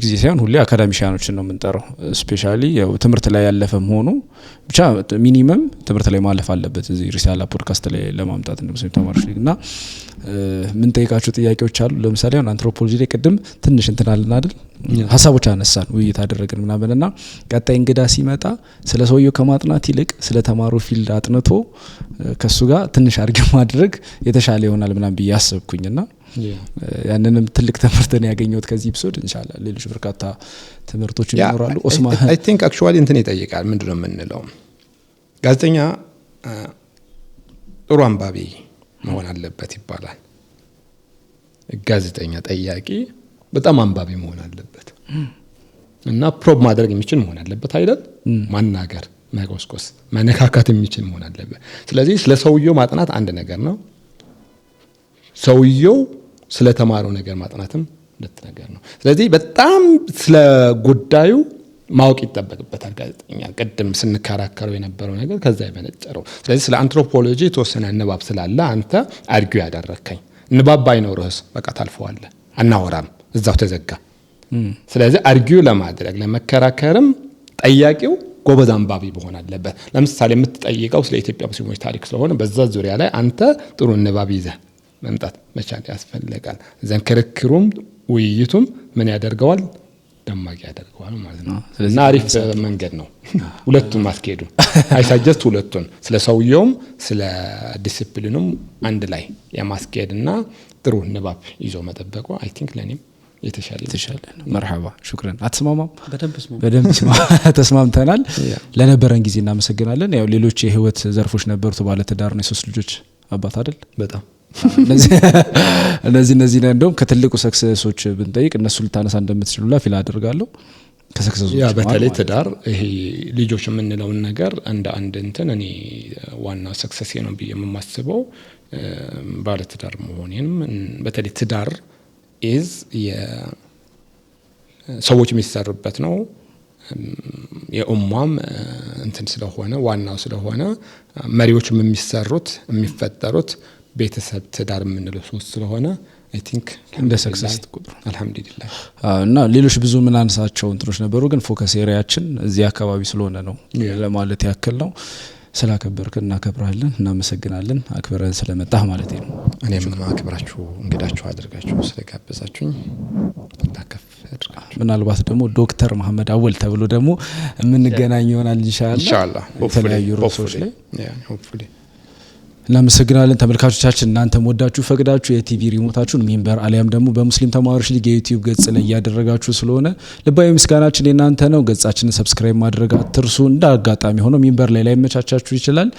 S2: ጊዜ ሳይሆን ሁሌ አካዳሚሻኖችን ነው የምንጠራው ስፔሻሊ ያው ትምህርት ላይ ያለፈም ሆኖ ብቻ ሚኒመም ትምህርት ላይ ማለፍ አለበት እዚህ ሪሳላ ፖድካስት ላይ ለማምጣት እንደምሰም ተማሪዎችና ምን ጠይቃችሁ ጥያቄዎች አሉ ለምሳሌ አሁን አንትሮፖሎጂ ላይ ቅድም ትንሽ እንትናልና አይደል ሐሳቦች አነሳን ውይይት አደረግን ምናምንና ቀጣይ እንግዳ ሲመጣ ስለ ሰውየው ከማጥናት ይልቅ ስለ ተማሩ ፊልድ አጥንቶ ከሱ ጋር ትንሽ አርግ ማድረግ የተሻለ ይሆናል ምናምን በያሰብኩኝና ያንንም ትልቅ ተመርተን ያገኘሁት ከዚህ ኤፒሶድ ኢንሻአላህ ሌሎች በርካታ ትምህርቶች ይኖራሉ ኦስማን
S1: I think actually እንትን ይጠይቃል ምንድነው የምንለው ጋዜጠኛ ጥሩ አንባቢ መሆን አለበት ይባላል ጋዜጠኛ ጠያቂ በጣም አንባቢ መሆን አለበት እና ፕሮብ ማድረግ የሚችል መሆን አለበት አይደል ማናገር መቆስቆስ መነካካት የሚችል መሆን አለበት ስለዚህ ስለ ሰውየው ማጥናት አንድ ነገር ነው ሰውየው ስለ ተማረው ነገር ማጥናትም ሁለት ነገር ነው ስለዚህ በጣም ስለ ጉዳዩ ማወቅ ይተበቅበታል ጋዜጠኛ ቀደም ስንከራከረው የነበረው ነገር ከዛ ይመነጨረው ስለዚህ ስለ አንትሮፖሎጂ ተወሰነ ንባብ ስላለ አንተ አርጊው ያደረከኝ ንባብ ባይኖርስ በቃ ታልፈዋለህ አናወራም እዛው ተዘጋ ስለዚህ አርጊው ለማድረግ ለመከራከርም ጠያቂው ጎበዝ አንባቢ መሆን አለበት ለምሳሌ የምትጠይቀው ስለ ኢትዮጵያ ሙስሊሞች ታሪክ ስለሆነ በዛ ዙሪያ ላይ አንተ ጥሩ ንባብ ይዘህ መምጣት መቻል ያስፈልጋል ዘንከረክሩም ውይይቱም ምን ያደርገዋል ደማቂ ያደርገዋል ማለት ነው ስለዚህ አሪፍ መንገድ ነው ሁለቱም ማስኬዱ አይሳጀስት ሁለቱን ስለ ሰውየውም ስለ ዲሲፕሊኑም አንድ ላይ የማስኬድና ጥሩ ንባብ ይዞ መጠበቁ አይ ቲንክ ለኔም የተሻለ
S2: መርሐባ ሹክራን አትስማማም
S3: በደንብ
S2: ተስማምተናል ለነበረን ጊዜ እናመሰግናለን ያው ሌሎች የህይወት ዘርፎች ነበሩት ባለ ትዳር ነው የሶስት ልጆች አባት አይደል
S1: በጣም
S2: እነዚህ እንደውም ከትልቁ ሰክሰሶች ብንጠይቅ እነሱ ልታነሳ እንደምትችሉላ ፊል አደርጋለሁ ከሰክሰሶች
S1: ያ በተለይ ትዳር ይሄ ልጆች የምንለው ነገር አንድ እንትን እኔ ዋና ሰክሰስ ነው ብዬ የማስበው ባለ ትዳር መሆኔንም በተለይ ትዳር is ሰዎች የሚሰሩበት ነው የኡማም እንትን ስለሆነ ዋናው ስለሆነ መሪዎችም የሚሰሩት የሚፈጠሩት ቤተሰብ ትዳር የምንለው ሶስት ስለሆነ I think
S2: እንደ ሰክሰስ ተቆጥሮ
S1: አልহামዱሊላህ
S2: እና ሌሎች ብዙ ምን አንሳቸው እንትሮች ነበሩ ግን ፎከስ ኤሪያችን እዚህ አካባቢ ስለሆነ ነው ለማለት ያክል ነው ስላከበርከን እናከብራለን እናመሰግናለን አክብረን ስለመጣህ ማለት ነው
S1: እኔም አክብራችሁ እንግዳችሁ አድርጋችሁ ስለጋበዛችሁኝ ታከፍ አድርጋችሁ
S2: ምናልባት ደግሞ ዶክተር መሐመድ አወል ተብሎ ደግሞ የምንገናኝ ይሆናል ኢንሻአላህ
S1: hopefully
S2: እናመሰግናለን ተመልካቾቻችን። እናንተም ወዳችሁ ፈቅዳችሁ የቲቪ ሪሞታችሁን ሚንበር አሊያም ደግሞ በሙስሊም ተማሪዎች ሊግ የዩቲዩብ ገጽ ላይ ያደረጋችሁ ስለሆነ ልባዊ ምስጋናችን የናንተ ነው። ገጻችንን ሰብስክራይብ ማድረግ አትርሱ። እንደ አጋጣሚ ሆኖ ሚንበር ላይ ላይመቻቻችሁ ይችላል።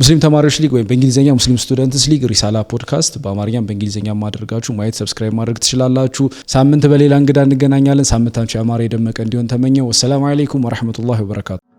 S2: ሙስሊም ተማሪዎች ሊግ ወይም በእንግሊዝኛ ሙስሊም ስቱደንትስ ሊግ ሪሳላ ፖድካስት በአማርኛም በእንግሊዝኛም ማድረጋችሁ ማየት ሰብስክራይብ ማድረግ ትችላላችሁ። ሳምንት በሌላ እንግዳ እንገናኛለን። ሳምንታችሁ ያማረ የደመቀ እንዲሆን ተመኘው። ወሰላሙ አለይኩም ወራህመቱላሂ ወበረካቱ።